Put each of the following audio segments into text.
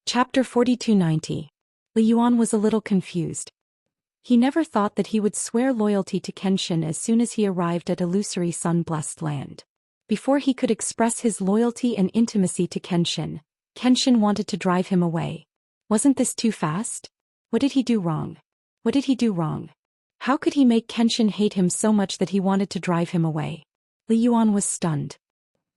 Chapter 4290. Li Yuan was a little confused. He never thought that he would swear loyalty to Kenshin as soon as he arrived at illusory sun-blessed land. Before he could express his loyalty and intimacy to Kenshin, Kenshin wanted to drive him away. Wasn't this too fast? What did he do wrong? What did he do wrong? How could he make Kenshin hate him so much that he wanted to drive him away? Li Yuan was stunned.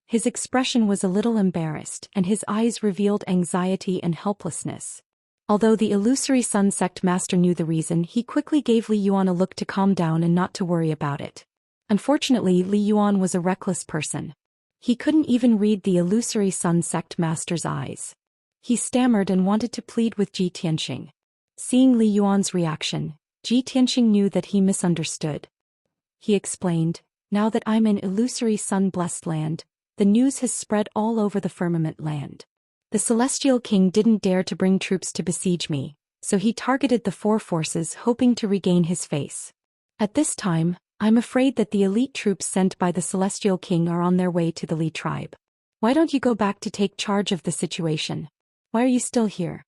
His expression was a little embarrassed, and his eyes revealed anxiety and helplessness. Although the illusory sun sect master knew the reason, he quickly gave Li Yuan a look to calm down and not to worry about it. Unfortunately, Li Yuan was a reckless person. He couldn't even read the illusory sun sect master's eyes. He stammered and wanted to plead with Ji Tianxing. Seeing Li Yuan's reaction, Ji Tianxing knew that he misunderstood. He explained, "Now that I'm in illusory sun-blessed land, the news has spread all over the firmament land. The Celestial King didn't dare to bring troops to besiege me, so he targeted the four forces hoping to regain his face. At this time, I'm afraid that the elite troops sent by the Celestial King are on their way to the Li tribe. Why don't you go back to take charge of the situation? Why are you still here?"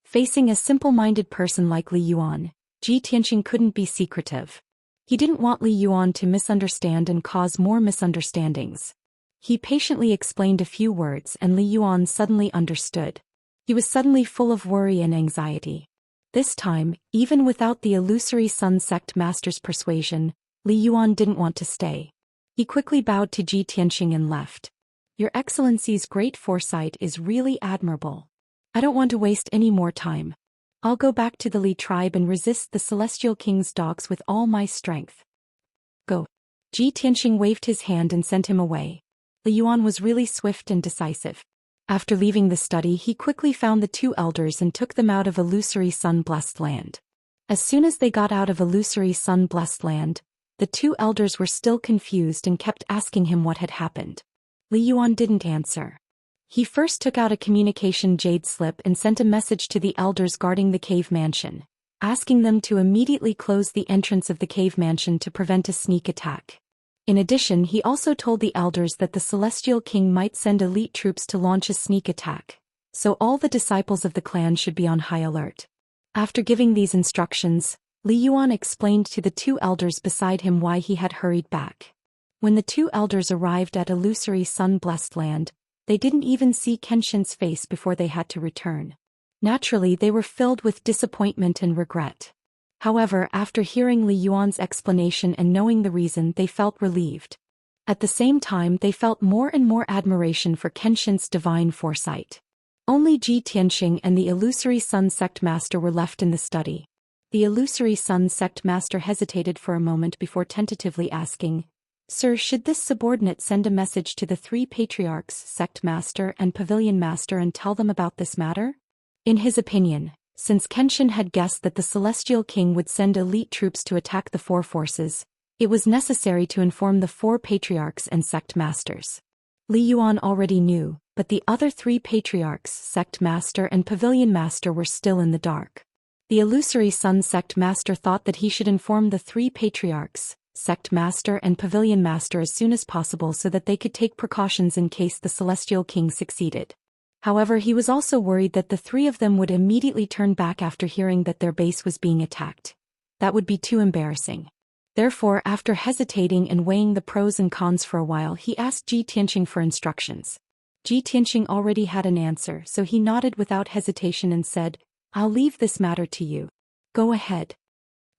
Facing a simple-minded person like Li Yuan, Ji Tianxing couldn't be secretive. He didn't want Li Yuan to misunderstand and cause more misunderstandings. He patiently explained a few words and Li Yuan suddenly understood. He was suddenly full of worry and anxiety. This time, even without the illusory sun sect master's persuasion, Li Yuan didn't want to stay. He quickly bowed to Ji Tianxing and left. "Your Excellency's great foresight is really admirable. I don't want to waste any more time. I'll go back to the Li tribe and resist the Celestial King's dogs with all my strength." "Go." Ji Tianxing waved his hand and sent him away. Li Yuan was really swift and decisive. After leaving the study, he quickly found the two elders and took them out of illusory sun-blessed land. As soon as they got out of illusory sun-blessed land, the two elders were still confused and kept asking him what had happened. Li Yuan didn't answer. He first took out a communication jade slip and sent a message to the elders guarding the cave mansion, asking them to immediately close the entrance of the cave mansion to prevent a sneak attack. In addition, he also told the elders that the Celestial King might send elite troops to launch a sneak attack, so all the disciples of the clan should be on high alert. After giving these instructions, Li Yuan explained to the two elders beside him why he had hurried back. When the two elders arrived at illusory sun-blessed land, they didn't even see Kenshin's face before they had to return. Naturally, they were filled with disappointment and regret. However, after hearing Li Yuan's explanation and knowing the reason, they felt relieved. At the same time, they felt more and more admiration for Kenshin's divine foresight. Only Ji Tianxing and the illusory sun sect master were left in the study. The illusory sun sect master hesitated for a moment before tentatively asking, "Sir, should this subordinate send a message to the three patriarchs, sect master and pavilion master, and tell them about this matter?" In his opinion, since Kenshin had guessed that the Celestial King would send elite troops to attack the four forces, it was necessary to inform the four patriarchs and sect masters. Li Yuan already knew, but the other three patriarchs, sect master and pavilion master, were still in the dark. The illusory sun sect master thought that he should inform the three patriarchs, sect master and pavilion master as soon as possible so that they could take precautions in case the Celestial King succeeded. However, he was also worried that the three of them would immediately turn back after hearing that their base was being attacked. That would be too embarrassing. Therefore, after hesitating and weighing the pros and cons for a while, he asked Ji Tianxing for instructions. Ji Tianxing already had an answer, so he nodded without hesitation and said, "I'll leave this matter to you. Go ahead."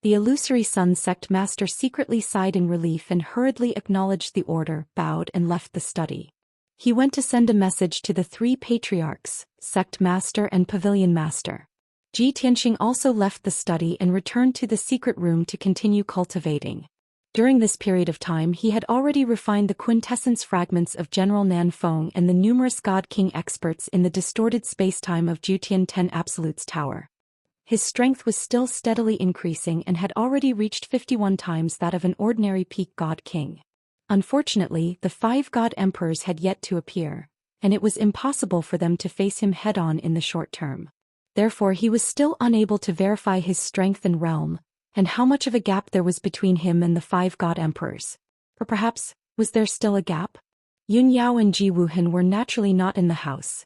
The illusory sun sect master secretly sighed in relief and hurriedly acknowledged the order, bowed and left the study. He went to send a message to the three patriarchs, sect master and pavilion master. Ji Tianxing also left the study and returned to the secret room to continue cultivating. During this period of time, he had already refined the quintessence fragments of General Nan Feng and the numerous God King experts in the distorted spacetime of Jutian 10 Absolutes Tower. His strength was still steadily increasing and had already reached 51 times that of an ordinary peak God King. Unfortunately, the 5 God Emperors had yet to appear, and it was impossible for them to face him head-on in the short term. Therefore, he was still unable to verify his strength and realm, and how much of a gap there was between him and the 5 God Emperors. Or perhaps, was there still a gap? Yun Yao and Ji Wuhan were naturally not in the house.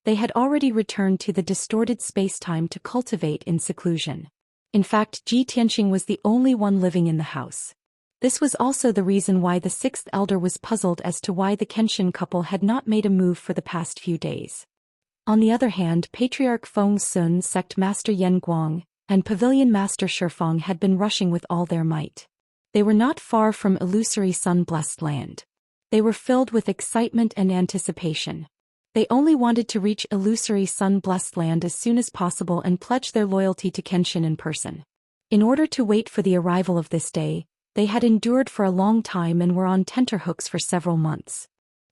They had already returned to the distorted space-time to cultivate in seclusion. In fact, Ji Tianxing was the only one living in the house. This was also the reason why the sixth elder was puzzled as to why the Kenshin couple had not made a move for the past few days. On the other hand, Patriarch Feng Sun, Sect Master Yan Guang, and Pavilion Master Shifeng had been rushing with all their might. They were not far from illusory sun-blessed land. They were filled with excitement and anticipation. They only wanted to reach illusory sun-blessed land as soon as possible and pledge their loyalty to Kenshin in person. In order to wait for the arrival of this day, they had endured for a long time and were on tenterhooks for several months.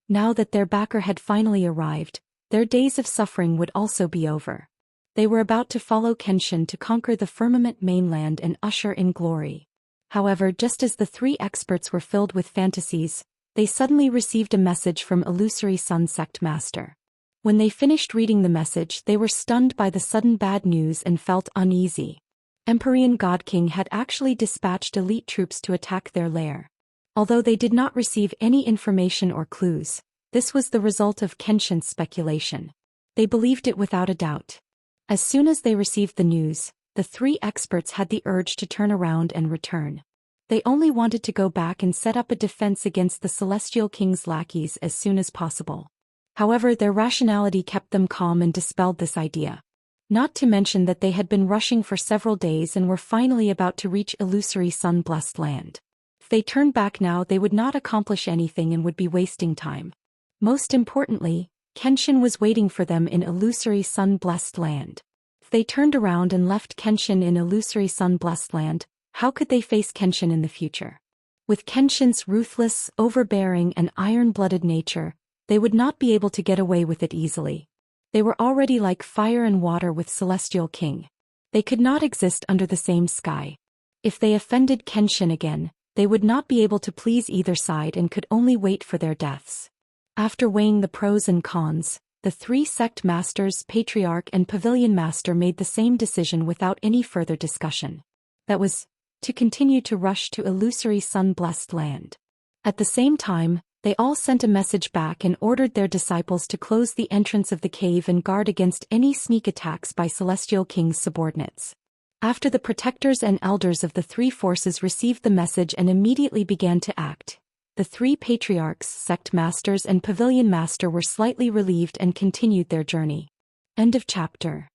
Now that their backer had finally arrived, their days of suffering would also be over. They were about to follow Kenshin to conquer the firmament mainland and usher in glory. However, just as the three experts were filled with fantasies, they suddenly received a message from Illusory Sun Sect Master. When they finished reading the message, they were stunned by the sudden bad news and felt uneasy. Empyrean God King had actually dispatched elite troops to attack their lair. Although they did not receive any information or clues, this was the result of Kenshin's speculation. They believed it without a doubt. As soon as they received the news, the three experts had the urge to turn around and return. They only wanted to go back and set up a defense against the Celestial King's lackeys as soon as possible. However, their rationality kept them calm and dispelled this idea. Not to mention that they had been rushing for several days and were finally about to reach illusory sun-blessed land. If they turned back now, they would not accomplish anything and would be wasting time. Most importantly, Kenshin was waiting for them in illusory sun-blessed land. If they turned around and left Kenshin in illusory sun-blessed land, how could they face Kenshin in the future? With Kenshin's ruthless, overbearing, and iron-blooded nature, they would not be able to get away with it easily. They were already like fire and water with Celestial King. They could not exist under the same sky. If they offended Kenshin again, they would not be able to please either side and could only wait for their deaths. After weighing the pros and cons, the three sect masters, Patriarch and Pavilion Master, made the same decision without any further discussion. That was, to continue to rush to illusory sun-blessed land. At the same time, they all sent a message back and ordered their disciples to close the entrance of the cave and guard against any sneak attacks by Celestial King's subordinates. After the protectors and elders of the three forces received the message and immediately began to act, the three patriarchs, sect masters and pavilion master were slightly relieved and continued their journey. End of chapter.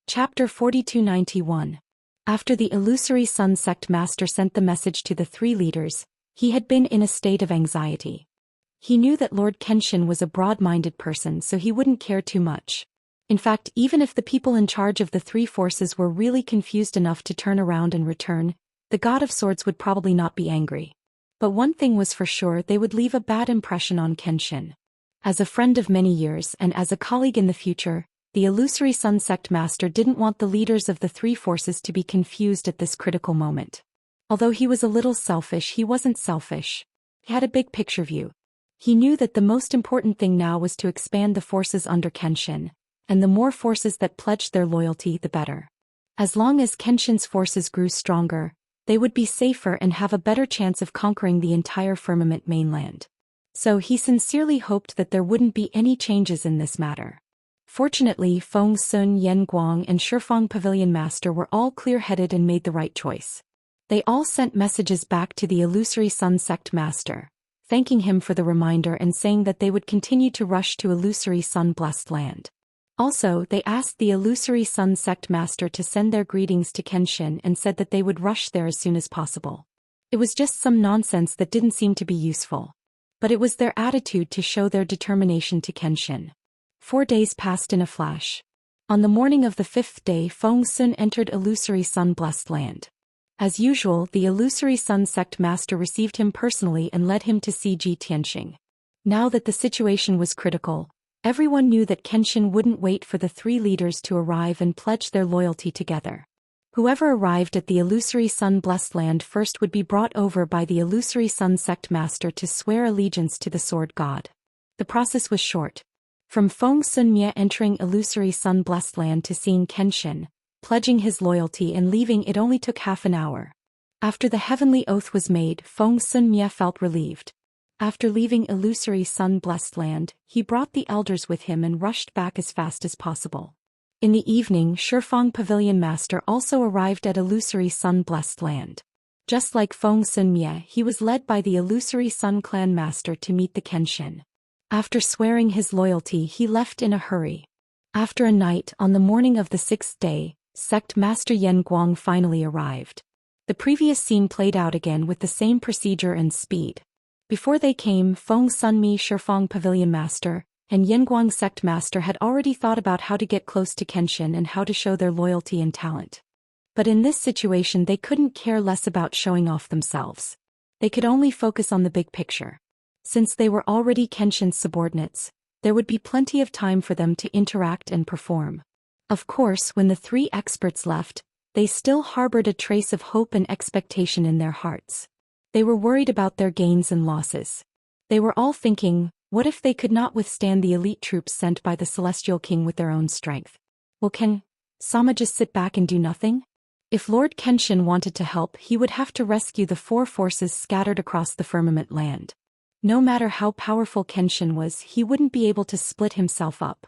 Chapter 4291. After the illusory sun sect master sent the message to the three leaders, he had been in a state of anxiety. He knew that Lord Kenshin was a broad-minded person, so he wouldn't care too much. In fact, even if the people in charge of the three forces were really confused enough to turn around and return, the God of Swords would probably not be angry. But one thing was for sure: they would leave a bad impression on Kenshin. As a friend of many years and as a colleague in the future, the illusory sun sect master didn't want the leaders of the three forces to be confused at this critical moment. Although he was a little selfish, he wasn't selfish. He had a big picture view. He knew that the most important thing now was to expand the forces under Kenshin, and the more forces that pledged their loyalty, the better. As long as Kenshin's forces grew stronger, they would be safer and have a better chance of conquering the entire firmament mainland. So he sincerely hoped that there wouldn't be any changes in this matter. Fortunately, Feng Sun, Yan Guang and Shifeng Pavilion Master were all clear-headed and made the right choice. They all sent messages back to the illusory sun sect master, thanking him for the reminder and saying that they would continue to rush to illusory sun-blessed land. Also, they asked the illusory sun sect master to send their greetings to Kenshin and said that they would rush there as soon as possible. It was just some nonsense that didn't seem to be useful. But it was their attitude to show their determination to Kenshin. 4 days passed in a flash. On the morning of the 5th day, Feng Sun entered illusory sun-blessed land. As usual, the illusory sun sect master received him personally and led him to see Ji Tianxing. Now that the situation was critical, everyone knew that Kenshin wouldn't wait for the three leaders to arrive and pledge their loyalty together. Whoever arrived at the illusory sun-blessed land first would be brought over by the illusory sun sect master to swear allegiance to the sword god. The process was short. From Feng Sun entering illusory sun-blessed land to seeing Kenshin, pledging his loyalty and leaving, it only took half an hour. After the heavenly oath was made, Feng Sun felt relieved. After leaving illusory sun-blessed land, he brought the elders with him and rushed back as fast as possible. In the evening, Shifeng Pavilion Master also arrived at illusory sun-blessed land. Just like Feng Sunmie, he was led by the illusory Sun Clan Master to meet the Kenshin. After swearing his loyalty, he left in a hurry. After a night, on the morning of the 6th day, Sect Master Yen Guang finally arrived. The previous scene played out again with the same procedure and speed. Before they came, Feng Sunmi Shifeng Pavilion Master and Yen Guang Sect Master had already thought about how to get close to Kenshin and how to show their loyalty and talent. But in this situation they couldn't care less about showing off themselves. They could only focus on the big picture. Since they were already Kenshin's subordinates, there would be plenty of time for them to interact and perform. Of course, when the three experts left, they still harbored a trace of hope and expectation in their hearts. They were worried about their gains and losses. They were all thinking, what if they could not withstand the elite troops sent by the Celestial King with their own strength? Will Sama just sit back and do nothing? If Lord Kenshin wanted to help, he would have to rescue the 4 forces scattered across the firmament land. No matter how powerful Kenshin was, he wouldn't be able to split himself up.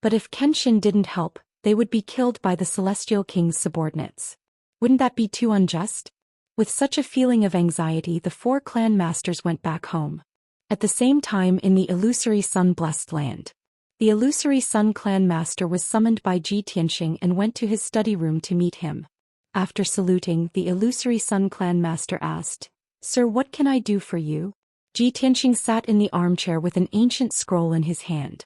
But if Kenshin didn't help, they would be killed by the Celestial King's subordinates. Wouldn't that be too unjust? With such a feeling of anxiety, the 4 clan masters went back home. At the same time, in the illusory sun-blessed land, the illusory Sun Clan Master was summoned by Ji Tianxing and went to his study room to meet him. After saluting, the illusory Sun Clan Master asked, "Sir, what can I do for you?" Ji Tianxing sat in the armchair with an ancient scroll in his hand.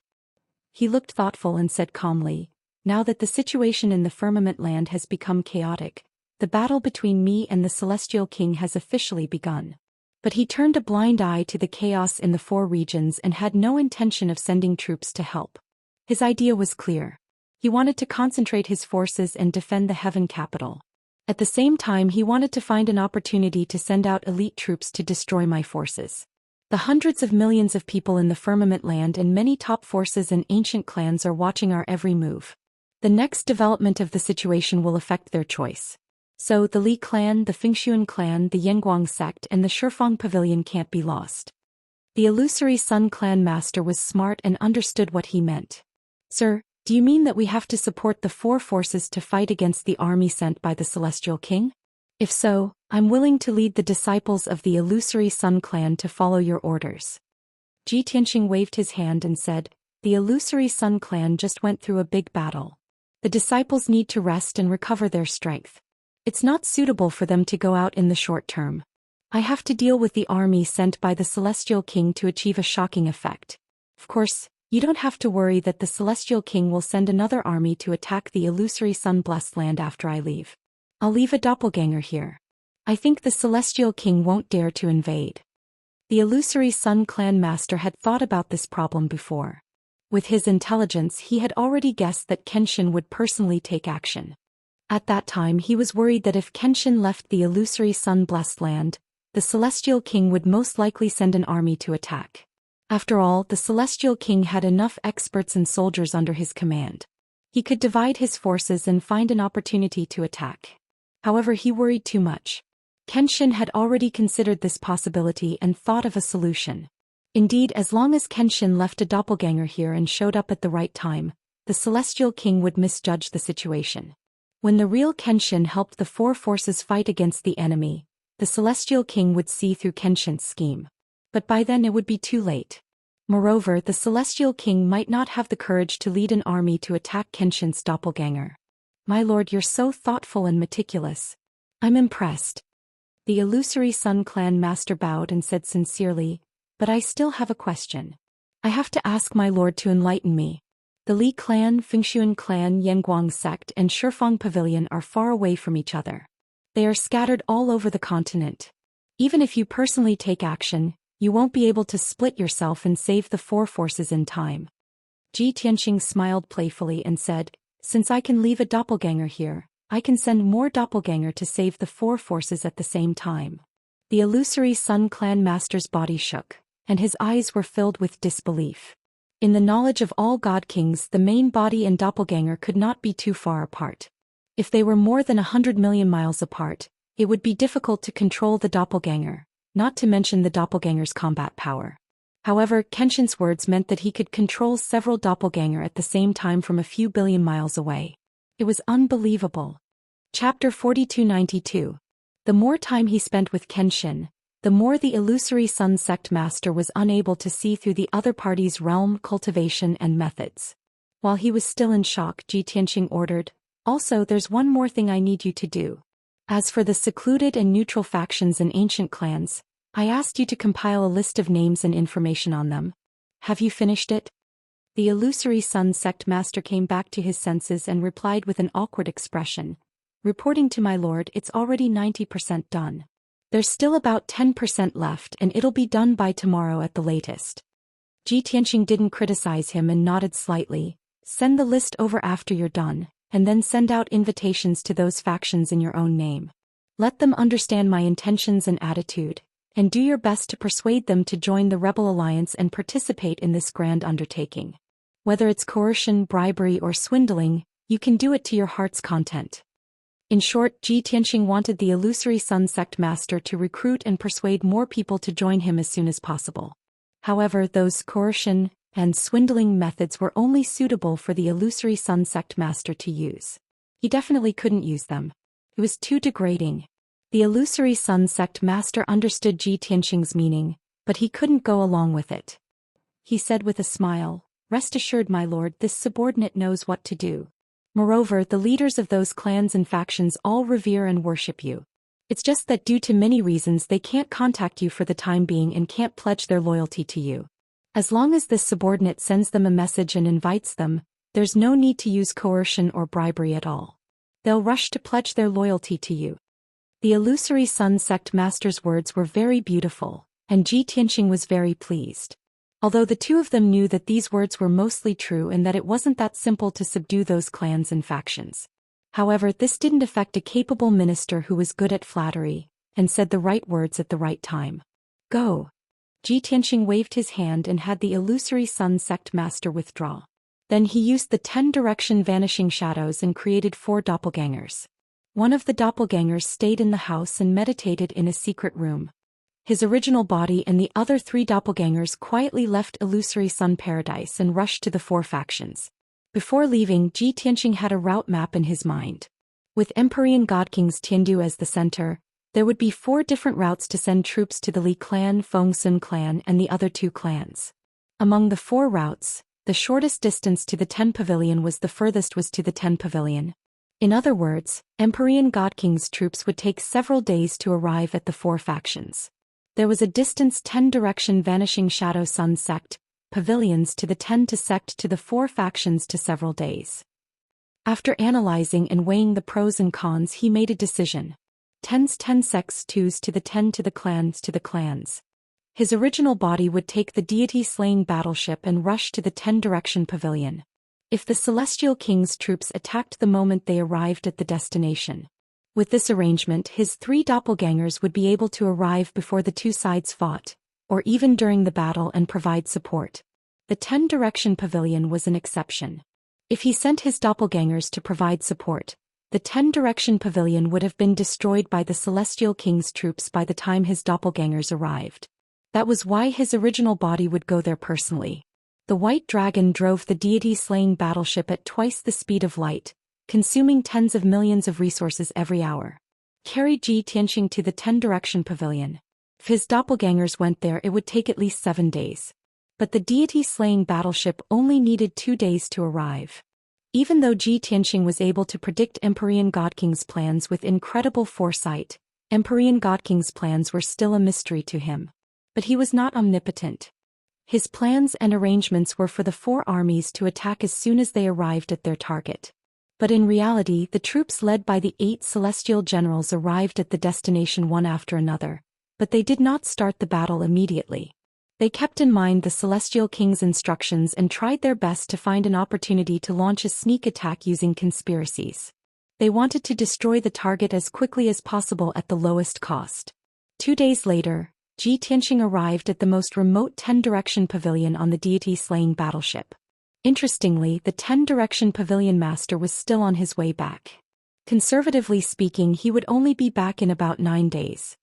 He looked thoughtful and said calmly, "Now that the situation in the firmament land has become chaotic, the battle between me and the Celestial King has officially begun." But he turned a blind eye to the chaos in the 4 regions and had no intention of sending troops to help. His idea was clear. He wanted to concentrate his forces and defend the Heaven Capital. At the same time, he wanted to find an opportunity to send out elite troops to destroy my forces. The hundreds of millions of people in the firmament land and many top forces and ancient clans are watching our every move. The next development of the situation will affect their choice. So the Li clan, the Fengshuan clan, the Yanguang sect and the Shifeng Pavilion can't be lost. The illusory Sun Clan Master was smart and understood what he meant. "Sir, do you mean that we have to support the 4 forces to fight against the army sent by the Celestial King? If so, I'm willing to lead the disciples of the illusory Sun Clan to follow your orders." Ji Tianxing waved his hand and said, "The illusory Sun Clan just went through a big battle. The disciples need to rest and recover their strength. It's not suitable for them to go out in the short term. I have to deal with the army sent by the Celestial King to achieve a shocking effect. Of course, you don't have to worry that the Celestial King will send another army to attack the illusory sun-blessed land after I leave. I'll leave a doppelganger here. I think the Celestial King won't dare to invade." The illusory Sun Clan Master had thought about this problem before. With his intelligence, he had already guessed that Kenshin would personally take action. At that time, he was worried that if Kenshin left the illusory sun-blessed land, the Celestial King would most likely send an army to attack. After all, the Celestial King had enough experts and soldiers under his command. He could divide his forces and find an opportunity to attack. However, he worried too much. Kenshin had already considered this possibility and thought of a solution. Indeed, as long as Kenshin left a doppelganger here and showed up at the right time, the Celestial King would misjudge the situation. When the real Kenshin helped the 4 forces fight against the enemy, the Celestial King would see through Kenshin's scheme. But by then it would be too late. Moreover, the Celestial King might not have the courage to lead an army to attack Kenshin's doppelganger. "My lord, you're so thoughtful and meticulous. I'm impressed." The illusory Sun Clan Master bowed and said sincerely, "But I still have a question. I have to ask my lord to enlighten me. The Li clan, Fengshuan clan, Yanguang sect and Shifeng Pavilion are far away from each other. They are scattered all over the continent. Even if you personally take action, you won't be able to split yourself and save the 4 forces in time." Ji Tianxing smiled playfully and said, "Since I can leave a doppelganger here, I can send more doppelganger to save the 4 forces at the same time." The illusory Sun Clan Master's body shook, and his eyes were filled with disbelief. In the knowledge of all God Kings, the main body and doppelganger could not be too far apart. If they were more than 100 million miles apart, it would be difficult to control the doppelganger, not to mention the doppelganger's combat power. However, Kenshin's words meant that he could control several doppelganger at the same time from a few billion miles away. It was unbelievable. Chapter 4292. The more time he spent with Kenshin, the more the illusory Sun Sect Master was unable to see through the other party's realm, cultivation, and methods. While he was still in shock, Ji Tianqing ordered, "Also, there's one more thing I need you to do. As for the secluded and neutral factions and ancient clans, I asked you to compile a list of names and information on them. Have you finished it?" The illusory Sun Sect Master came back to his senses and replied with an awkward expression, "Reporting to my lord, it's already 90% done. There's still about 10% left and it'll be done by tomorrow at the latest." Ji Tianqing didn't criticize him and nodded slightly. "Send the list over after you're done, and then send out invitations to those factions in your own name. Let them understand my intentions and attitude, and do your best to persuade them to join the Rebel Alliance and participate in this grand undertaking. Whether it's coercion, bribery, or swindling, you can do it to your heart's content." In short, Ji Tianqing wanted the illusory Sun Sect Master to recruit and persuade more people to join him as soon as possible. However, those coercion and swindling methods were only suitable for the illusory Sun Sect Master to use. He definitely couldn't use them. It was too degrading. The illusory Sun Sect Master understood Ji Tianqing's meaning, but he couldn't go along with it. He said with a smile, "Rest assured, my lord, this subordinate knows what to do. Moreover, the leaders of those clans and factions all revere and worship you. It's just that due to many reasons they can't contact you for the time being and can't pledge their loyalty to you. As long as this subordinate sends them a message and invites them, there's no need to use coercion or bribery at all. They'll rush to pledge their loyalty to you." The illusory Sun Sect Master's words were very beautiful, and Ji Tianqing was very pleased. Although the two of them knew that these words were mostly true and that it wasn't that simple to subdue those clans and factions. However, this didn't affect a capable minister who was good at flattery, and said the right words at the right time. "Go." Ji Tianqing waved his hand and had the illusory Sun Sect Master withdraw. Then he used the 10-direction vanishing shadows and created 4 doppelgangers. One of the doppelgangers stayed in the house and meditated in a secret room. His original body and the other 3 doppelgangers quietly left illusory Sun Paradise and rushed to the 4 factions. Before leaving, Ji Tianqing had a route map in his mind. With Empyrean God King's Tiandu as the center, there would be 4 different routes to send troops to the Li clan, Fengsun clan, and the other 2 clans. Among the 4 routes, the shortest distance to the 10 Pavilion was the furthest was to the 10 Pavilion. In other words, Empyrean God King's troops would take several days to arrive at the 4 factions. There was a distance 10-direction vanishing shadow Sun Sect pavilions to the 10 to sect to the 4 factions to several days. After analyzing and weighing the pros and cons, he made a decision. 10's 10 sects 2's to the 10 to the clans to the clans. His original body would take the deity-slaying battleship and rush to the 10-direction pavilion. If the Celestial King's troops attacked the moment they arrived at the destination. With this arrangement, his 3 doppelgangers would be able to arrive before the 2 sides fought, or even during the battle, and provide support. The 10-direction pavilion was an exception. If he sent his doppelgangers to provide support, the 10-direction pavilion would have been destroyed by the Celestial King's troops by the time his doppelgangers arrived. That was why his original body would go there personally. The White Dragon drove the deity-slaying battleship at twice the speed of light, consuming tens of millions of resources every hour. Carried Ji Tianqing to the 10-direction pavilion. If his doppelgangers went there, it would take at least 7 days. But the deity-slaying battleship only needed 2 days to arrive. Even though Ji Tianqing was able to predict Empyrean God King's plans with incredible foresight, Empyrean God King's plans were still a mystery to him. But he was not omnipotent. His plans and arrangements were for the 4 armies to attack as soon as they arrived at their target. But in reality, the troops led by the 8 celestial generals arrived at the destination one after another, but they did not start the battle immediately. They kept in mind the Celestial King's instructions and tried their best to find an opportunity to launch a sneak attack using conspiracies. They wanted to destroy the target as quickly as possible at the lowest cost. 2 days later, Ji Tianqing arrived at the most remote 10-direction pavilion on the deity-slaying battleship. Interestingly, the 10-direction pavilion master was still on his way back. Conservatively speaking, he would only be back in about 9 days.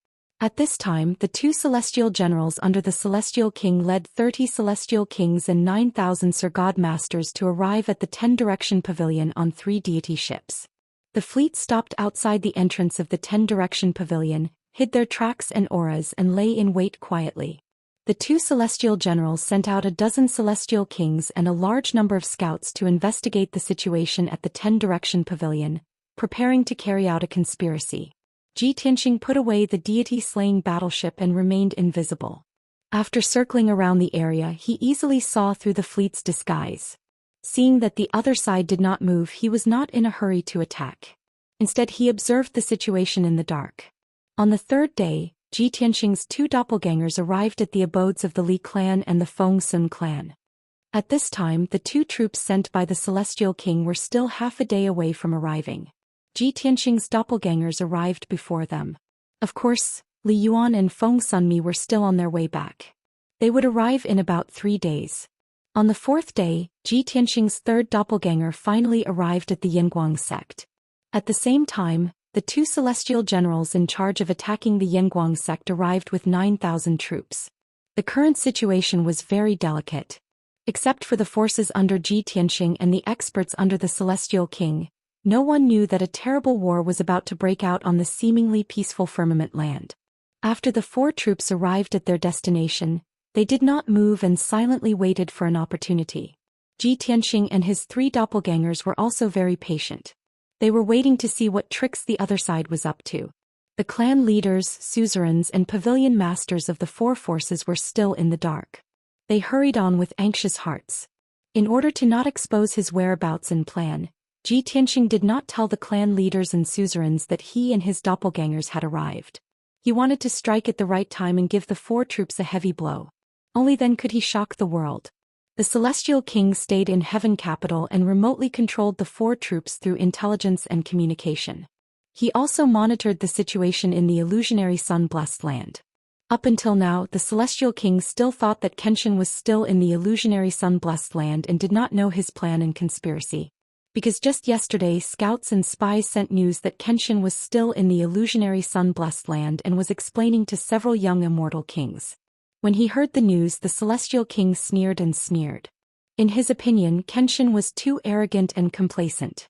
At this time, the two celestial generals under the Celestial King led 30 celestial kings and 9,000 Sir God Masters to arrive at the 10-direction pavilion on 3 deity ships. The fleet stopped outside the entrance of the 10-direction pavilion, hid their tracks and auras and lay in wait quietly. The two celestial generals sent out a dozen celestial kings and a large number of scouts to investigate the situation at the 10-direction pavilion, preparing to carry out a conspiracy. Ji Tianxing put away the deity-slaying battleship and remained invisible. After circling around the area, he easily saw through the fleet's disguise. Seeing that the other side did not move, he was not in a hurry to attack. Instead, he observed the situation in the dark. On the third day, Ji Tianxing's 2 doppelgangers arrived at the abodes of the Li clan and the Feng Sun clan. At this time, the 2 troops sent by the Celestial King were still half a day away from arriving. Ji Tianxing's doppelgangers arrived before them. Of course, Li Yuan and Feng Sunmi were still on their way back. They would arrive in about 3 days. On the 4th day, Ji Tianxing's 3rd doppelganger finally arrived at the Yanguang sect. At the same time, the 2 celestial generals in charge of attacking the Yanguang sect arrived with 9,000 troops. The current situation was very delicate. Except for the forces under Ji Tianxing and the experts under the Celestial King, no one knew that a terrible war was about to break out on the seemingly peaceful firmament land. After the 4 troops arrived at their destination, they did not move and silently waited for an opportunity. Ji Tianxing and his 3 doppelgangers were also very patient. They were waiting to see what tricks the other side was up to. The clan leaders, suzerains and pavilion masters of the 4 forces were still in the dark. They hurried on with anxious hearts. In order to not expose his whereabouts and plan, Ji Tianxing did not tell the clan leaders and suzerains that he and his doppelgangers had arrived. He wanted to strike at the right time and give the 4 troops a heavy blow. Only then could he shock the world. The Celestial King stayed in Heaven Capital and remotely controlled the 4 troops through intelligence and communication. He also monitored the situation in the illusionary sun-blessed land. Up until now, the Celestial King still thought that Kenshin was still in the illusionary sun-blessed land and did not know his plan and conspiracy. Because just yesterday scouts and spies sent news that Kenshin was still in the illusionary sun-blessed land and was explaining to several young immortal kings. When he heard the news, the Celestial King sneered and sneered. In his opinion, Kenshin was too arrogant and complacent.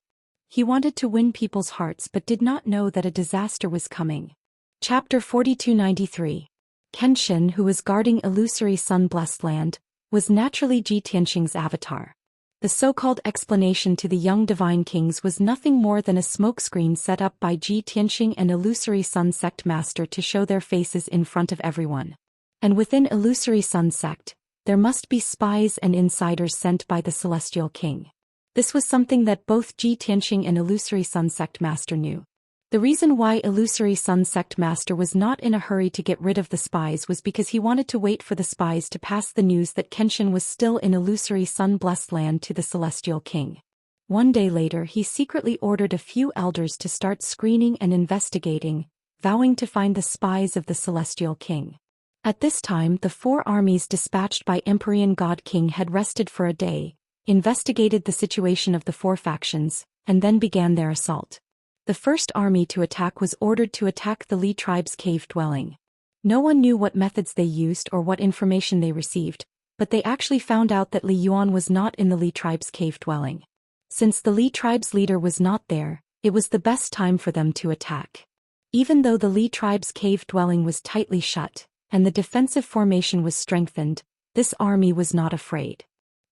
He wanted to win people's hearts but did not know that a disaster was coming. Chapter 4293. Kenshin, who was guarding illusory sun-blessed land, was naturally Ji Tianxing's avatar. The so-called explanation to the young divine kings was nothing more than a smokescreen set up by Ji Tianxing and illusory sun sect master to show their faces in front of everyone. And within illusory sun sect, there must be spies and insiders sent by the Celestial King. This was something that both Ji Tianxing and illusory sun sect master knew. The reason why illusory sun sect master was not in a hurry to get rid of the spies was because he wanted to wait for the spies to pass the news that Kenshin was still in illusory sun-blessed land to the Celestial King. One day later, he secretly ordered a few elders to start screening and investigating, vowing to find the spies of the Celestial King. At this time, the 4 armies dispatched by Empyrean God King had rested for a day, investigated the situation of the 4 factions, and then began their assault. The first army to attack was ordered to attack the Li tribe's cave dwelling. No one knew what methods they used or what information they received, but they actually found out that Li Yuan was not in the Li tribe's cave dwelling. Since the Li tribe's leader was not there, it was the best time for them to attack. Even though the Li tribe's cave dwelling was tightly shut, and the defensive formation was strengthened, this army was not afraid.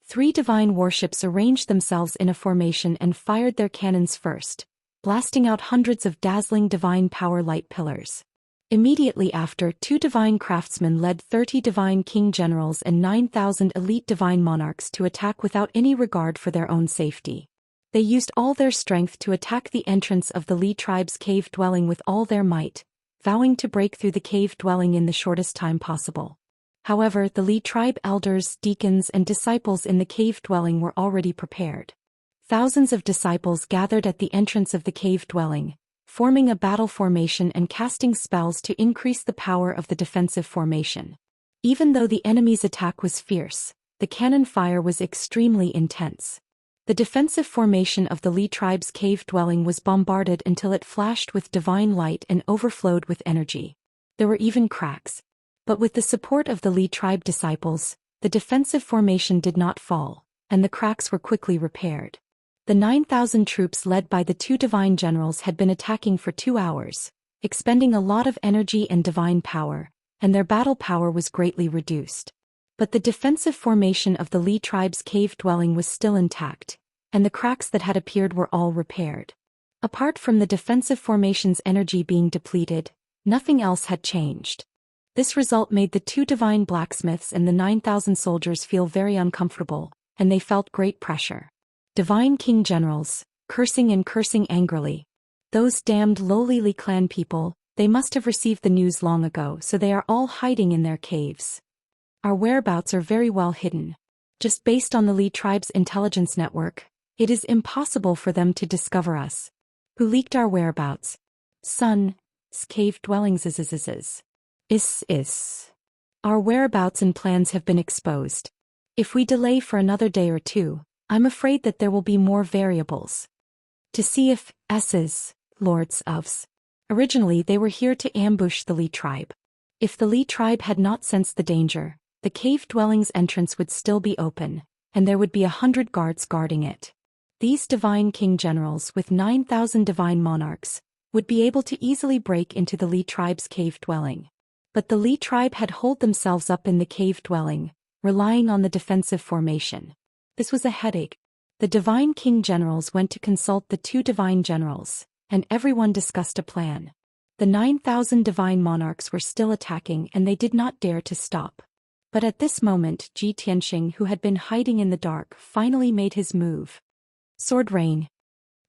3 divine warships arranged themselves in a formation and fired their cannons first, blasting out hundreds of dazzling divine power light pillars. Immediately after, 2 divine craftsmen led 30 divine king generals and 9,000 elite divine monarchs to attack without any regard for their own safety. They used all their strength to attack the entrance of the Li tribe's cave dwelling with all their might, vowing to break through the cave dwelling in the shortest time possible. However, the Li tribe elders, deacons and disciples in the cave dwelling were already prepared. Thousands of disciples gathered at the entrance of the cave dwelling, forming a battle formation and casting spells to increase the power of the defensive formation. Even though the enemy's attack was fierce, the cannon fire was extremely intense. The defensive formation of the Li tribe's cave dwelling was bombarded until it flashed with divine light and overflowed with energy. There were even cracks. But with the support of the Li tribe disciples, the defensive formation did not fall, and the cracks were quickly repaired. The 9,000 troops led by the two divine generals had been attacking for 2 hours, expending a lot of energy and divine power, and their battle power was greatly reduced. But the defensive formation of the Li tribe's cave dwelling was still intact, and the cracks that had appeared were all repaired. Apart from the defensive formation's energy being depleted, nothing else had changed. This result made the two divine blacksmiths and the 9,000 soldiers feel very uncomfortable, and they felt great pressure. Divine king generals, cursing and cursing angrily. Those damned lowly Li clan people, they must have received the news long ago, so they are all hiding in their caves. Our whereabouts are very well hidden. Just based on the Li tribe's intelligence network, it is impossible for them to discover us. Who leaked our whereabouts? Sun's cave dwellings is. Our whereabouts and plans have been exposed. If we delay for another day or two, I'm afraid that there will be more variables. To see if lords ofs. Originally they were here to ambush the Li tribe. If the Li tribe had not sensed the danger, the cave dwelling's entrance would still be open, and there would be 100 guards guarding it. These divine king generals with 9,000 divine monarchs would be able to easily break into the Li tribe's cave dwelling. But the Li tribe had holed themselves up in the cave dwelling, relying on the defensive formation. This was a headache. The divine king generals went to consult the two divine generals, and everyone discussed a plan. The 9,000 divine monarchs were still attacking and they did not dare to stop. But at this moment Ji Tianxing, who had been hiding in the dark, finally made his move. Sword rain.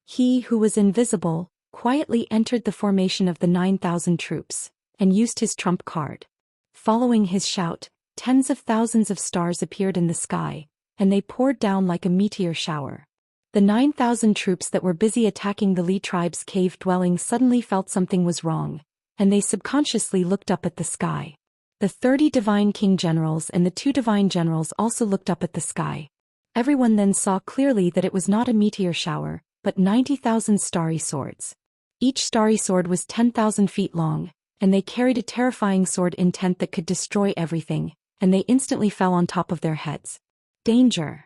He who was invisible quietly entered the formation of the 9,000 troops, and used his trump card. Following his shout, tens of thousands of stars appeared in the sky, and they poured down like a meteor shower. The 9,000 troops that were busy attacking the Li tribe's cave dwelling suddenly felt something was wrong, and they subconsciously looked up at the sky. The 30 divine king generals and the 2 divine generals also looked up at the sky. Everyone then saw clearly that it was not a meteor shower, but 90,000 starry swords. Each starry sword was 10,000 feet long, and they carried a terrifying sword intent that could destroy everything, and they instantly fell on top of their heads. Danger!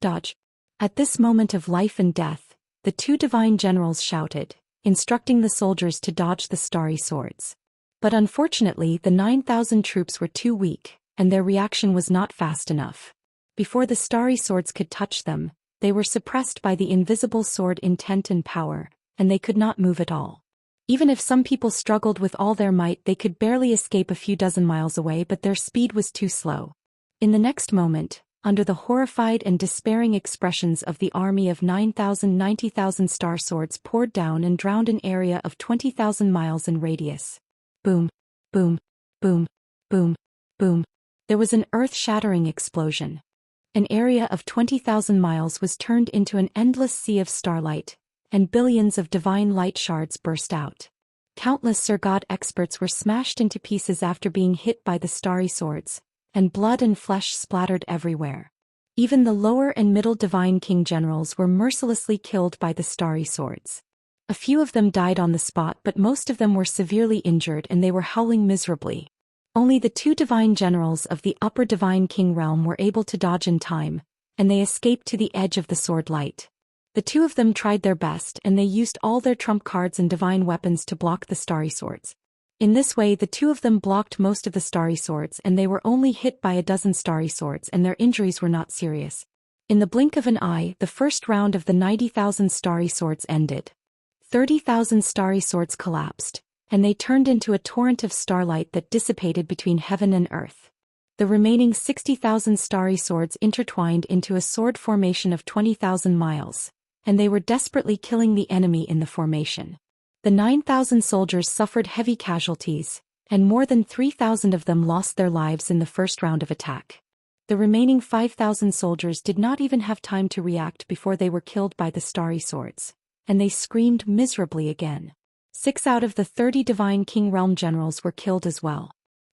Dodge! At this moment of life and death, the 2 divine generals shouted, instructing the soldiers to dodge the starry swords. But unfortunately the 9,000 troops were too weak, and their reaction was not fast enough. Before the starry swords could touch them, they were suppressed by the invisible sword intent and power, and they could not move at all. Even if some people struggled with all their might, they could barely escape a few dozen miles away, but their speed was too slow. In the next moment, under the horrified and despairing expressions of the army of 90,000 star swords poured down and drowned an area of 20,000 miles in radius. Boom, boom, boom, boom, boom. There was an earth-shattering explosion. An area of 20,000 miles was turned into an endless sea of starlight, and billions of divine light shards burst out. Countless Sir God experts were smashed into pieces after being hit by the starry swords, and blood and flesh splattered everywhere. Even the lower and middle divine king generals were mercilessly killed by the starry swords. A few of them died on the spot, but most of them were severely injured and they were howling miserably. Only the 2 divine generals of the upper divine king realm were able to dodge in time, and they escaped to the edge of the sword light. The 2 of them tried their best and they used all their trump cards and divine weapons to block the starry swords. In this way the 2 of them blocked most of the starry swords, and they were only hit by a dozen starry swords and their injuries were not serious. In the blink of an eye, the first round of the 90,000 starry swords ended. 30,000 starry swords collapsed, and they turned into a torrent of starlight that dissipated between heaven and earth. The remaining 60,000 starry swords intertwined into a sword formation of 20,000 miles, and they were desperately killing the enemy in the formation. The 9,000 soldiers suffered heavy casualties, and more than 3,000 of them lost their lives in the first round of attack. The remaining 5,000 soldiers did not even have time to react before they were killed by the starry swords, and they screamed miserably again. 6 out of the 30 divine king realm generals were killed as well.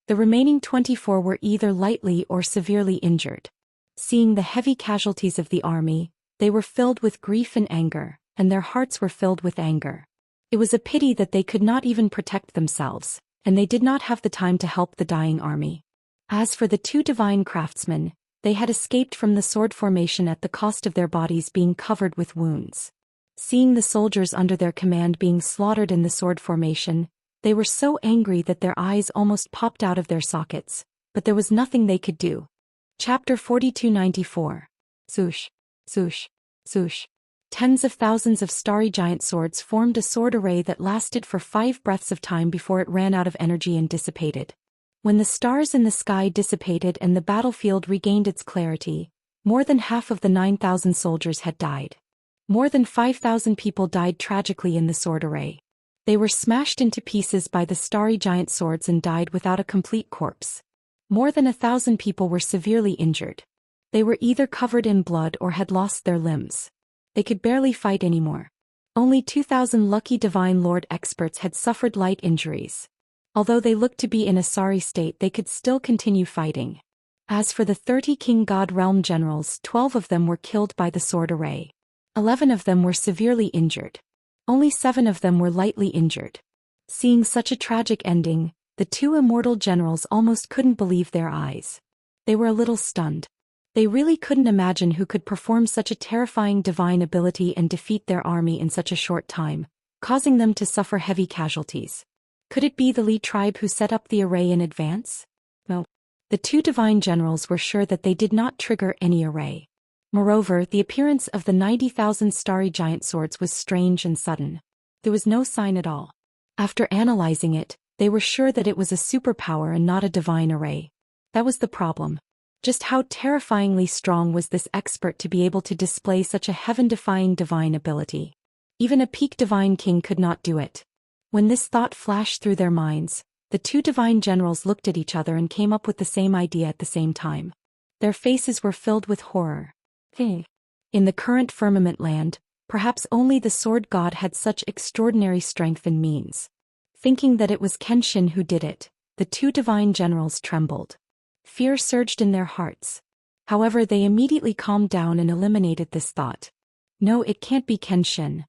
The remaining 24 were either lightly or severely injured. Seeing the heavy casualties of the army, they were filled with grief and anger, and their hearts were filled with anger. It was a pity that they could not even protect themselves, and they did not have the time to help the dying army. As for the two divine craftsmen, they had escaped from the sword formation at the cost of their bodies being covered with wounds. Seeing the soldiers under their command being slaughtered in the sword formation, they were so angry that their eyes almost popped out of their sockets, but there was nothing they could do. Chapter 4294. Swoosh, swoosh, swoosh. Tens of thousands of starry giant swords formed a sword array that lasted for 5 breaths of time before it ran out of energy and dissipated. When the stars in the sky dissipated and the battlefield regained its clarity, more than half of the 9,000 soldiers had died. More than 5,000 people died tragically in the sword array. They were smashed into pieces by the starry giant swords and died without a complete corpse. More than 1,000 people were severely injured. They were either covered in blood or had lost their limbs. They could barely fight anymore. Only 2,000 lucky Divine Lord experts had suffered light injuries. Although they looked to be in a sorry state, they could still continue fighting. As for the 30 King God Realm generals, 12 of them were killed by the sword array. 11 of them were severely injured. Only 7 of them were lightly injured. Seeing such a tragic ending, the 2 immortal generals almost couldn't believe their eyes. They were a little stunned. They really couldn't imagine who could perform such a terrifying divine ability and defeat their army in such a short time, causing them to suffer heavy casualties. Could it be the Li tribe who set up the array in advance? No. The 2 divine generals were sure that they did not trigger any array. Moreover, the appearance of the 90,000 starry giant swords was strange and sudden. There was no sign at all. After analyzing it, they were sure that it was a superpower and not a divine array. That was the problem. Just how terrifyingly strong was this expert to be able to display such a heaven-defying divine ability? Even a peak divine king could not do it. When this thought flashed through their minds, the 2 divine generals looked at each other and came up with the same idea at the same time. Their faces were filled with horror. In the current firmament land, perhaps only the sword god had such extraordinary strength and means. Thinking that it was Kenshin who did it, the 2 divine generals trembled. Fear surged in their hearts. However, they immediately calmed down and eliminated this thought. No, it can't be Kenshin.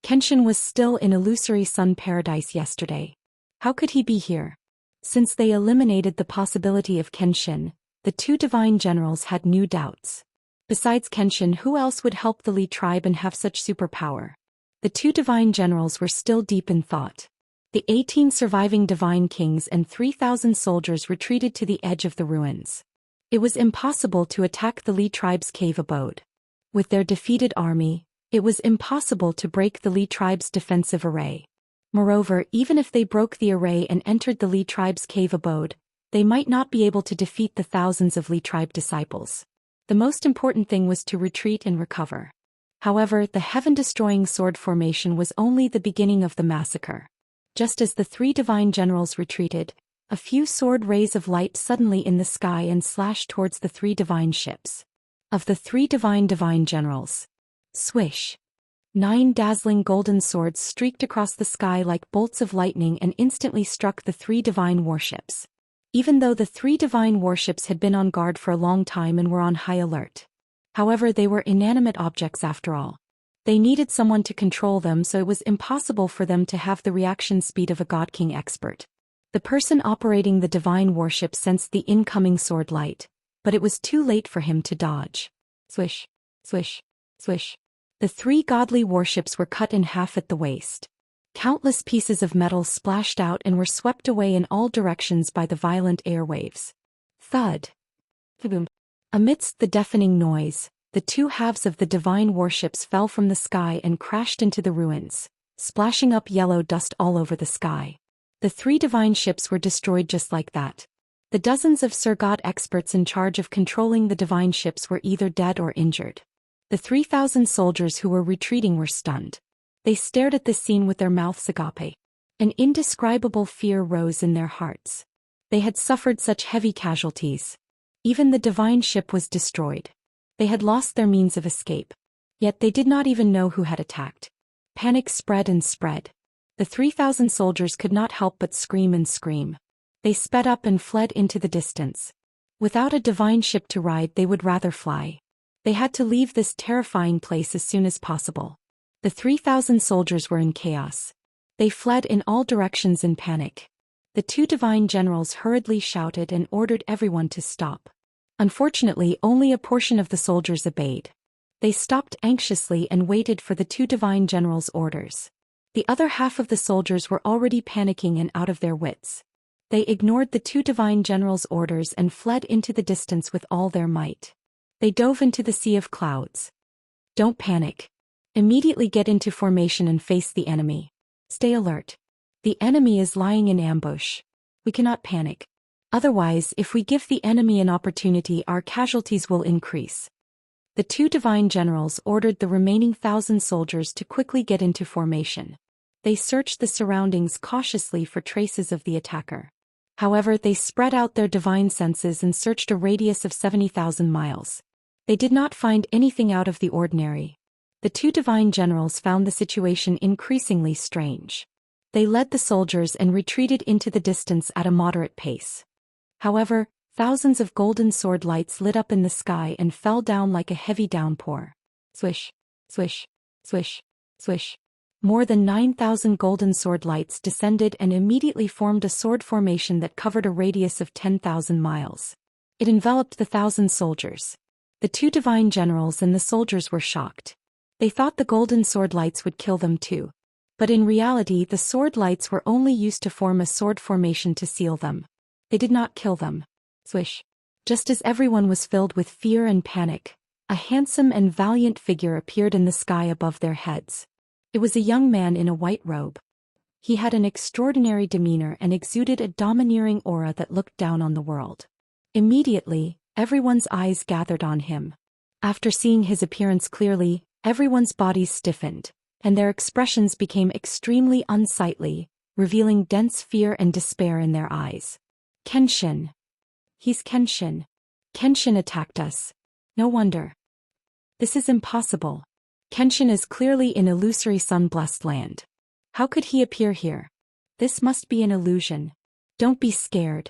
Kenshin was still in Illusory Sun Paradise yesterday. How could he be here? Since they eliminated the possibility of Kenshin, the 2 divine generals had new doubts. Besides Kenshin, who else would help the Li tribe and have such superpower? The 2 divine generals were still deep in thought. The 18 surviving divine kings and 3,000 soldiers retreated to the edge of the ruins. It was impossible to attack the Li tribe's cave abode. With their defeated army, it was impossible to break the Li tribe's defensive array. Moreover, even if they broke the array and entered the Li tribe's cave abode, they might not be able to defeat the thousands of Li tribe disciples. The most important thing was to retreat and recover. However, the heaven-destroying sword formation was only the beginning of the massacre. Just as the 3 divine generals retreated, a few sword rays of light suddenly in the sky and slashed towards the 3 divine ships. Of the 3 divine generals, swish! 9 dazzling golden swords streaked across the sky like bolts of lightning and instantly struck the 3 divine warships. Even though the 3 divine warships had been on guard for a long time and were on high alert. However, they were inanimate objects after all. They needed someone to control them, so it was impossible for them to have the reaction speed of a God King expert. The person operating the divine warship sensed the incoming sword light, but it was too late for him to dodge. Swish, swish, swish. The 3 godly warships were cut in half at the waist. Countless pieces of metal splashed out and were swept away in all directions by the violent airwaves. Thud. Boom. Amidst the deafening noise, the 2 halves of the divine warships fell from the sky and crashed into the ruins, splashing up yellow dust all over the sky. The 3 divine ships were destroyed just like that. The dozens of Sir God experts in charge of controlling the divine ships were either dead or injured. The 3,000 soldiers who were retreating were stunned. They stared at this scene with their mouths agape. An indescribable fear rose in their hearts. They had suffered such heavy casualties. Even the divine ship was destroyed. They had lost their means of escape. Yet they did not even know who had attacked. Panic spread and spread. The 3,000 soldiers could not help but scream and scream. They sped up and fled into the distance. Without a divine ship to ride, they would rather fly. They had to leave this terrifying place as soon as possible. The 3,000 soldiers were in chaos. They fled in all directions in panic. The two divine generals hurriedly shouted and ordered everyone to stop. Unfortunately, only a portion of the soldiers obeyed. They stopped anxiously and waited for the two divine generals' orders. The other half of the soldiers were already panicking and out of their wits. They ignored the two divine generals' orders and fled into the distance with all their might. They dove into the sea of clouds. Don't panic. Immediately get into formation and face the enemy. Stay alert. The enemy is lying in ambush. We cannot panic. Otherwise, if we give the enemy an opportunity, our casualties will increase. The two divine generals ordered the remaining 1,000 soldiers to quickly get into formation. They searched the surroundings cautiously for traces of the attacker. However, they spread out their divine senses and searched a radius of 70,000 miles. They did not find anything out of the ordinary. The two divine generals found the situation increasingly strange. They led the soldiers and retreated into the distance at a moderate pace. However, thousands of golden sword lights lit up in the sky and fell down like a heavy downpour. Swish, swish, swish, swish. More than 9,000 golden sword lights descended and immediately formed a sword formation that covered a radius of 10,000 miles. It enveloped the 1,000 soldiers. The two divine generals and the soldiers were shocked. They thought the golden sword lights would kill them too. But in reality, the sword lights were only used to form a sword formation to seal them. They did not kill them. Swish. Just as everyone was filled with fear and panic, a handsome and valiant figure appeared in the sky above their heads. It was a young man in a white robe. He had an extraordinary demeanor and exuded a domineering aura that looked down on the world. Immediately, everyone's eyes gathered on him. After seeing his appearance clearly, everyone's bodies stiffened, and their expressions became extremely unsightly, revealing dense fear and despair in their eyes. Kenshin. He's Kenshin. Kenshin attacked us. No wonder. This is impossible. Kenshin is clearly in illusory sun-blessed land. How could he appear here? This must be an illusion. Don't be scared.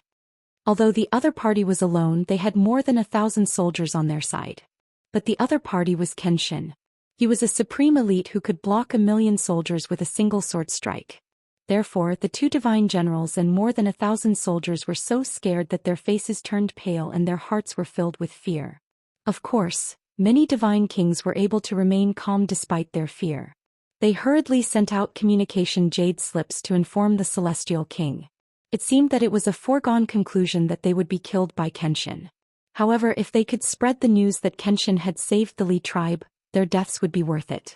Although the other party was alone, they had more than 1,000 soldiers on their side. But the other party was Kenshin. He was a supreme elite who could block 1,000,000 soldiers with a single sword strike. Therefore, the two divine generals and more than 1,000 soldiers were so scared that their faces turned pale and their hearts were filled with fear. Of course, many divine kings were able to remain calm despite their fear. They hurriedly sent out communication jade slips to inform the celestial king. It seemed that it was a foregone conclusion that they would be killed by Kenshin. However, if they could spread the news that Kenshin had saved the Li tribe, their deaths would be worth it.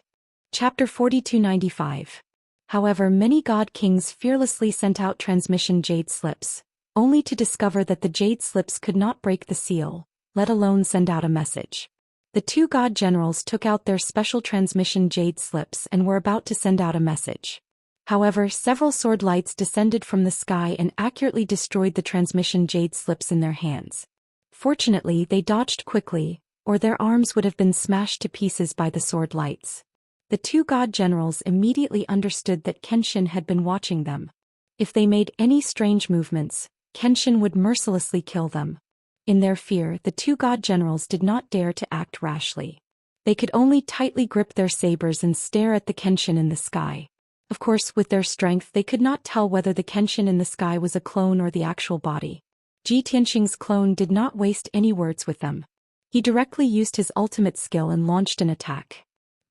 Chapter 4295. However, many god kings fearlessly sent out transmission jade slips, only to discover that the jade slips could not break the seal, let alone send out a message. The two god generals took out their special transmission jade slips and were about to send out a message. However, several sword lights descended from the sky and accurately destroyed the transmission jade slips in their hands. Fortunately, they dodged quickly, or their arms would have been smashed to pieces by the sword lights. The two god generals immediately understood that Kenshin had been watching them. If they made any strange movements, Kenshin would mercilessly kill them. In their fear, the two god generals did not dare to act rashly. They could only tightly grip their sabers and stare at the Kenshin in the sky. Of course, with their strength they could not tell whether the Kenshin in the sky was a clone or the actual body. Ji Tianxing's clone did not waste any words with them. He directly used his ultimate skill and launched an attack.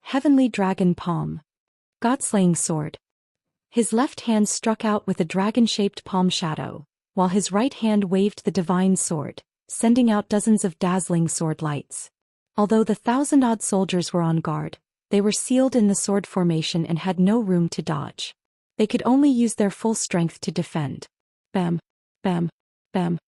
Heavenly Dragon Palm. God-slaying sword. His left hand struck out with a dragon-shaped palm shadow, while his right hand waved the divine sword, sending out dozens of dazzling sword lights. Although the 1,000-odd soldiers were on guard, they were sealed in the sword formation and had no room to dodge. They could only use their full strength to defend. Bam, bam, bam.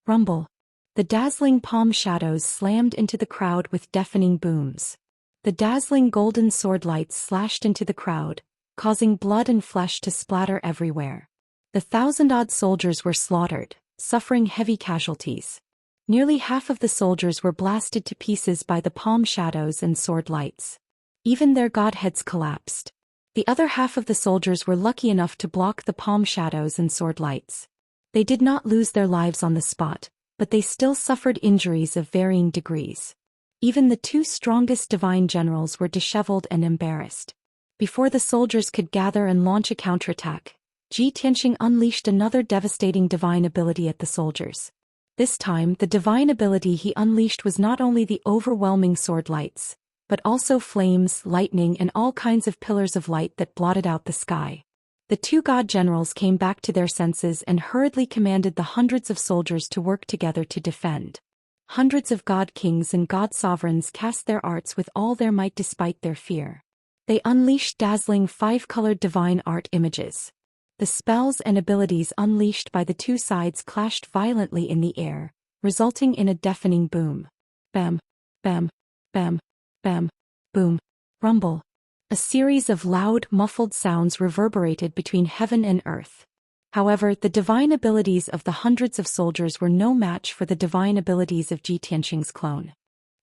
Rumble. The dazzling palm shadows slammed into the crowd with deafening booms. The dazzling golden sword lights slashed into the crowd, causing blood and flesh to splatter everywhere. The 1,000-odd soldiers were slaughtered, suffering heavy casualties. Nearly half of the soldiers were blasted to pieces by the palm shadows and sword lights. Even their godheads collapsed. The other half of the soldiers were lucky enough to block the palm shadows and sword lights. They did not lose their lives on the spot, but they still suffered injuries of varying degrees. Even the two strongest divine generals were disheveled and embarrassed. Before the soldiers could gather and launch a counterattack, Ji Tianxing unleashed another devastating divine ability at the soldiers. This time, the divine ability he unleashed was not only the overwhelming sword lights, but also flames, lightning, and all kinds of pillars of light that blotted out the sky. The two god generals came back to their senses and hurriedly commanded the hundreds of soldiers to work together to defend. Hundreds of god kings and god sovereigns cast their arts with all their might despite their fear. They unleashed dazzling five-colored divine art images. The spells and abilities unleashed by the two sides clashed violently in the air, resulting in a deafening boom. Bam, bam, bam, bam, boom, rumble. A series of loud, muffled sounds reverberated between heaven and earth. However, the divine abilities of the hundreds of soldiers were no match for the divine abilities of Ji Tianxing's clone.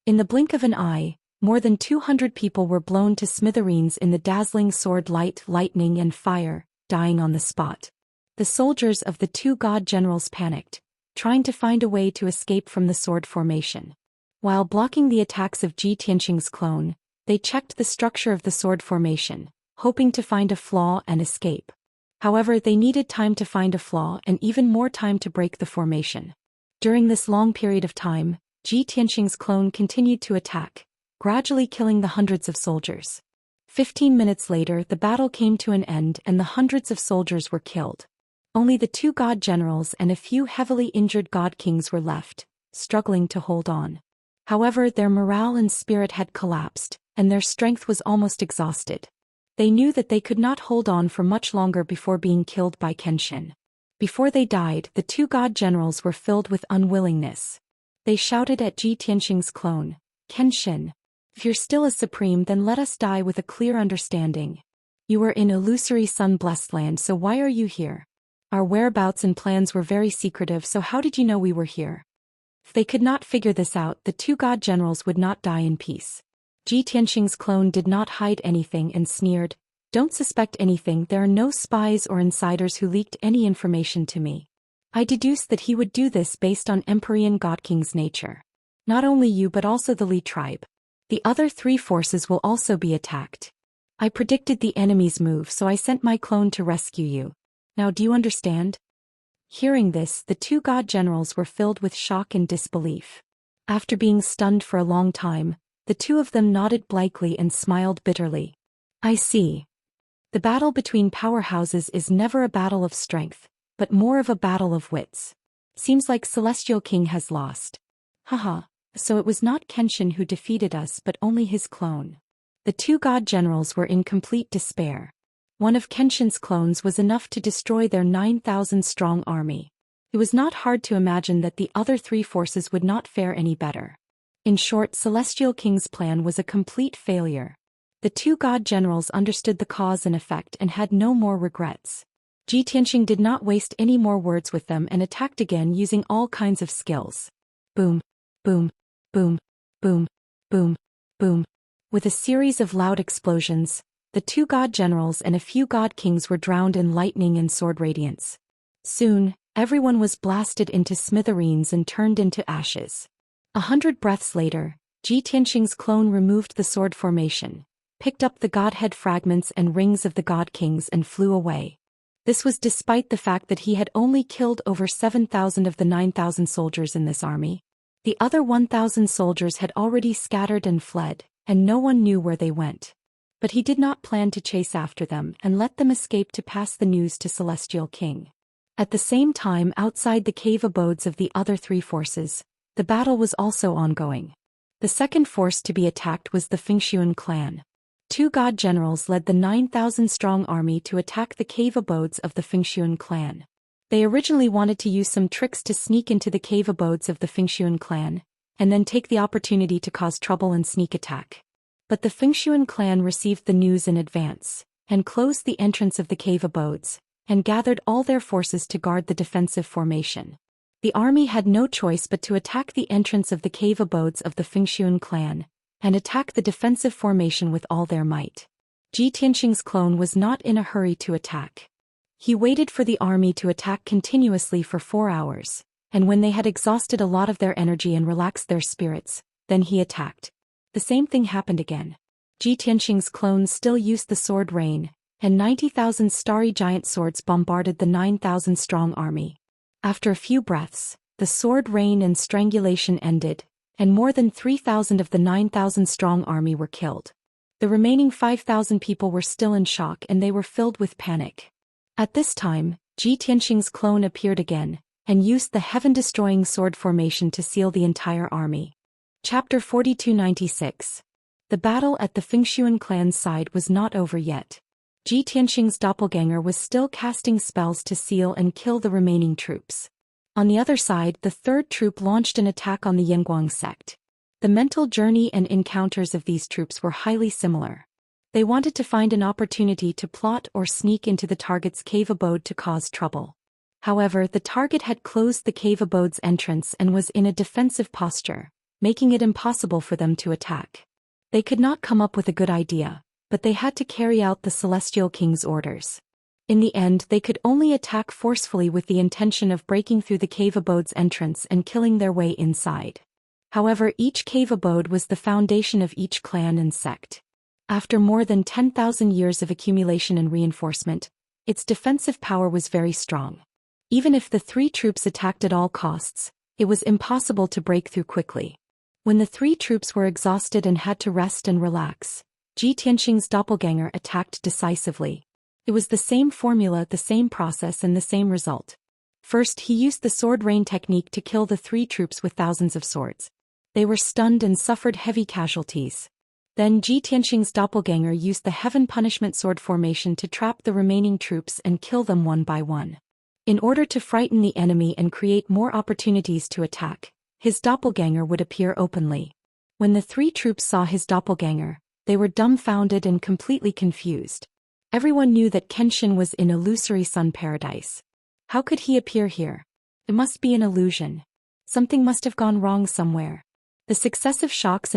In the blink of an eye, more than 200 people were blown to smithereens in the dazzling sword light, lightning, and fire, dying on the spot. The soldiers of the two god generals panicked, trying to find a way to escape from the sword formation. While blocking the attacks of Ji Tianxing's clone, they checked the structure of the sword formation, hoping to find a flaw and escape. However, they needed time to find a flaw and even more time to break the formation. During this long period of time, Ji Tianxing's clone continued to attack, gradually killing the hundreds of soldiers. 15 minutes later, the battle came to an end and the hundreds of soldiers were killed. Only the two god generals and a few heavily injured god kings were left, struggling to hold on. However, their morale and spirit had collapsed, and their strength was almost exhausted. They knew that they could not hold on for much longer before being killed by Kenshin. Before they died, the two god generals were filled with unwillingness. They shouted at Ji Tianxing's clone, "Kenshin, if you're still a supreme, then let us die with a clear understanding. You are in illusory sun-blessed land, so why are you here? Our whereabouts and plans were very secretive, so how did you know we were here?" If they could not figure this out, the two god generals would not die in peace. Ji Tianxing's clone did not hide anything and sneered, "Don't suspect anything, there are no spies or insiders who leaked any information to me. I deduced that he would do this based on Empyrean God King's nature. Not only you but also the Li tribe. The other three forces will also be attacked. I predicted the enemy's move, so I sent my clone to rescue you. Now do you understand?" Hearing this, the two god generals were filled with shock and disbelief. After being stunned for a long time, the two of them nodded blankly and smiled bitterly. "I see. The battle between powerhouses is never a battle of strength, but more of a battle of wits. Seems like Celestial King has lost. Haha, so it was not Kenshin who defeated us but only his clone." The two god generals were in complete despair. One of Kenshin's clones was enough to destroy their 9,000-strong army. It was not hard to imagine that the other three forces would not fare any better. In short, Celestial King's plan was a complete failure. The two god generals understood the cause and effect and had no more regrets. Ji Tianxing did not waste any more words with them and attacked again using all kinds of skills. Boom, boom, boom, boom, boom, boom. With a series of loud explosions, the two god generals and a few god kings were drowned in lightning and sword radiance. Soon, everyone was blasted into smithereens and turned into ashes. 100 breaths later, Ji Tianxing's clone removed the sword formation, picked up the godhead fragments and rings of the god kings and flew away. This was despite the fact that he had only killed over 7,000 of the 9,000 soldiers in this army. The other 1,000 soldiers had already scattered and fled, and no one knew where they went. But he did not plan to chase after them and let them escape to pass the news to Celestial King. At the same time, outside the cave abodes of the other three forces, the battle was also ongoing. The second force to be attacked was the Fengxian clan. Two god generals led the 9,000-strong army to attack the cave abodes of the Fengxian clan. They originally wanted to use some tricks to sneak into the cave abodes of the Fengxian clan, and then take the opportunity to cause trouble and sneak attack. But the Fengxian clan received the news in advance, and closed the entrance of the cave abodes, and gathered all their forces to guard the defensive formation. The army had no choice but to attack the entrance of the cave abodes of the Fengxian clan, and attack the defensive formation with all their might. Ji Tianxing's clone was not in a hurry to attack. He waited for the army to attack continuously for 4 hours, and when they had exhausted a lot of their energy and relaxed their spirits, then he attacked. The same thing happened again. Ji Tianxing's clone still used the sword rain, and 90,000 starry giant swords bombarded the 9,000-strong army. After a few breaths, the sword rain and strangulation ended, and more than 3,000 of the 9,000-strong army were killed. The remaining 5,000 people were still in shock and they were filled with panic. At this time, Ji Tianxing's clone appeared again, and used the heaven-destroying sword formation to seal the entire army. Chapter 4296. The battle at the Fengshuan clan's side was not over yet. Ji Tianxing's doppelganger was still casting spells to seal and kill the remaining troops. On the other side, the third troop launched an attack on the Yanguang sect. The mental journey and encounters of these troops were highly similar. They wanted to find an opportunity to plot or sneak into the target's cave abode to cause trouble. However, the target had closed the cave abode's entrance and was in a defensive posture, making it impossible for them to attack. They could not come up with a good idea, but they had to carry out the Celestial King's orders. In the end, they could only attack forcefully with the intention of breaking through the cave abode's entrance and killing their way inside. However, each cave abode was the foundation of each clan and sect. After more than 10,000 years of accumulation and reinforcement, its defensive power was very strong. Even if the three troops attacked at all costs, it was impossible to break through quickly. When the three troops were exhausted and had to rest and relax, Ji Tianxing's doppelganger attacked decisively. It was the same formula, the same process and the same result. First, he used the sword rain technique to kill the three troops with thousands of swords. They were stunned and suffered heavy casualties. Then Ji Tianxing's doppelganger used the heaven punishment sword formation to trap the remaining troops and kill them one by one. In order to frighten the enemy and create more opportunities to attack, his doppelganger would appear openly. When the three troops saw his doppelganger, they were dumbfounded and completely confused. Everyone knew that Kenshin was in illusory sun paradise. How could he appear here? It must be an illusion. Something must have gone wrong somewhere. The successive shocks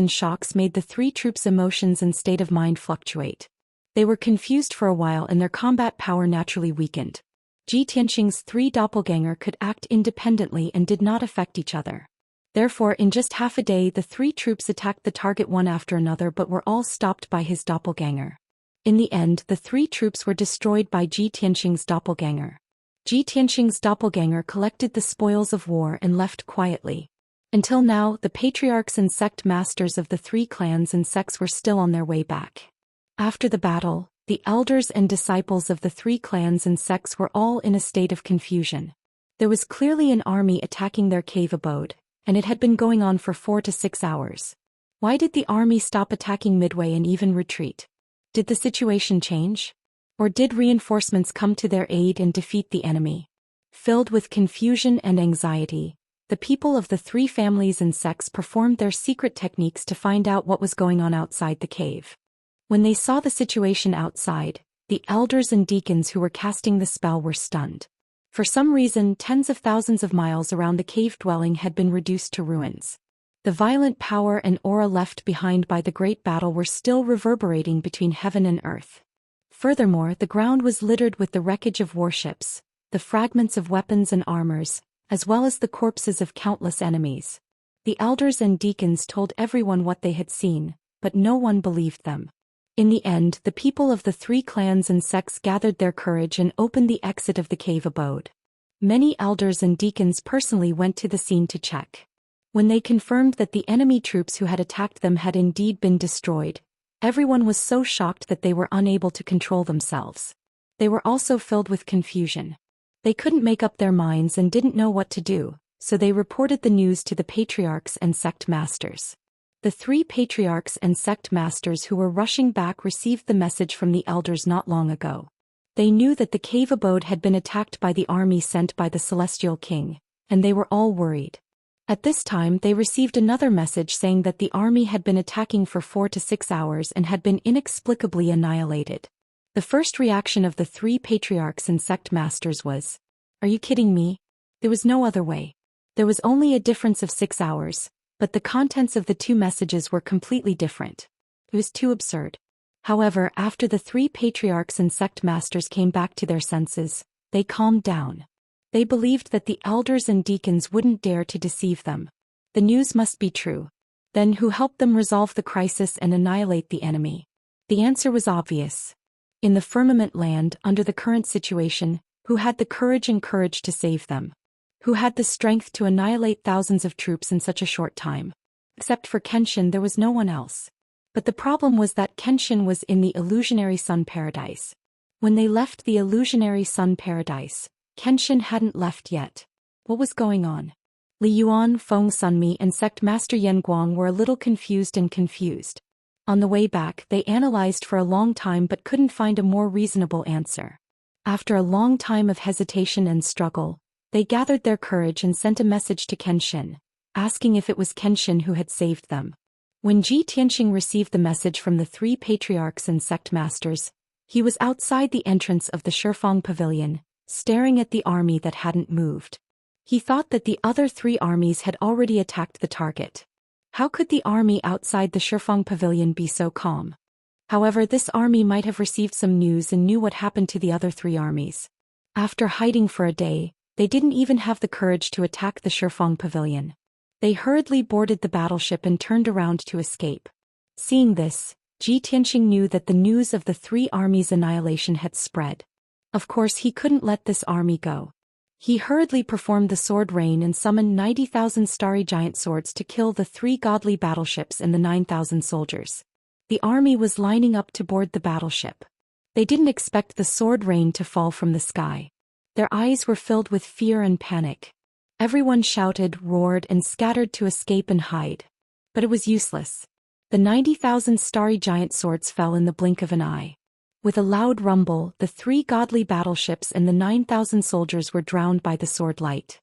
made the three troops' emotions and state of mind fluctuate. They were confused for a while and their combat power naturally weakened. Ji Tianxing's three doppelganger could act independently and did not affect each other. Therefore, in just half a day the three troops attacked the target one after another but were all stopped by his doppelganger. In the end, the three troops were destroyed by Ji Tianxing's doppelganger. Ji Tianxing's doppelganger collected the spoils of war and left quietly. Until now, the patriarchs and sect masters of the three clans and sects were still on their way back. After the battle, the elders and disciples of the three clans and sects were all in a state of confusion. There was clearly an army attacking their cave abode, and it had been going on for 4 to 6 hours. Why did the army stop attacking midway and even retreat? Did the situation change? Or did reinforcements come to their aid and defeat the enemy? Filled with confusion and anxiety, the people of the three families and sects performed their secret techniques to find out what was going on outside the cave. When they saw the situation outside, the elders and deacons who were casting the spell were stunned. For some reason, tens of thousands of miles around the cave dwelling had been reduced to ruins. The violent power and aura left behind by the great battle were still reverberating between heaven and earth. Furthermore, the ground was littered with the wreckage of warships, the fragments of weapons and armors, as well as the corpses of countless enemies. The elders and deacons told everyone what they had seen, but no one believed them. In the end, the people of the three clans and sects gathered their courage and opened the exit of the cave abode. Many elders and deacons personally went to the scene to check. When they confirmed that the enemy troops who had attacked them had indeed been destroyed, everyone was so shocked that they were unable to control themselves. They were also filled with confusion. They couldn't make up their minds and didn't know what to do, so they reported the news to the patriarchs and sect masters. The three patriarchs and sect masters who were rushing back received the message from the elders not long ago. They knew that the cave abode had been attacked by the army sent by the Celestial King, and they were all worried. At this time they received another message saying that the army had been attacking for 4 to 6 hours and had been inexplicably annihilated. The first reaction of the three patriarchs and sect masters was, "Are you kidding me? There was no other way. There was only a difference of 6 hours. But the contents of the two messages were completely different. It was too absurd." However, after the three patriarchs and sect masters came back to their senses, they calmed down. They believed that the elders and deacons wouldn't dare to deceive them. The news must be true. Then who helped them resolve the crisis and annihilate the enemy? The answer was obvious. in the firmament land under the current situation, who had the courage to save them. Who had the strength to annihilate thousands of troops in such a short time. Except for Kenshin, there was no one else. But the problem was that Kenshin was in the illusionary sun paradise. When they left the illusionary sun paradise, Kenshin hadn't left yet. What was going on? Li Yuan, Feng Sunmi and Sect Master Yen Guang were a little confused. On the way back, they analyzed for a long time but couldn't find a more reasonable answer. After a long time of hesitation and struggle, they gathered their courage and sent a message to Kenshin, asking if it was Kenshin who had saved them. When Ji Tianxing received the message from the 3 patriarchs and sect masters, he was outside the entrance of the Shifang pavilion, staring at the army that hadn't moved. He thought that the other 3 armies had already attacked the target. How could the army outside the Shifang pavilion be so calm? However, this army might have received some news and knew what happened to the other 3 armies. After hiding for a day, they didn't even have the courage to attack the Shifang pavilion. They hurriedly boarded the battleship and turned around to escape. Seeing this, Ji Tianxing knew that the news of the 3 armies' annihilation had spread. Of course, he couldn't let this army go. He hurriedly performed the sword rain and summoned 90,000 starry giant swords to kill the 3 godly battleships and the 9,000 soldiers. The army was lining up to board the battleship. They didn't expect the sword rain to fall from the sky. Their eyes were filled with fear and panic. Everyone shouted, roared, and scattered to escape and hide. But it was useless. The 90,000 starry giant swords fell in the blink of an eye. With a loud rumble, the 3 godly battleships and the 9,000 soldiers were drowned by the sword light.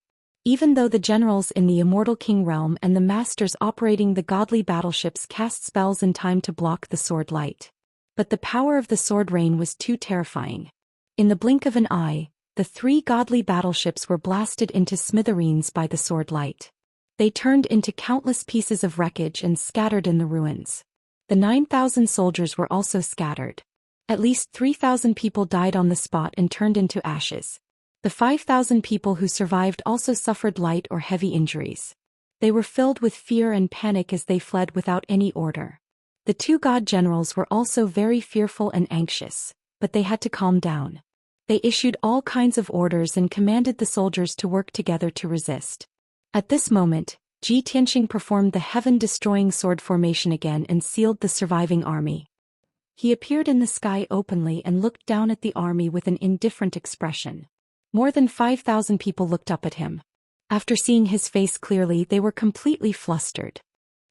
Even though the generals in the Immortal King realm and the masters operating the godly battleships cast spells in time to block the sword light. But the power of the sword rain was too terrifying. In the blink of an eye, the 3 godly battleships were blasted into smithereens by the sword light. They turned into countless pieces of wreckage and scattered in the ruins. The 9,000 soldiers were also scattered. At least 3,000 people died on the spot and turned into ashes. The 5,000 people who survived also suffered light or heavy injuries. They were filled with fear and panic as they fled without any order. The 2 god generals were also very fearful and anxious, but they had to calm down. They issued all kinds of orders and commanded the soldiers to work together to resist. At this moment, Ji Tianxing performed the heaven-destroying sword formation again and sealed the surviving army. He appeared in the sky openly and looked down at the army with an indifferent expression. More than 5,000 people looked up at him. After seeing his face clearly, they were completely flustered.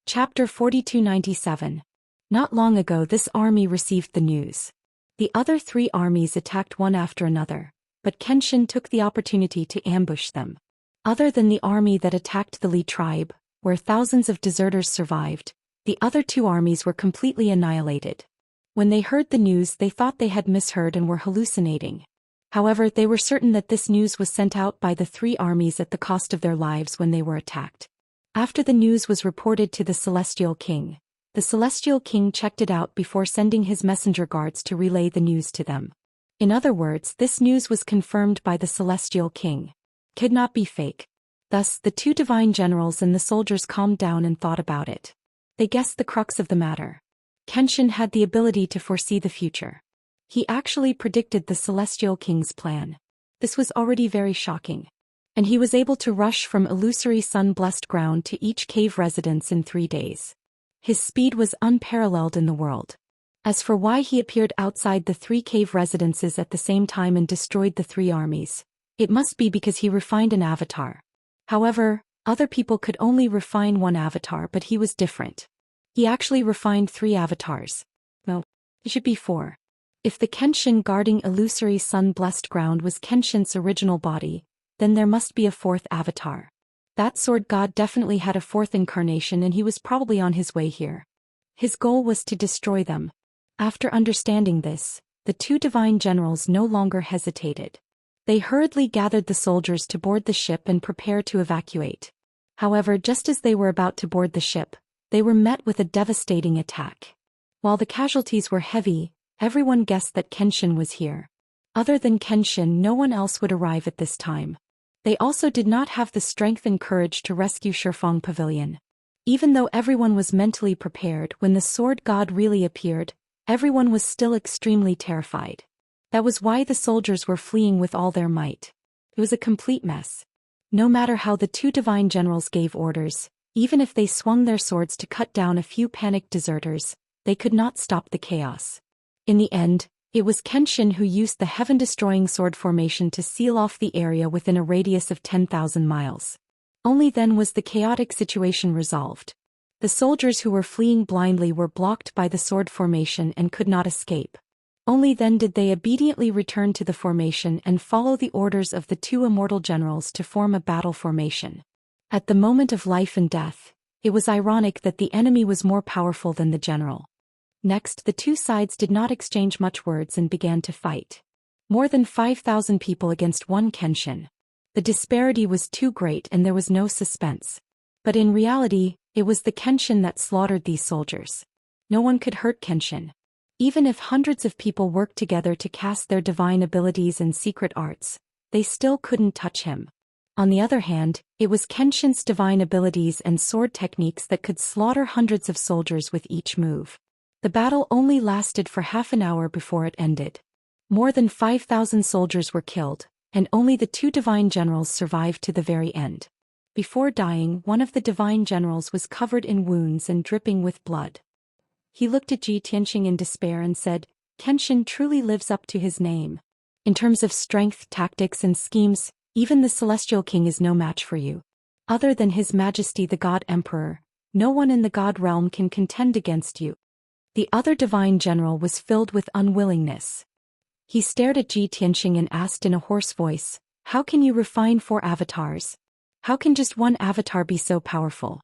Chapter 4297. Not long ago this army received the news. The other 3 armies attacked one after another, but Kenshin took the opportunity to ambush them. Other than the army that attacked the Li tribe, where thousands of deserters survived, the other 2 armies were completely annihilated. When they heard the news, they thought they had misheard and were hallucinating. However, they were certain that this news was sent out by the 3 armies at the cost of their lives when they were attacked. After the news was reported to the Celestial King, the Celestial King checked it out before sending his messenger guards to relay the news to them. In other words, this news was confirmed by the Celestial King. Could not be fake. Thus, the 2 divine generals and the soldiers calmed down and thought about it. They guessed the crux of the matter. Kenshin had the ability to foresee the future. He actually predicted the Celestial King's plan. This was already very shocking. And he was able to rush from illusory sun-blessed ground to each cave residence in 3 days. His speed was unparalleled in the world. As for why he appeared outside the 3 cave residences at the same time and destroyed the 3 armies, it must be because he refined an avatar. However, other people could only refine 1 avatar, but he was different. He actually refined 3 avatars. No, it should be 4. If the Kenshin guarding illusory sun-blessed ground was Kenshin's original body, then there must be a 4th avatar. That sword god definitely had a 4th incarnation and he was probably on his way here. His goal was to destroy them. After understanding this, the 2 divine generals no longer hesitated. They hurriedly gathered the soldiers to board the ship and prepare to evacuate. However, just as they were about to board the ship, they were met with a devastating attack. While the casualties were heavy, everyone guessed that Kenshin was here. Other than Kenshin, no one else would arrive at this time. They also did not have the strength and courage to rescue Shifang Pavilion. Even though everyone was mentally prepared, when the sword god really appeared, Everyone was still extremely terrified. That was why the soldiers were fleeing with all their might. It was a complete mess. No matter how the two divine generals gave orders, even if they swung their swords to cut down a few panicked deserters, they could not stop the chaos. In the end, it was Kenshin who used the heaven-destroying sword formation to seal off the area within a radius of 10,000 miles. Only then was the chaotic situation resolved. The soldiers who were fleeing blindly were blocked by the sword formation and could not escape. Only then did they obediently return to the formation and follow the orders of the two immortal generals to form a battle formation. At the moment of life and death, it was ironic that the enemy was more powerful than the general. Next, the two sides did not exchange much words and began to fight. More than 5,000 people against one Kenshin. The disparity was too great and there was no suspense. But in reality, it was the Kenshin that slaughtered these soldiers. No one could hurt Kenshin. Even if hundreds of people worked together to cast their divine abilities and secret arts, they still couldn't touch him. On the other hand, it was Kenshin's divine abilities and sword techniques that could slaughter hundreds of soldiers with each move. The battle only lasted for half an hour before it ended. More than 5,000 soldiers were killed, and only the two divine generals survived to the very end. Before dying, one of the divine generals was covered in wounds and dripping with blood. He looked at Ji Tianxing in despair and said, "Kenshin truly lives up to his name. In terms of strength, tactics and schemes, even the Celestial King is no match for you. Other than His Majesty the God Emperor, no one in the God realm can contend against you." The other divine general was filled with unwillingness. He stared at Ji Tianxing and asked in a hoarse voice, "How can you refine 4 avatars? How can just one avatar be so powerful?"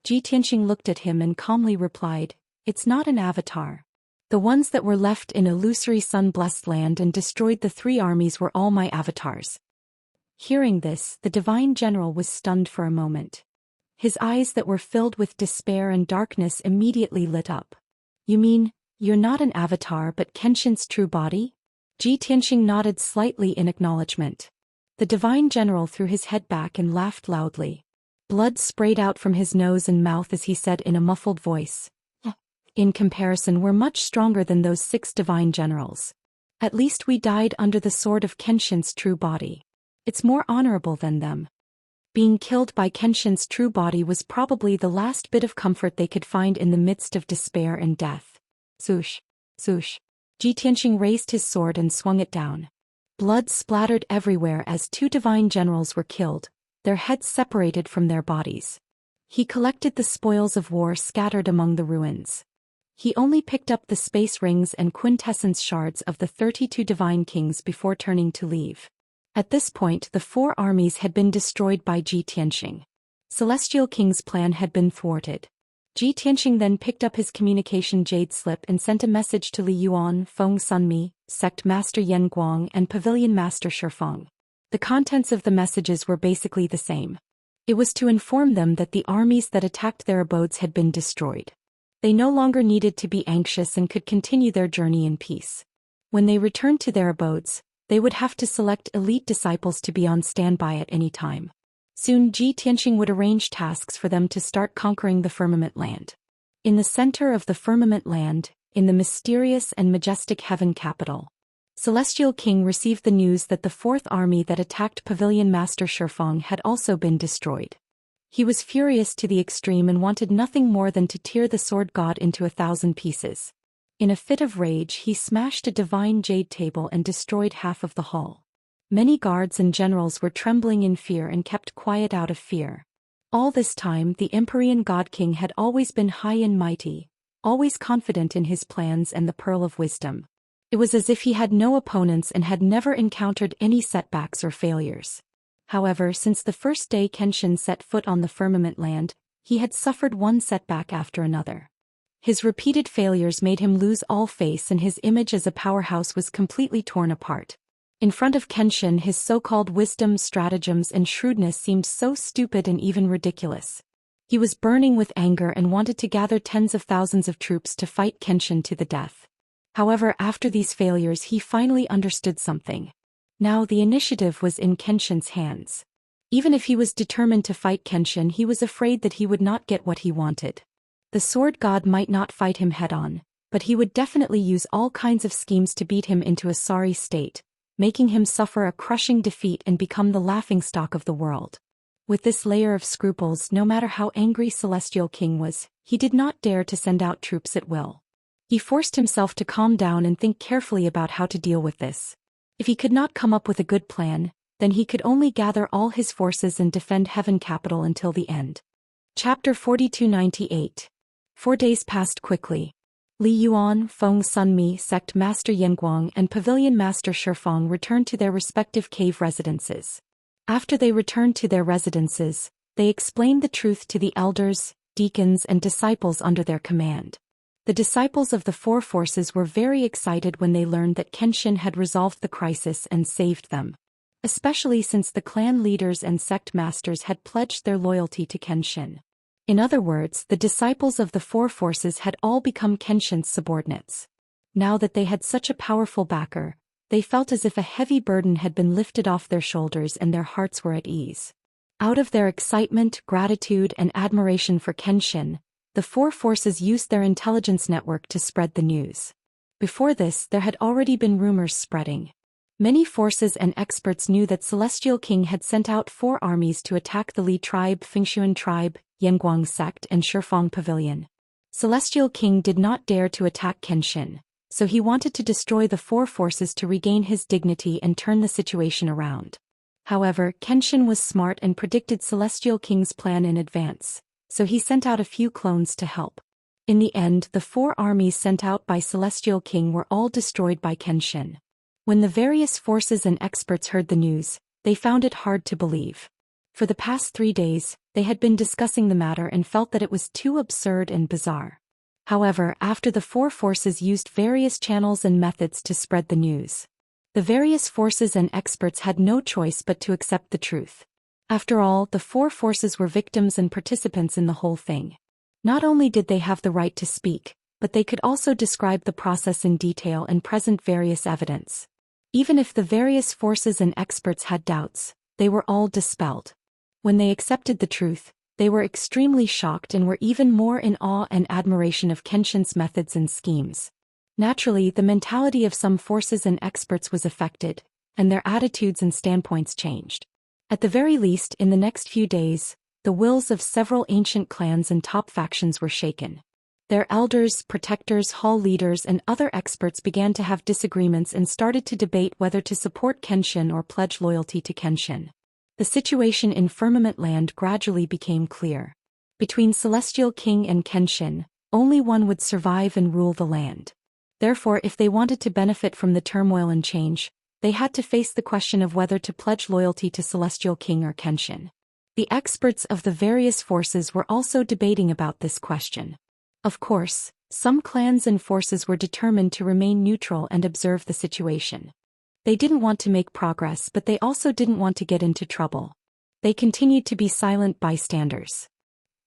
Ji Tianxing looked at him and calmly replied, "It's not an avatar. The ones that were left in illusory sun-blessed land and destroyed the 3 armies were all my avatars." Hearing this, the divine general was stunned for a moment. His eyes that were filled with despair and darkness immediately lit up. "You mean, you're not an avatar but Kenshin's true body?" Ji Tianxing nodded slightly in acknowledgement. The divine general threw his head back and laughed loudly. Blood sprayed out from his nose and mouth as he said in a muffled voice, "In comparison, we're much stronger than those 6 divine generals. At least we died under the sword of Kenshin's true body. It's more honorable than them." Being killed by Kenshin's true body was probably the last bit of comfort they could find in the midst of despair and death. Swoosh, swoosh. Ji Tianxing raised his sword and swung it down. Blood splattered everywhere as 2 divine generals were killed, their heads separated from their bodies. He collected the spoils of war scattered among the ruins. He only picked up the space rings and quintessence shards of the 32 divine kings before turning to leave. At this point, the 4 armies had been destroyed by Ji Tianxing. Celestial King's plan had been thwarted. Ji Tianxing then picked up his communication jade slip and sent a message to Li Yuan, Feng Sunmi, Sect Master Yan Guang and Pavilion Master Shifeng. The contents of the messages were basically the same. It was to inform them that the armies that attacked their abodes had been destroyed. They no longer needed to be anxious and could continue their journey in peace. When they returned to their abodes, they would have to select elite disciples to be on standby at any time. Soon Ji Tianxing would arrange tasks for them to start conquering the firmament land. In the center of the firmament land, in the mysterious and majestic heaven capital, Celestial King received the news that the 4th army that attacked Pavilion Master Shifeng had also been destroyed. He was furious to the extreme and wanted nothing more than to tear the sword god into 1,000 pieces. In a fit of rage, he smashed a divine jade table and destroyed half of the hall. Many guards and generals were trembling in fear and kept quiet out of fear. All this time, the Empyrean God King had always been high and mighty, always confident in his plans and the Pearl of Wisdom. It was as if he had no opponents and had never encountered any setbacks or failures. However, since the first day Kenshin set foot on the firmament land, he had suffered one setback after another. His repeated failures made him lose all faith and his image as a powerhouse was completely torn apart. In front of Kenshin, his so-called wisdom, stratagems and shrewdness seemed so stupid and even ridiculous. He was burning with anger and wanted to gather tens of thousands of troops to fight Kenshin to the death. However, after these failures he finally understood something. Now the initiative was in Kenshin's hands. Even if he was determined to fight Kenshin, he was afraid that he would not get what he wanted. The sword god might not fight him head-on, but he would definitely use all kinds of schemes to beat him into a sorry state, making him suffer a crushing defeat and become the laughingstock of the world. With this layer of scruples, no matter how angry Celestial King was, he did not dare to send out troops at will. He forced himself to calm down and think carefully about how to deal with this. If he could not come up with a good plan, then he could only gather all his forces and defend Heaven Capital until the end. Chapter 4298. 4 days passed quickly. Li Yuan, Feng Sunmi, Sect Master Yanguang and Pavilion Master Shifeng returned to their respective cave residences. After they returned to their residences, they explained the truth to the elders, deacons and disciples under their command. The disciples of the four forces were very excited when they learned that Kenshin had resolved the crisis and saved them. Especially since the clan leaders and sect masters had pledged their loyalty to Kenshin. In other words, the disciples of the four forces had all become Kenshin's subordinates. Now that they had such a powerful backer, they felt as if a heavy burden had been lifted off their shoulders and their hearts were at ease. Out of their excitement, gratitude and admiration for Kenshin, the four forces used their intelligence network to spread the news. Before this, there had already been rumors spreading. Many forces and experts knew that Celestial King had sent out 4 armies to attack the Li tribe, Fengshuan tribe, Yanguang sect and Shifeng Pavilion. Celestial King did not dare to attack Kenshin, so he wanted to destroy the 4 forces to regain his dignity and turn the situation around. However, Kenshin was smart and predicted Celestial King's plan in advance, so he sent out a few clones to help. In the end, the 4 armies sent out by Celestial King were all destroyed by Kenshin. When the various forces and experts heard the news, they found it hard to believe. For the past 3 days, they had been discussing the matter and felt that it was too absurd and bizarre. However, after the 4 forces used various channels and methods to spread the news, the various forces and experts had no choice but to accept the truth. After all, the 4 forces were victims and participants in the whole thing. Not only did they have the right to speak, but they could also describe the process in detail and present various evidence. Even if the various forces and experts had doubts, they were all dispelled. When they accepted the truth, they were extremely shocked and were even more in awe and admiration of Kenshin's methods and schemes. Naturally, the mentality of some forces and experts was affected, and their attitudes and standpoints changed. At the very least, in the next few days, the wills of several ancient clans and top factions were shaken. Their elders, protectors, hall leaders and other experts began to have disagreements and started to debate whether to support Kenshin or pledge loyalty to Kenshin. The situation in Firmament Land gradually became clear. Between Celestial King and Kenshin, only one would survive and rule the land. Therefore, if they wanted to benefit from the turmoil and change, they had to face the question of whether to pledge loyalty to Celestial King or Kenshin. The experts of the various forces were also debating about this question. Of course, some clans and forces were determined to remain neutral and observe the situation. They didn't want to make progress, but they also didn't want to get into trouble. They continued to be silent bystanders.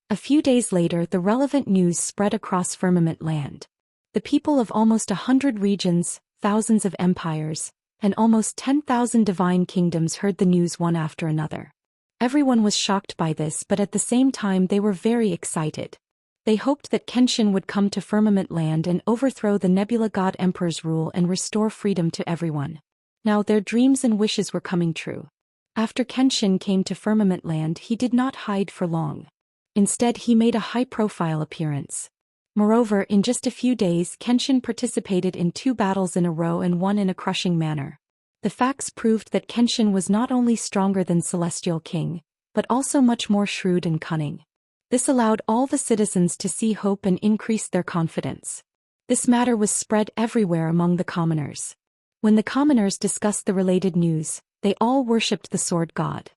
A few days later, the relevant news spread across Firmament Land. The people of almost 100 regions, thousands of empires, and almost 10,000 divine kingdoms heard the news one after another. Everyone was shocked by this, but at the same time they were very excited. They hoped that Kenshin would come to Firmament Land and overthrow the Nebula God Emperor's rule and restore freedom to everyone. Now their dreams and wishes were coming true. After Kenshin came to Firmament Land, he did not hide for long. Instead, he made a high-profile appearance. Moreover, in just a few days, Kenshin participated in 2 battles in a row and won in a crushing manner. The facts proved that Kenshin was not only stronger than Celestial King, but also much more shrewd and cunning. This allowed all the citizens to see hope and increase their confidence. This matter was spread everywhere among the commoners. When the commoners discussed the related news, they all worshipped the sword god.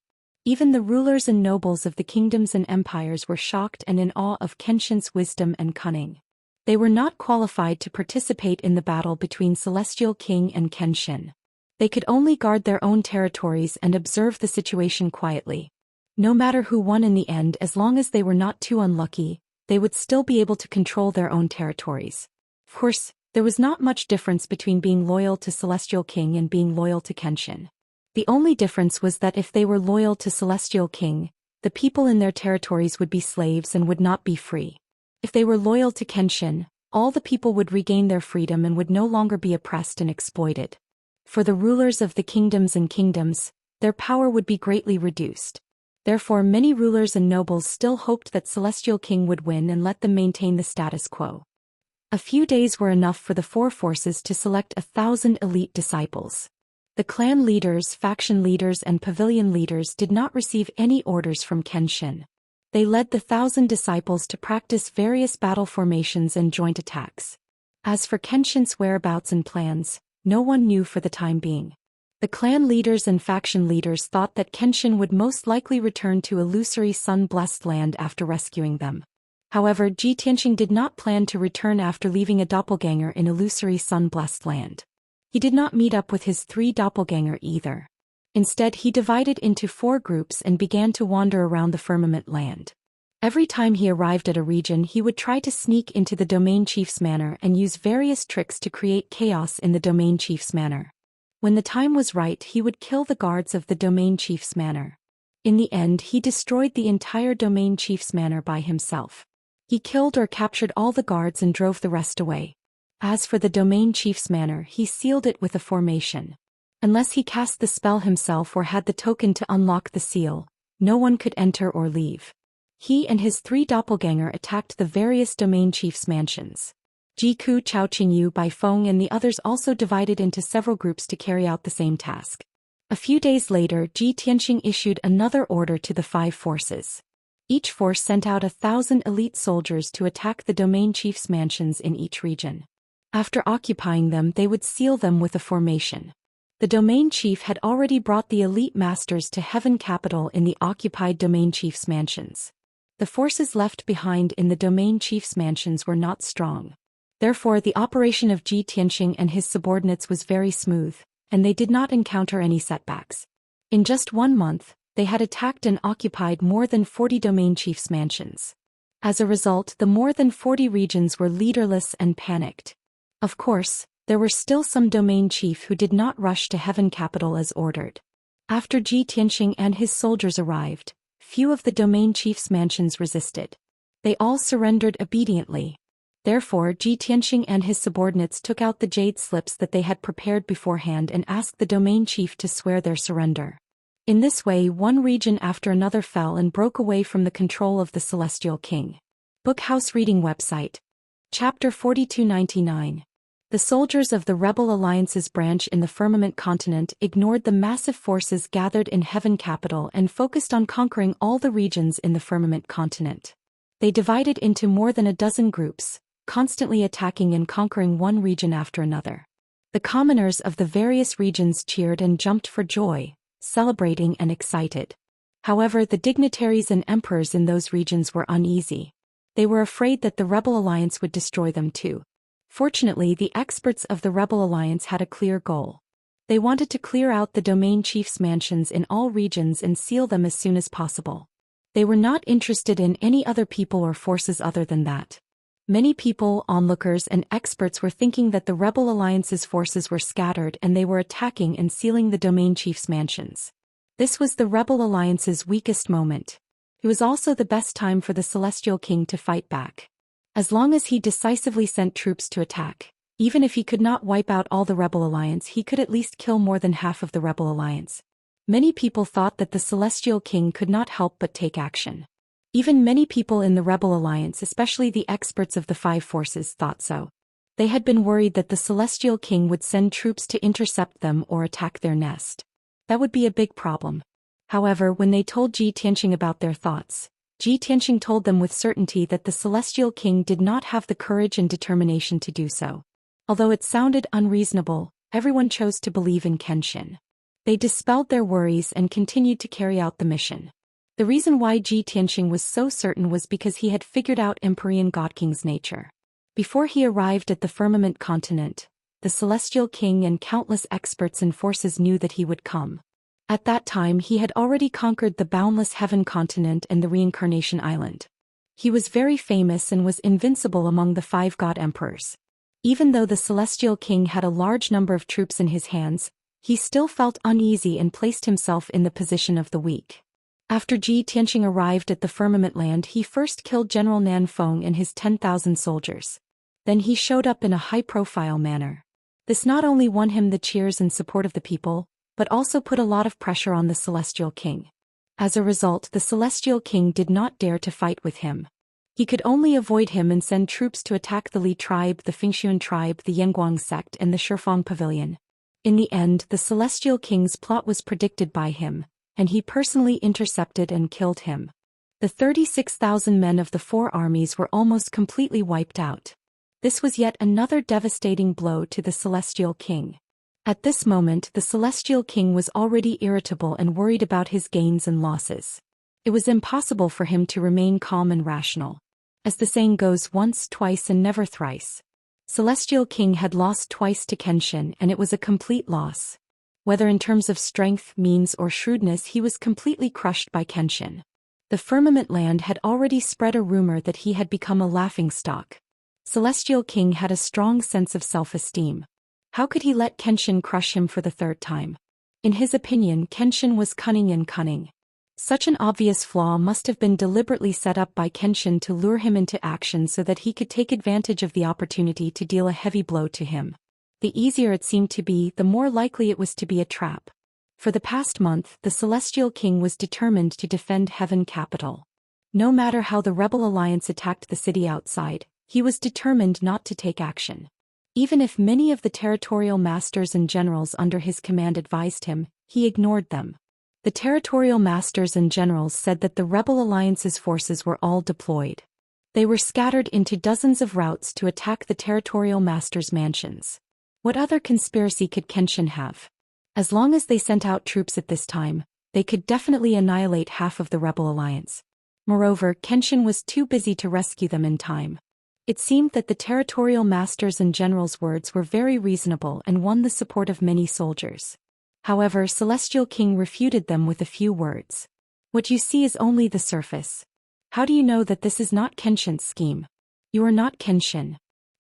Even the rulers and nobles of the kingdoms and empires were shocked and in awe of Kenshin's wisdom and cunning. They were not qualified to participate in the battle between Celestial King and Kenshin. They could only guard their own territories and observe the situation quietly. No matter who won in the end, as long as they were not too unlucky, they would still be able to control their own territories. Of course, there was not much difference between being loyal to Celestial King and being loyal to Kenshin. The only difference was that if they were loyal to Celestial King, the people in their territories would be slaves and would not be free. If they were loyal to Kenshin, All the people would regain their freedom and would no longer be oppressed and exploited. For the rulers of the kingdoms and kingdoms, their power would be greatly reduced. Therefore many rulers and nobles still hoped that Celestial King would win and let them maintain the status quo. A few days were enough for the four forces to select 1,000 elite disciples. The clan leaders, faction leaders and pavilion leaders did not receive any orders from Kenshin. They led the 1,000 disciples to practice various battle formations and joint attacks. As for Kenshin's whereabouts and plans, no one knew for the time being. The clan leaders and faction leaders thought that Kenshin would most likely return to illusory sun-blessed land after rescuing them. However, Ji Tianxing did not plan to return after leaving a doppelganger in illusory sun-blessed land. He did not meet up with his 3 doppelganger either. Instead, he divided into 4 groups and began to wander around the firmament land. Every time he arrived at a region, he would try to sneak into the domain chief's manor and use various tricks to create chaos in the domain chief's manor. When the time was right, he would kill the guards of the domain chief's manor. In the end, he destroyed the entire domain chief's manor by himself. He killed or captured all the guards and drove the rest away. As for the domain chief's manor, he sealed it with a formation. Unless he cast the spell himself or had the token to unlock the seal, no one could enter or leave. He and his 3 doppelganger attacked the various domain chief's mansions. Jiku, Chao Qingyu, Bai Feng and the others also divided into several groups to carry out the same task. A few days later, Ji Tianxing issued another order to the 5 forces. Each force sent out 1,000 elite soldiers to attack the domain chief's mansions in each region. After occupying them, they would seal them with a formation. The domain chief had already brought the elite masters to Heaven Capital in the occupied domain chief's mansions. The forces left behind in the domain chief's mansions were not strong. Therefore, the operation of Ji Tianxing and his subordinates was very smooth, and they did not encounter any setbacks. In just 1 month, they had attacked and occupied more than 40 domain chiefs' mansions. As a result, the more than 40 regions were leaderless and panicked. Of course, there were still some domain chief who did not rush to Heaven Capital as ordered. After Ji Tianxing and his soldiers arrived, few of the domain chiefs' mansions resisted. They all surrendered obediently. Therefore, Ji Tianxing and his subordinates took out the jade slips that they had prepared beforehand and asked the domain chief to swear their surrender. In this way, one region after another fell and broke away from the control of the Celestial King. Bookhouse Reading Website. Chapter 4299. The soldiers of the Rebel Alliance's branch in the Firmament Continent ignored the massive forces gathered in Heaven Capital and focused on conquering all the regions in the Firmament Continent. They divided into more than a dozen groups, constantly attacking and conquering one region after another. The commoners of the various regions cheered and jumped for joy, celebrating and excited. However, the dignitaries and emperors in those regions were uneasy. They were afraid that the Rebel Alliance would destroy them too. Fortunately, the experts of the Rebel Alliance had a clear goal. They wanted to clear out the domain chiefs' mansions in all regions and seal them as soon as possible. They were not interested in any other people or forces other than that. Many people, onlookers and experts were thinking that the Rebel Alliance's forces were scattered and they were attacking and sealing the domain chief's mansions. This was the Rebel Alliance's weakest moment. It was also the best time for the Celestial King to fight back. As long as he decisively sent troops to attack, even if he could not wipe out all the Rebel Alliance, he could at least kill more than half of the Rebel Alliance. Many people thought that the Celestial King could not help but take action. Even many people in the Rebel Alliance, especially the experts of the 5 forces, thought so. They had been worried that the Celestial King would send troops to intercept them or attack their nest. That would be a big problem. However, when they told Ji Tianxing about their thoughts, Ji Tianxing told them with certainty that the Celestial King did not have the courage and determination to do so. Although it sounded unreasonable, everyone chose to believe in Kenshin. They dispelled their worries and continued to carry out the mission. The reason why Ji Tianxing was so certain was because he had figured out Empyrean God King's nature. Before he arrived at the Firmament Continent, the Celestial King and countless experts and forces knew that he would come. At that time, he had already conquered the boundless Heaven Continent and the Reincarnation Island. He was very famous and was invincible among the 5 God Emperors. Even though the Celestial King had a large number of troops in his hands, he still felt uneasy and placed himself in the position of the weak. After Ji Tianxing arrived at the Firmament Land, he first killed General Nan Feng and his 10,000 soldiers. Then he showed up in a high-profile manner. This not only won him the cheers and support of the people, but also put a lot of pressure on the Celestial King. As a result, the Celestial King did not dare to fight with him. He could only avoid him and send troops to attack the Li tribe, the Fengxian tribe, the Yanguang sect, and the Shifeng pavilion. In the end, the Celestial King's plot was predicted by him, and he personally intercepted and killed him. The 36,000 men of the four armies were almost completely wiped out. This was yet another devastating blow to the Celestial King. At this moment, the Celestial King was already irritable and worried about his gains and losses. It was impossible for him to remain calm and rational. As the saying goes, once, twice, and never thrice. Celestial King had lost twice to Kenshin, and it was a complete loss. Whether in terms of strength, means, or shrewdness, he was completely crushed by Kenshin. The Firmament Land had already spread a rumor that he had become a laughingstock. Celestial King had a strong sense of self-esteem. How could he let Kenshin crush him for the third time? In his opinion, Kenshin was cunning. Such an obvious flaw must have been deliberately set up by Kenshin to lure him into action so that he could take advantage of the opportunity to deal a heavy blow to him. The easier it seemed to be, the more likely it was to be a trap. For the past month, the Celestial King was determined to defend Heaven Capital. No matter how the Rebel Alliance attacked the city outside, he was determined not to take action. Even if many of the territorial masters and generals under his command advised him, he ignored them. The territorial masters and generals said that the Rebel Alliance's forces were all deployed. They were scattered into dozens of routes to attack the territorial masters' mansions. What other conspiracy could Kenshin have? As long as they sent out troops at this time, they could definitely annihilate half of the Rebel Alliance. Moreover, Kenshin was too busy to rescue them in time. It seemed that the territorial masters and generals' words were very reasonable and won the support of many soldiers. However, Celestial King refuted them with a few words. What you see is only the surface. How do you know that this is not Kenshin's scheme? You are not Kenshin.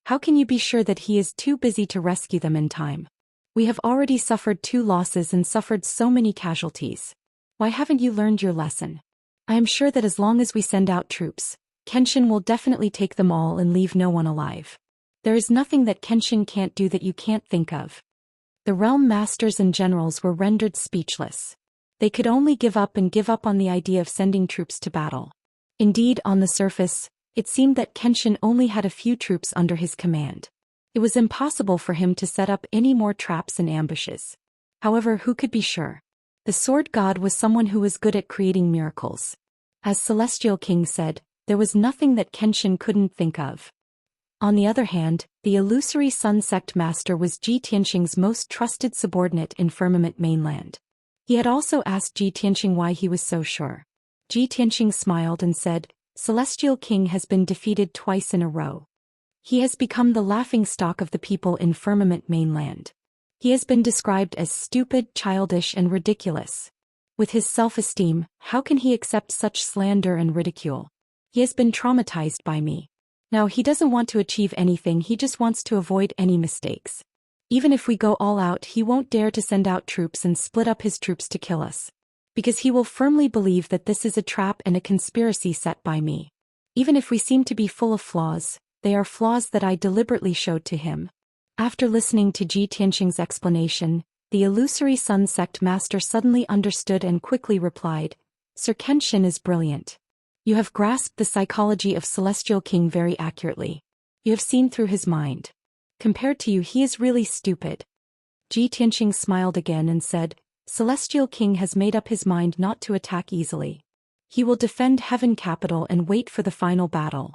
How can you be sure that he is too busy to rescue them in time? We have already suffered 2 losses and suffered so many casualties. Why haven't you learned your lesson? I am sure that as long as we send out troops, Kenshin will definitely take them all and leave no one alive. There is nothing that Kenshin can't do that you can't think of. The realm masters and generals were rendered speechless. They could only give up on the idea of sending troops to battle. Indeed, on the surface, it seemed that Kenshin only had a few troops under his command. It was impossible for him to set up any more traps and ambushes. However, who could be sure? The Sword God was someone who was good at creating miracles. As Celestial King said, there was nothing that Kenshin couldn't think of. On the other hand, the illusory Sun Sect Master was Ji Tianxing's most trusted subordinate in Firmament Mainland. He had also asked Ji Tianxing why he was so sure. Ji Tianxing smiled and said, Celestial King has been defeated twice in a row. He has become the laughingstock of the people in Firmament Mainland. He has been described as stupid, childish, and ridiculous. With his self-esteem, how can he accept such slander and ridicule? He has been traumatized by me. Now he doesn't want to achieve anything, he just wants to avoid any mistakes. Even if we go all out, he won't dare to send out troops and split up his troops to kill us. Because he will firmly believe that this is a trap and a conspiracy set by me. Even if we seem to be full of flaws, they are flaws that I deliberately showed to him. After listening to Ji Tianxing's explanation, the illusory Sun Sect Master suddenly understood and quickly replied, Sir Kenshin is brilliant. You have grasped the psychology of Celestial King very accurately. You have seen through his mind. Compared to you, he is really stupid. Ji Tianxing smiled again and said, Celestial King has made up his mind not to attack easily. He will defend Heaven Capital and wait for the final battle.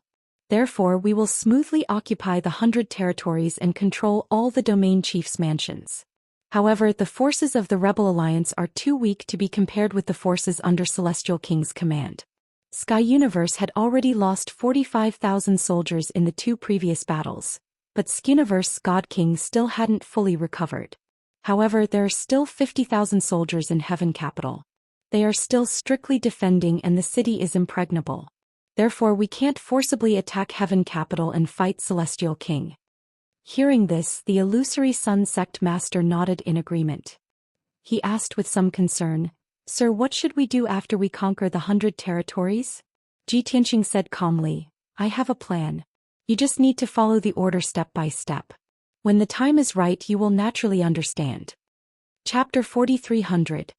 Therefore, we will smoothly occupy the 100 territories and control all the domain chiefs' mansions. However, the forces of the Rebel Alliance are too weak to be compared with the forces under Celestial King's command. Sky Universe had already lost 45,000 soldiers in the 2 previous battles, but Skuniverse God King still hadn't fully recovered. However, there are still 50,000 soldiers in Heaven Capital. They are still strictly defending and the city is impregnable. Therefore, we can't forcibly attack Heaven Capital and fight Celestial King. Hearing this, the illusory Sun Sect Master nodded in agreement. He asked with some concern, Sir, what should we do after we conquer the 100 territories? Ji Tianxing said calmly, I have a plan. You just need to follow the order step by step. When the time is right, you will naturally understand. Chapter 4300.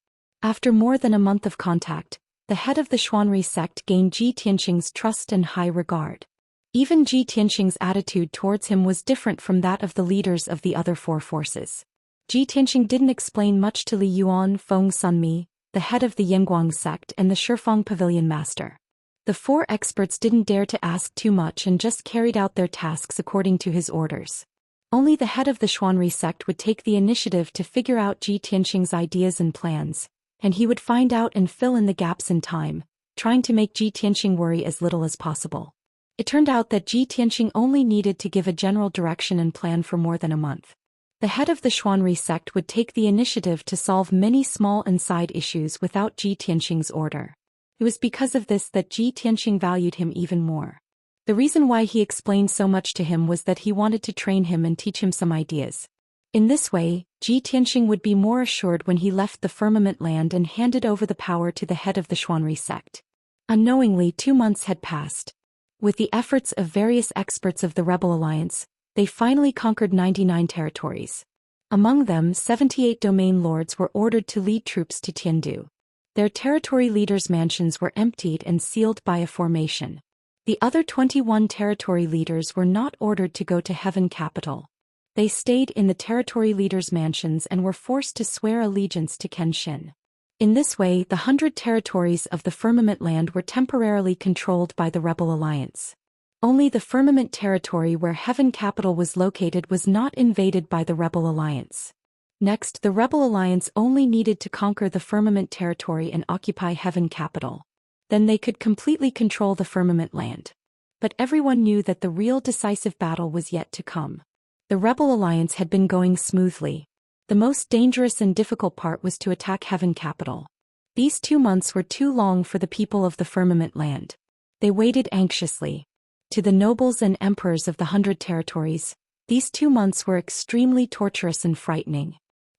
After more than a month of contact, the head of the Xuanri sect gained Ji Tianxing's trust and high regard. Even Ji Tianxing's attitude towards him was different from that of the leaders of the other four forces. Ji Tianxing didn't explain much to Li Yuan, Feng Sunmi, the head of the Yangguang sect, and the Shifeng Pavilion master. The four experts didn't dare to ask too much and just carried out their tasks according to his orders. Only the head of the Xuanri sect would take the initiative to figure out Ji Tianxing's ideas and plans, and he would find out and fill in the gaps in time, trying to make Ji Tianxing worry as little as possible. It turned out that Ji Tianxing only needed to give a general direction and plan for more than a month. The head of the Xuanri sect would take the initiative to solve many small and side issues without Ji Tianxing's order. It was because of this that Ji Tianxing valued him even more. The reason why he explained so much to him was that he wanted to train him and teach him some ideas. In this way, Ji Tianxing would be more assured when he left the firmament land and handed over the power to the head of the Xuanri sect. Unknowingly, 2 months had passed. With the efforts of various experts of the Rebel Alliance, they finally conquered 99 territories. Among them, 78 domain lords were ordered to lead troops to Tiandu. Their territory leaders' mansions were emptied and sealed by a formation. The other 21 territory leaders were not ordered to go to Heaven Capital. They stayed in the territory leaders' mansions and were forced to swear allegiance to Kenshin. In this way, the 100 territories of the Firmament Land were temporarily controlled by the Rebel Alliance. Only the Firmament territory where Heaven Capital was located was not invaded by the Rebel Alliance. Next, the Rebel Alliance only needed to conquer the Firmament territory and occupy Heaven Capital. Then they could completely control the Firmament Land. But everyone knew that the real decisive battle was yet to come. The Rebel Alliance had been going smoothly. The most dangerous and difficult part was to attack Heaven Capital. These 2 months were too long for the people of the Firmament Land. They waited anxiously. To the nobles and emperors of the 100 territories, these 2 months were extremely torturous and frightening.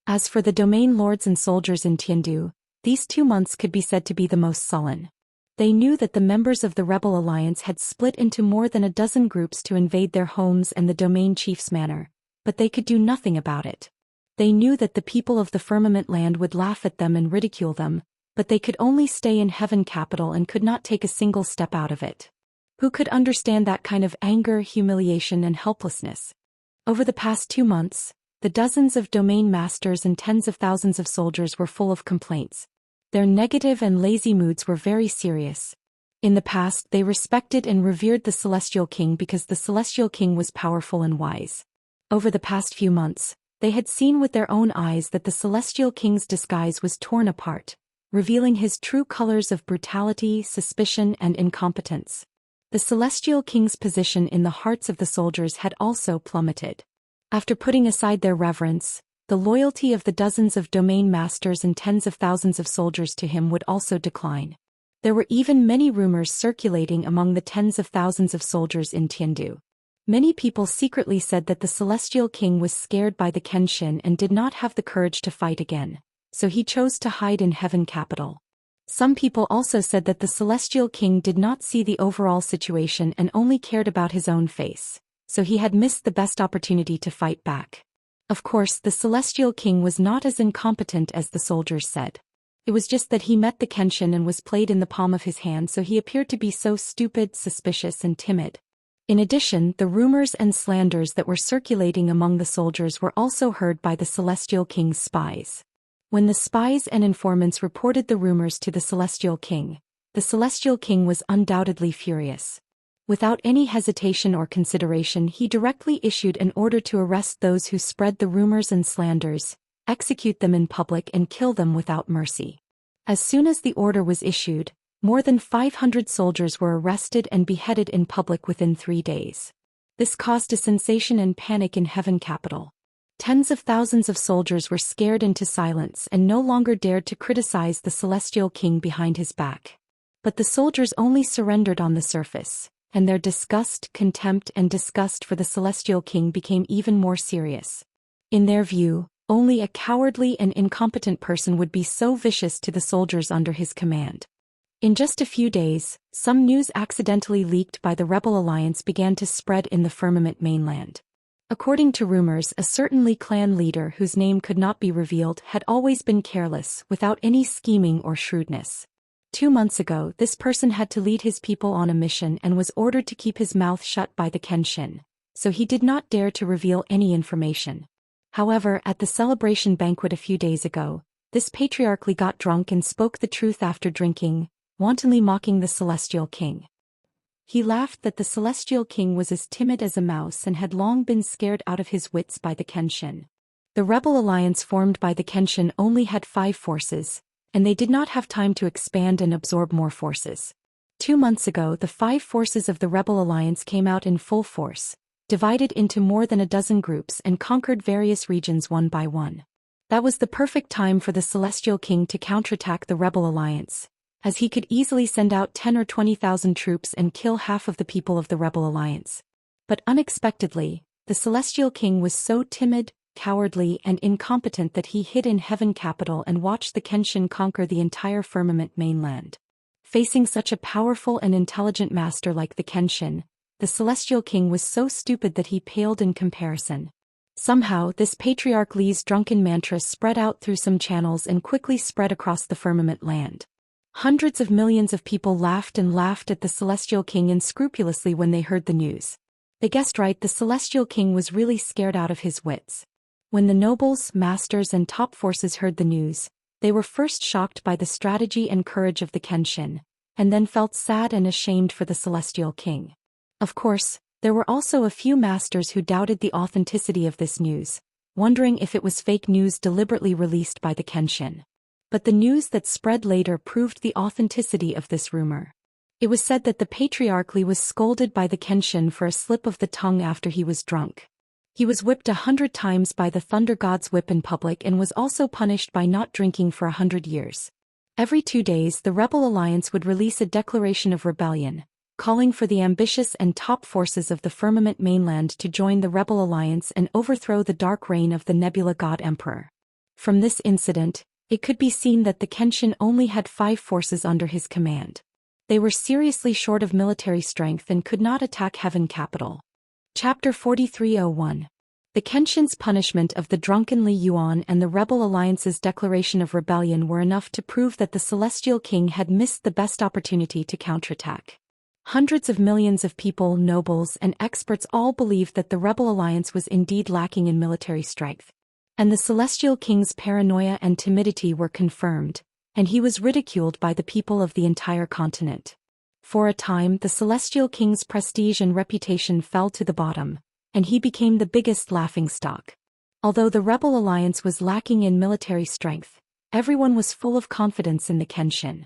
As for the domain lords and soldiers in Tiandu, these 2 months could be said to be the most sullen. They knew that the members of the Rebel Alliance had split into more than a dozen groups to invade their homes and the domain chief's manor, but they could do nothing about it. They knew that the people of the Firmament Land would laugh at them and ridicule them, but they could only stay in Heaven Capital and could not take a single step out of it. Who could understand that kind of anger, humiliation, and helplessness? Over the past 2 months, the dozens of domain masters and tens of thousands of soldiers were full of complaints. Their negative and lazy moods were very serious. In the past, they respected and revered the Celestial King because the Celestial King was powerful and wise. Over the past few months, they had seen with their own eyes that the Celestial King's disguise was torn apart, revealing his true colors of brutality, suspicion, and incompetence. The Celestial King's position in the hearts of the soldiers had also plummeted. After putting aside their reverence, the loyalty of the dozens of domain masters and tens of thousands of soldiers to him would also decline. There were even many rumors circulating among the tens of thousands of soldiers in Tiandu. Many people secretly said that the Celestial King was scared by the Kenshin and did not have the courage to fight again, so he chose to hide in Heaven Capital. Some people also said that the Celestial King did not see the overall situation and only cared about his own face, so he had missed the best opportunity to fight back. Of course, the Celestial King was not as incompetent as the soldiers said. It was just that he met the Kenshin and was played in the palm of his hand, so he appeared to be so stupid, suspicious, and timid. In addition, the rumors and slanders that were circulating among the soldiers were also heard by the Celestial King's spies. When the spies and informants reported the rumors to the Celestial King was undoubtedly furious. Without any hesitation or consideration, he directly issued an order to arrest those who spread the rumors and slanders, execute them in public, and kill them without mercy. As soon as the order was issued, more than 500 soldiers were arrested and beheaded in public within 3 days. This caused a sensation and panic in Heaven Capital. Tens of thousands of soldiers were scared into silence and no longer dared to criticize the Celestial King behind his back. But the soldiers only surrendered on the surface, and their disgust, contempt, and disgust for the Celestial King became even more serious. In their view, only a cowardly and incompetent person would be so vicious to the soldiers under his command. In just a few days, some news accidentally leaked by the Rebel Alliance began to spread in the Firmament mainland. According to rumors, a certain Li clan leader whose name could not be revealed had always been careless, without any scheming or shrewdness. 2 months ago, this person had to lead his people on a mission and was ordered to keep his mouth shut by the Kenshin, so he did not dare to reveal any information. However, at the celebration banquet a few days ago, this patriarch got drunk and spoke the truth after drinking, wantonly mocking the Celestial King. He laughed that the Celestial King was as timid as a mouse and had long been scared out of his wits by the Kenshin. The Rebel Alliance formed by the Kenshin only had 5 forces, and they did not have time to expand and absorb more forces. 2 months ago, the 5 forces of the Rebel Alliance came out in full force, divided into more than a dozen groups and conquered various regions one by one. That was the perfect time for the Celestial King to counterattack the Rebel Alliance, as he could easily send out 10 or 20,000 troops and kill half of the people of the Rebel Alliance. But unexpectedly, the Celestial King was so timid, cowardly and incompetent that he hid in Heaven Capital and watched the Kenshin conquer the entire Firmament mainland. Facing such a powerful and intelligent master like the Kenshin, the Celestial King was so stupid that he paled in comparison. Somehow, this Patriarch Li's drunken mantra spread out through some channels and quickly spread across the Firmament land. Hundreds of millions of people laughed and laughed at the Celestial King unscrupulously when they heard the news. They guessed right, the Celestial King was really scared out of his wits. When the nobles, masters and top forces heard the news, they were first shocked by the strategy and courage of the Kenshin, and then felt sad and ashamed for the Celestial King. Of course, there were also a few masters who doubted the authenticity of this news, wondering if it was fake news deliberately released by the Kenshin. But the news that spread later proved the authenticity of this rumor. It was said that the Patriarch Li was scolded by the Kenshin for a slip of the tongue after he was drunk. He was whipped 100 times by the Thunder God's whip in public and was also punished by not drinking for 100 years. Every 2 days the Rebel Alliance would release a declaration of rebellion, calling for the ambitious and top forces of the Firmament mainland to join the Rebel Alliance and overthrow the dark reign of the Nebula God Emperor. From this incident, it could be seen that the Kenshin only had 5 forces under his command. They were seriously short of military strength and could not attack Heaven Capital. Chapter 4301. The Kenshin's punishment of the drunken Li Yuan and the Rebel Alliance's declaration of rebellion were enough to prove that the Celestial King had missed the best opportunity to counterattack. Hundreds of millions of people, nobles and experts all believed that the Rebel Alliance was indeed lacking in military strength. And the Celestial King's paranoia and timidity were confirmed, and he was ridiculed by the people of the entire continent. For a time, the Celestial King's prestige and reputation fell to the bottom, and he became the biggest laughingstock. Although the Rebel Alliance was lacking in military strength, everyone was full of confidence in the Kenshin.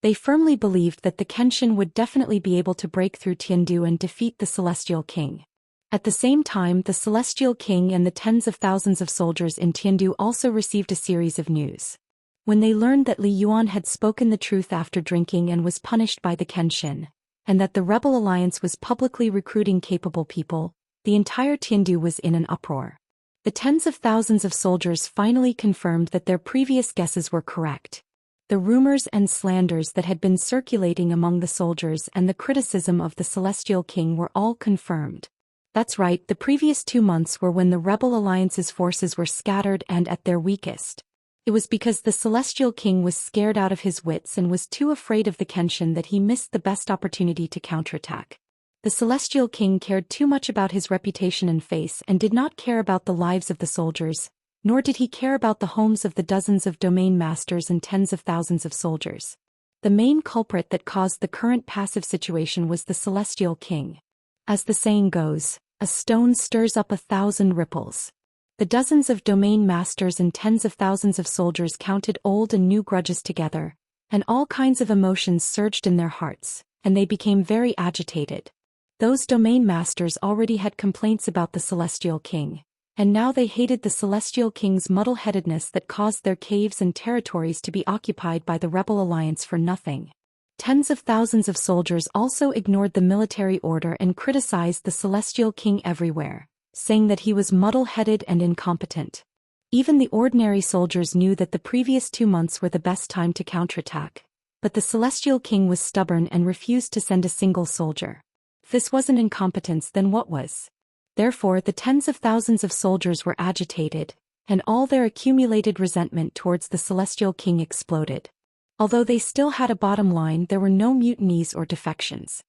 They firmly believed that the Kenshin would definitely be able to break through Tiandu and defeat the Celestial King. At the same time, the Celestial King and the tens of thousands of soldiers in Tiandu also received a series of news. When they learned that Li Yuan had spoken the truth after drinking and was punished by the Kenshin, and that the Rebel Alliance was publicly recruiting capable people, the entire Tiandu was in an uproar. The tens of thousands of soldiers finally confirmed that their previous guesses were correct. The rumors and slanders that had been circulating among the soldiers and the criticism of the Celestial King were all confirmed. That's right, the previous 2 months were when the Rebel Alliance's forces were scattered and at their weakest. It was because the Celestial King was scared out of his wits and was too afraid of the Kenshin that he missed the best opportunity to counterattack. The Celestial King cared too much about his reputation and face and did not care about the lives of the soldiers, nor did he care about the homes of the dozens of domain masters and tens of thousands of soldiers. The main culprit that caused the current passive situation was the Celestial King. As the saying goes, a stone stirs up 1,000 ripples. The dozens of domain masters and tens of thousands of soldiers counted old and new grudges together, and all kinds of emotions surged in their hearts, and they became very agitated. Those domain masters already had complaints about the Celestial King, and now they hated the Celestial King's muddle-headedness that caused their caves and territories to be occupied by the Rebel Alliance for nothing. Tens of thousands of soldiers also ignored the military order and criticized the Celestial King everywhere, saying that he was muddle-headed and incompetent. Even the ordinary soldiers knew that the previous 2 months were the best time to counterattack, But the Celestial King was stubborn and refused to send a single soldier. If this wasn't incompetence, then what was? Therefore, the tens of thousands of soldiers were agitated, and all their accumulated resentment towards the Celestial King exploded. Although they still had a bottom line, there were no mutinies or defections.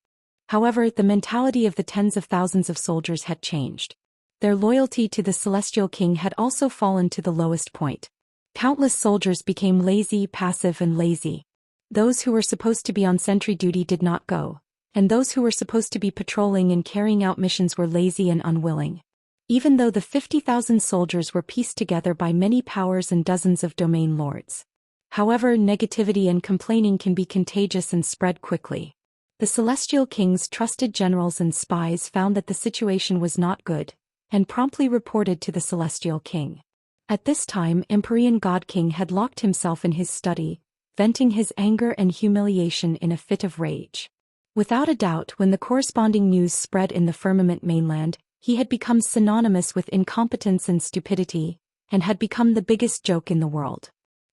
However, the mentality of the tens of thousands of soldiers had changed. Their loyalty to the Celestial King had also fallen to the lowest point. Countless soldiers became lazy, passive, and lazy. Those who were supposed to be on sentry duty did not go, and those who were supposed to be patrolling and carrying out missions were lazy and unwilling. Even though the 50,000 soldiers were pieced together by many powers and dozens of domain lords. However, negativity and complaining can be contagious and spread quickly. The Celestial King's trusted generals and spies found that the situation was not good, and promptly reported to the Celestial King. At this time, Empyrean God King had locked himself in his study, venting his anger and humiliation in a fit of rage. Without a doubt, when the corresponding news spread in the firmament mainland, he had become synonymous with incompetence and stupidity, and had become the biggest joke in the world.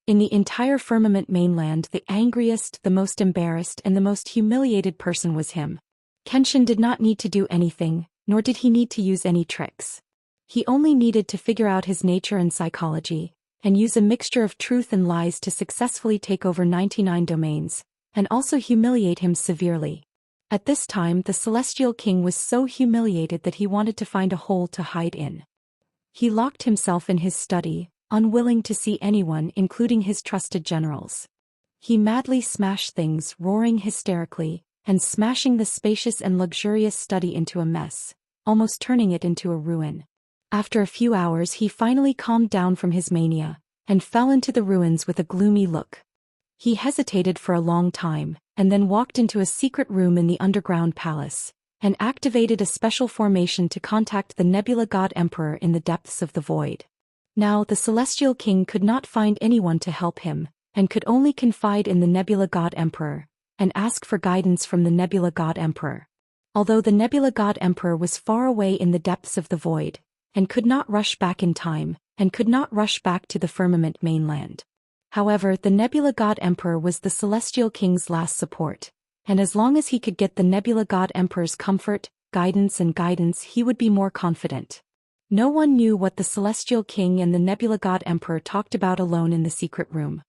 In the entire firmament mainland, the angriest, the most embarrassed, and the most humiliated person was him. Kenshin did not need to do anything, nor did he need to use any tricks. He only needed to figure out his nature and psychology, and use a mixture of truth and lies to successfully take over 99 domains, and also humiliate him severely. At this time, the Celestial King was so humiliated that he wanted to find a hole to hide in. He locked himself in his study, unwilling to see anyone, including his trusted generals. He madly smashed things, roaring hysterically, and smashing the spacious and luxurious study into a mess, almost turning it into a ruin. After a few hours, he finally calmed down from his mania, and fell into the ruins with a gloomy look. He hesitated for a long time, and then walked into a secret room in the underground palace, and activated a special formation to contact the Nebula God Emperor in the depths of the void. Now, the Celestial King could not find anyone to help him, and could only confide in the Nebula God Emperor, and ask for guidance from the Nebula God Emperor. Although the Nebula God Emperor was far away in the depths of the void, and could not rush back in time, and could not rush back to the firmament mainland. However, the Nebula God Emperor was the Celestial King's last support, and as long as he could get the Nebula God Emperor's comfort, guidance, he would be more confident. No one knew what the Celestial King and the Nebula God Emperor talked about alone in the secret room.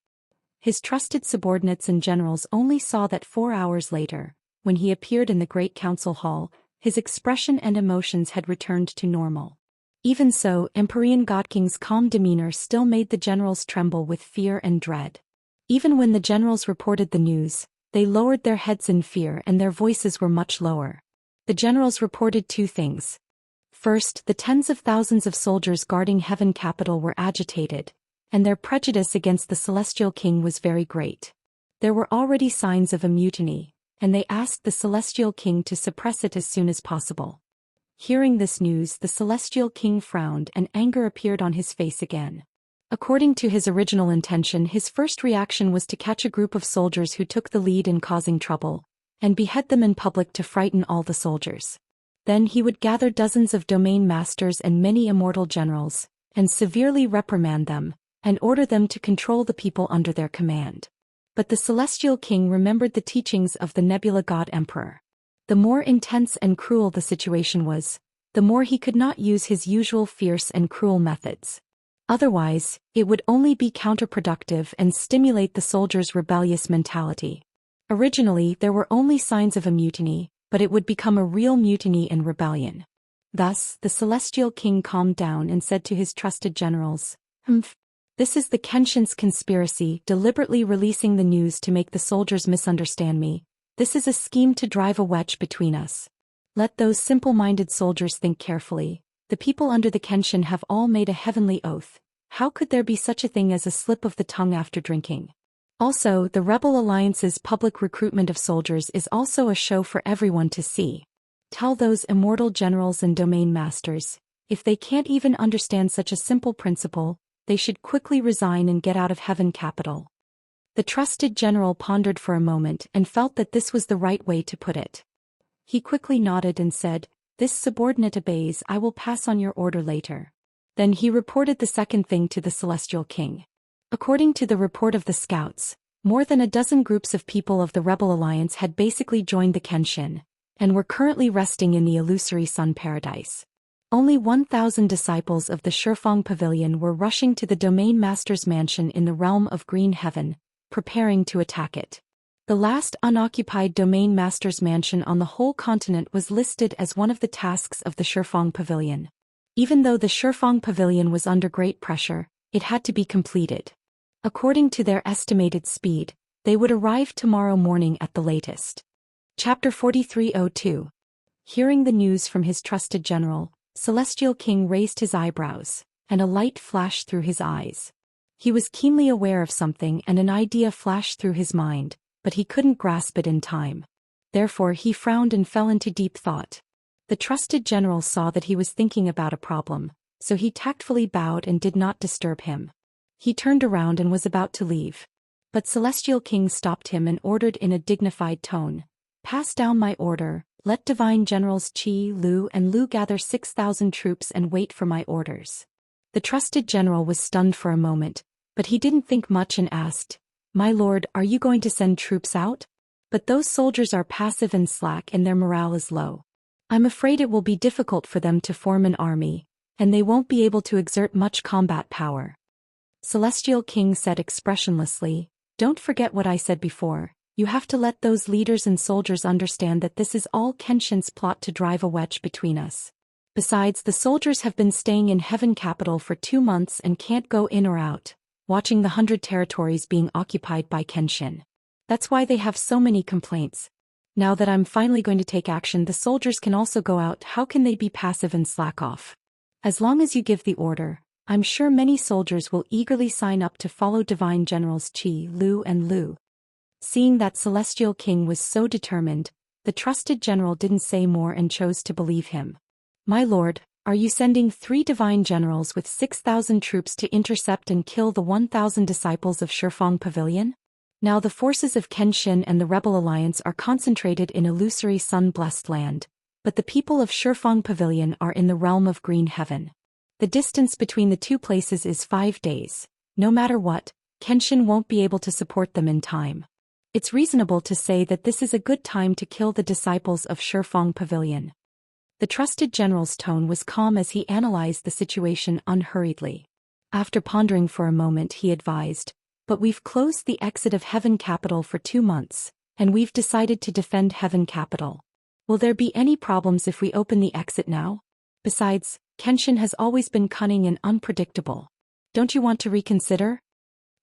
His trusted subordinates and generals only saw that 4 hours later, when he appeared in the Great Council Hall, his expression and emotions had returned to normal. Even so, Empyrean God King's calm demeanor still made the generals tremble with fear and dread. Even when the generals reported the news, they lowered their heads in fear and their voices were much lower. The generals reported 2 things. First, the tens of thousands of soldiers guarding Heaven Capital were agitated, and their prejudice against the Celestial King was very great. There were already signs of a mutiny, and they asked the Celestial King to suppress it as soon as possible. Hearing this news, the Celestial King frowned and anger appeared on his face again. According to his original intention, his first reaction was to catch a group of soldiers who took the lead in causing trouble, and behead them in public to frighten all the soldiers. Then he would gather dozens of domain masters and many immortal generals, and severely reprimand them, and order them to control the people under their command. But the Celestial King remembered the teachings of the Nebula God Emperor. The more intense and cruel the situation was, the more he could not use his usual fierce and cruel methods. Otherwise, it would only be counterproductive and stimulate the soldiers' rebellious mentality. Originally, there were only signs of a mutiny, but it would become a real mutiny and rebellion. Thus, the Celestial King calmed down and said to his trusted generals, "This is the Kenshin's conspiracy, deliberately releasing the news to make the soldiers misunderstand me. This is a scheme to drive a wedge between us. Let those simple-minded soldiers think carefully. The people under the Kenshin have all made a heavenly oath. How could there be such a thing as a slip of the tongue after drinking? Also, the Rebel Alliance's public recruitment of soldiers is also a show for everyone to see. Tell those immortal generals and domain masters, if they can't even understand such a simple principle, they should quickly resign and get out of Heaven Capital." The trusted general pondered for a moment and felt that this was the right way to put it. He quickly nodded and said, "This subordinate obeys. I will pass on your order later." Then he reported the second thing to the Celestial King. According to the report of the scouts, More than a dozen groups of people of the Rebel Alliance had basically joined the Kenshin, and were currently resting in the illusory sun paradise. Only 1,000 disciples of the Shifeng Pavilion were rushing to the Domain Master's mansion in the realm of Green Heaven, preparing to attack it. The last unoccupied Domain Master's mansion on the whole continent was listed as one of the tasks of the Shifeng Pavilion. Even though the Shifeng Pavilion was under great pressure, it had to be completed. According to their estimated speed, they would arrive tomorrow morning at the latest. Chapter 4302. Hearing the news from his trusted general, Celestial King raised his eyebrows, and a light flashed through his eyes. He was keenly aware of something and an idea flashed through his mind, but he couldn't grasp it in time. Therefore he frowned and fell into deep thought. The trusted general saw that he was thinking about a problem, so he tactfully bowed and did not disturb him. He turned around and was about to leave. But Celestial King stopped him and ordered in a dignified tone, "Pass down my order. Let Divine Generals Qi, Lu and Lu gather 6,000 troops and wait for my orders." The trusted general was stunned for a moment, but he didn't think much and asked, "My lord, are you going to send troops out? But those soldiers are passive and slack and their morale is low. I'm afraid it will be difficult for them to form an army, and they won't be able to exert much combat power." Celestial King said expressionlessly, "Don't forget what I said before. You have to let those leaders and soldiers understand that this is all Kenshin's plot to drive a wedge between us. Besides, the soldiers have been staying in Heaven Capital for 2 months and can't go in or out, watching the 100 territories being occupied by Kenshin. That's why they have so many complaints. Now that I'm finally going to take action, the soldiers can also go out. How can they be passive and slack off? As long as you give the order, I'm sure many soldiers will eagerly sign up to follow Divine Generals Qi, Lu and Lu." Seeing that Celestial King was so determined, the trusted general didn't say more and chose to believe him. "My lord, are you sending 3 divine generals with 6,000 troops to intercept and kill the 1,000 disciples of Shifeng Pavilion? Now the forces of Kenshin and the Rebel Alliance are concentrated in illusory sun-blessed land, but the people of Shifeng Pavilion are in the realm of Green Heaven. The distance between the 2 places is 5 days. No matter what, Kenshin won't be able to support them in time. It's reasonable to say that this is a good time to kill the disciples of Shifeng Pavilion." The trusted general's tone was calm as he analyzed the situation unhurriedly. After pondering for a moment he advised, "But we've closed the exit of Heaven Capital for 2 months, and we've decided to defend Heaven Capital. Will there be any problems if we open the exit now? Besides, Kenshin has always been cunning and unpredictable. Don't you want to reconsider?"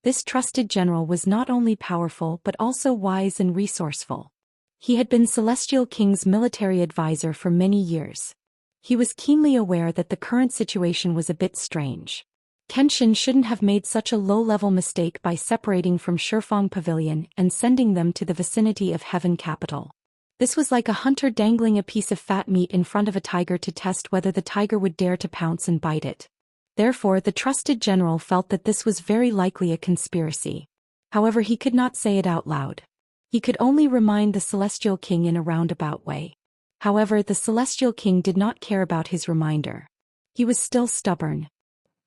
This trusted general was not only powerful but also wise and resourceful. He had been Celestial King's military advisor for many years. He was keenly aware that the current situation was a bit strange. Kenshin shouldn't have made such a low-level mistake by separating from Shifeng Pavilion and sending them to the vicinity of Heaven Capital. This was like a hunter dangling a piece of fat meat in front of a tiger to test whether the tiger would dare to pounce and bite it. Therefore the trusted general felt that this was very likely a conspiracy. However, he could not say it out loud. He could only remind the Celestial King in a roundabout way. However, the Celestial King did not care about his reminder. He was still stubborn.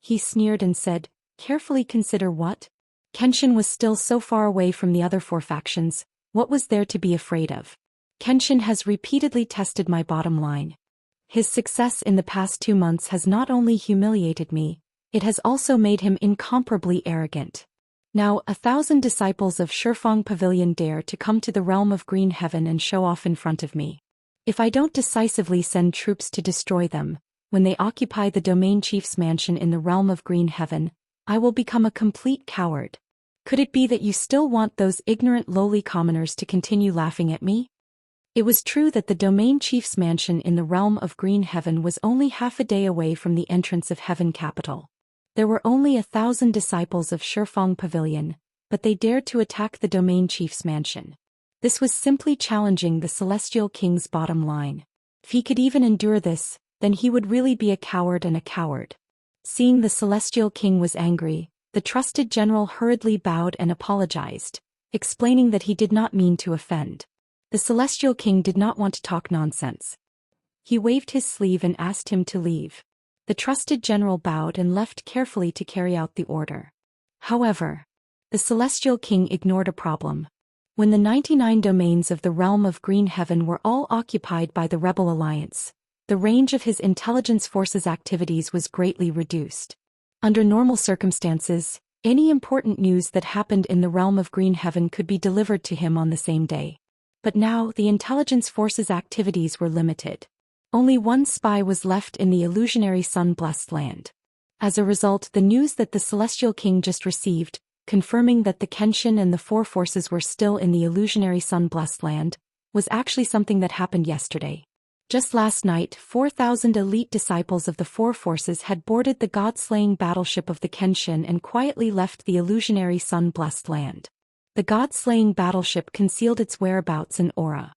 He sneered and said, "Carefully consider what? Kenshin was still so far away from the other 4 factions. What was there to be afraid of? Kenshin has repeatedly tested my bottom line. His success in the past 2 months has not only humiliated me, it has also made him incomparably arrogant. Now 1,000 disciples of Shifeng Pavilion dare to come to the realm of Green Heaven and show off in front of me. If I don't decisively send troops to destroy them, when they occupy the Domain Chief's mansion in the realm of Green Heaven, I will become a complete coward. Could it be that you still want those ignorant lowly commoners to continue laughing at me?" It was true that the Domain Chief's mansion in the realm of Green Heaven was only half a day away from the entrance of Heaven Capital. There were only 1,000 disciples of Shifeng Pavilion, but they dared to attack the Domain Chief's mansion. This was simply challenging the Celestial King's bottom line. If he could even endure this, then he would really be a coward and a coward. Seeing the Celestial King was angry, the trusted general hurriedly bowed and apologized, explaining that he did not mean to offend. The Celestial King did not want to talk nonsense. He waved his sleeve and asked him to leave. The trusted general bowed and left carefully to carry out the order. However, The Celestial King ignored a problem. When the 99 domains of the realm of Green Heaven were all occupied by the Rebel Alliance, the range of his intelligence force's activities was greatly reduced. Under normal circumstances, any important news that happened in the realm of Green Heaven could be delivered to him on the same day. But now the intelligence force's activities were limited. Only one spy was left in the illusionary sun-blessed land. As a result, the news that the Celestial King just received, confirming that the Kenshin and the Four Forces were still in the illusionary sun-blessed land, was actually something that happened yesterday. Just last night, 4,000 elite disciples of the Four Forces had boarded the god-slaying battleship of the Kenshin and quietly left the illusionary sun-blessed land. The god-slaying battleship concealed its whereabouts and aura.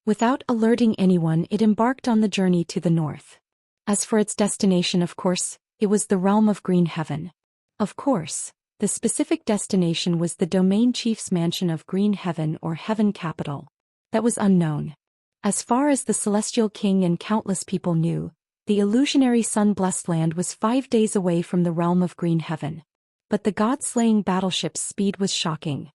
Without alerting anyone, it embarked on the journey to the north. As for its destination, of course, it was the realm of Green Heaven. Of course, the specific destination was the domain chief's mansion of Green Heaven or Heaven Capital. That was unknown. As far as the Celestial King and countless people knew, the illusionary sun-blessed land was 5 days away from the realm of Green Heaven. But the god-slaying battleship's speed was shocking.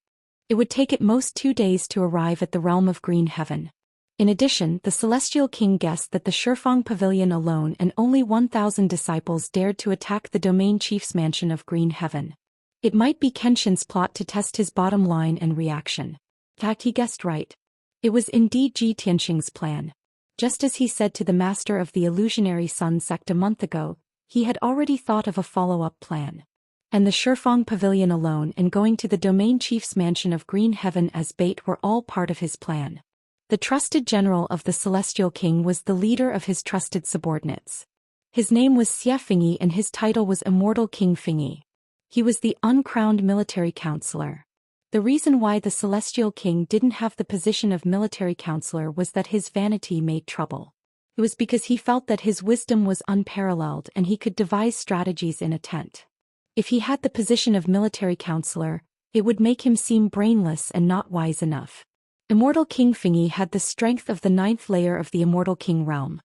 It would take at most 2 days to arrive at the realm of Green Heaven. In addition, the Celestial King guessed that the Shifang Pavilion alone and only 1,000 disciples dared to attack the domain chief's mansion of Green Heaven. It might be Kenshin's plot to test his bottom line and reaction. In fact, he guessed right. It was indeed Ji Tianxing's plan. Just as he said to the master of the illusionary sun sect a month ago, he had already thought of a follow-up plan. And the Shifang Pavilion alone and going to the domain chief's mansion of Green Heaven as bait were all part of his plan. The trusted general of the Celestial King was the leader of his trusted subordinates. His name was Xie Fingyi and his title was Immortal King Fingyi. He was the uncrowned military counselor. The reason why the Celestial King didn't have the position of military counselor was that his vanity made trouble. It was because he felt that his wisdom was unparalleled and he could devise strategies in a tent. If he had the position of military counselor, it would make him seem brainless and not wise enough. Immortal King Fingyi had the strength of the 9th layer of the Immortal King realm.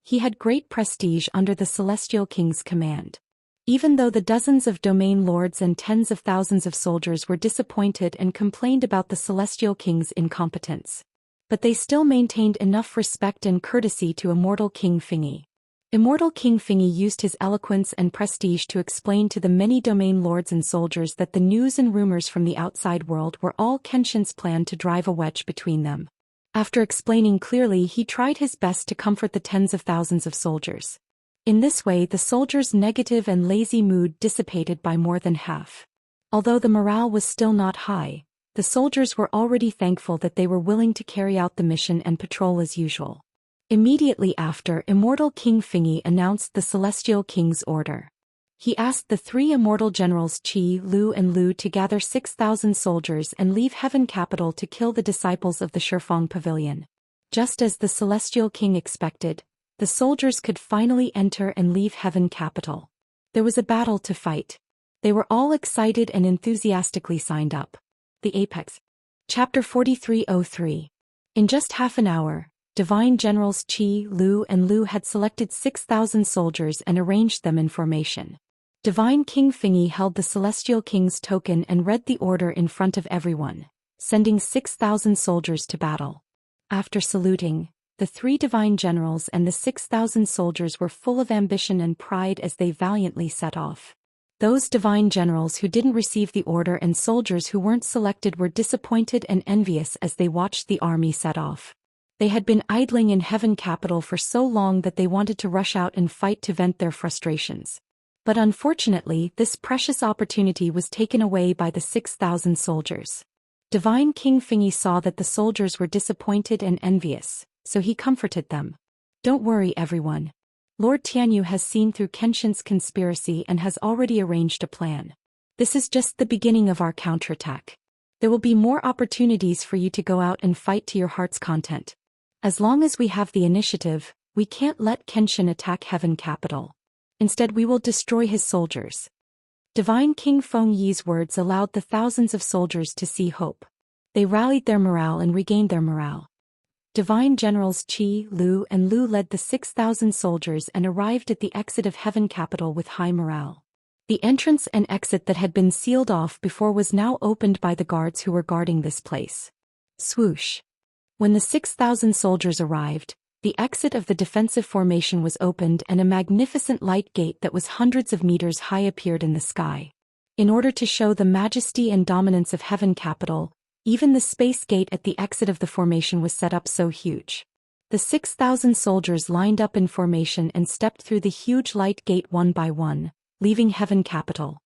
He had great prestige under the Celestial King's command. Even though the dozens of domain lords and tens of thousands of soldiers were disappointed and complained about the Celestial King's incompetence, but they still maintained enough respect and courtesy to Immortal King Fingyi. Immortal King Fingyi used his eloquence and prestige to explain to the many domain lords and soldiers that the news and rumors from the outside world were all Kenshin's plan to drive a wedge between them. After explaining clearly, he tried his best to comfort the tens of thousands of soldiers. In this way, the soldiers' negative and lazy mood dissipated by more than half. Although the morale was still not high, the soldiers were already thankful that they were willing to carry out the mission and patrol as usual. Immediately after, Immortal King Fingyi announced the Celestial King's order. He asked the 3 immortal generals Qi, Lu and Lu to gather 6,000 soldiers and leave Heaven Capital to kill the disciples of the Shifang Pavilion. Just as the Celestial King expected, the soldiers could finally enter and leave Heaven Capital. There was a battle to fight. They were all excited and enthusiastically signed up. The Apex. Chapter 4303. In just half an hour, Divine Generals Qi, Lu and Lu had selected 6,000 soldiers and arranged them in formation. Divine King Fingyi held the Celestial King's token and read the order in front of everyone, sending 6,000 soldiers to battle. After saluting, the 3 divine generals and the 6,000 soldiers were full of ambition and pride as they valiantly set off. Those divine generals who didn't receive the order and soldiers who weren't selected were disappointed and envious as they watched the army set off. They had been idling in Heaven Capital for so long that they wanted to rush out and fight to vent their frustrations. But unfortunately, this precious opportunity was taken away by the 6,000 soldiers. Divine King Fingyi saw that the soldiers were disappointed and envious, so he comforted them. Don't worry, everyone. Lord Tianyu has seen through Kenshin's conspiracy and has already arranged a plan. This is just the beginning of our counterattack. There will be more opportunities for you to go out and fight to your heart's content. As long as we have the initiative, we can't let Kenshin attack Heaven Capital. Instead, we will destroy his soldiers. Divine King Fengyi's words allowed the thousands of soldiers to see hope. They rallied their morale and regained their morale. Divine Generals Qi, Lu and Lu led the 6,000 soldiers and arrived at the exit of Heaven Capital with high morale. The entrance and exit that had been sealed off before was now opened by the guards who were guarding this place. Swoosh. When the 6,000 soldiers arrived, the exit of the defensive formation was opened and a magnificent light gate that was hundreds of meters high appeared in the sky. In order to show the majesty and dominance of Heaven Capital, even the space gate at the exit of the formation was set up so huge. The 6,000 soldiers lined up in formation and stepped through the huge light gate one by one, leaving Heaven Capital.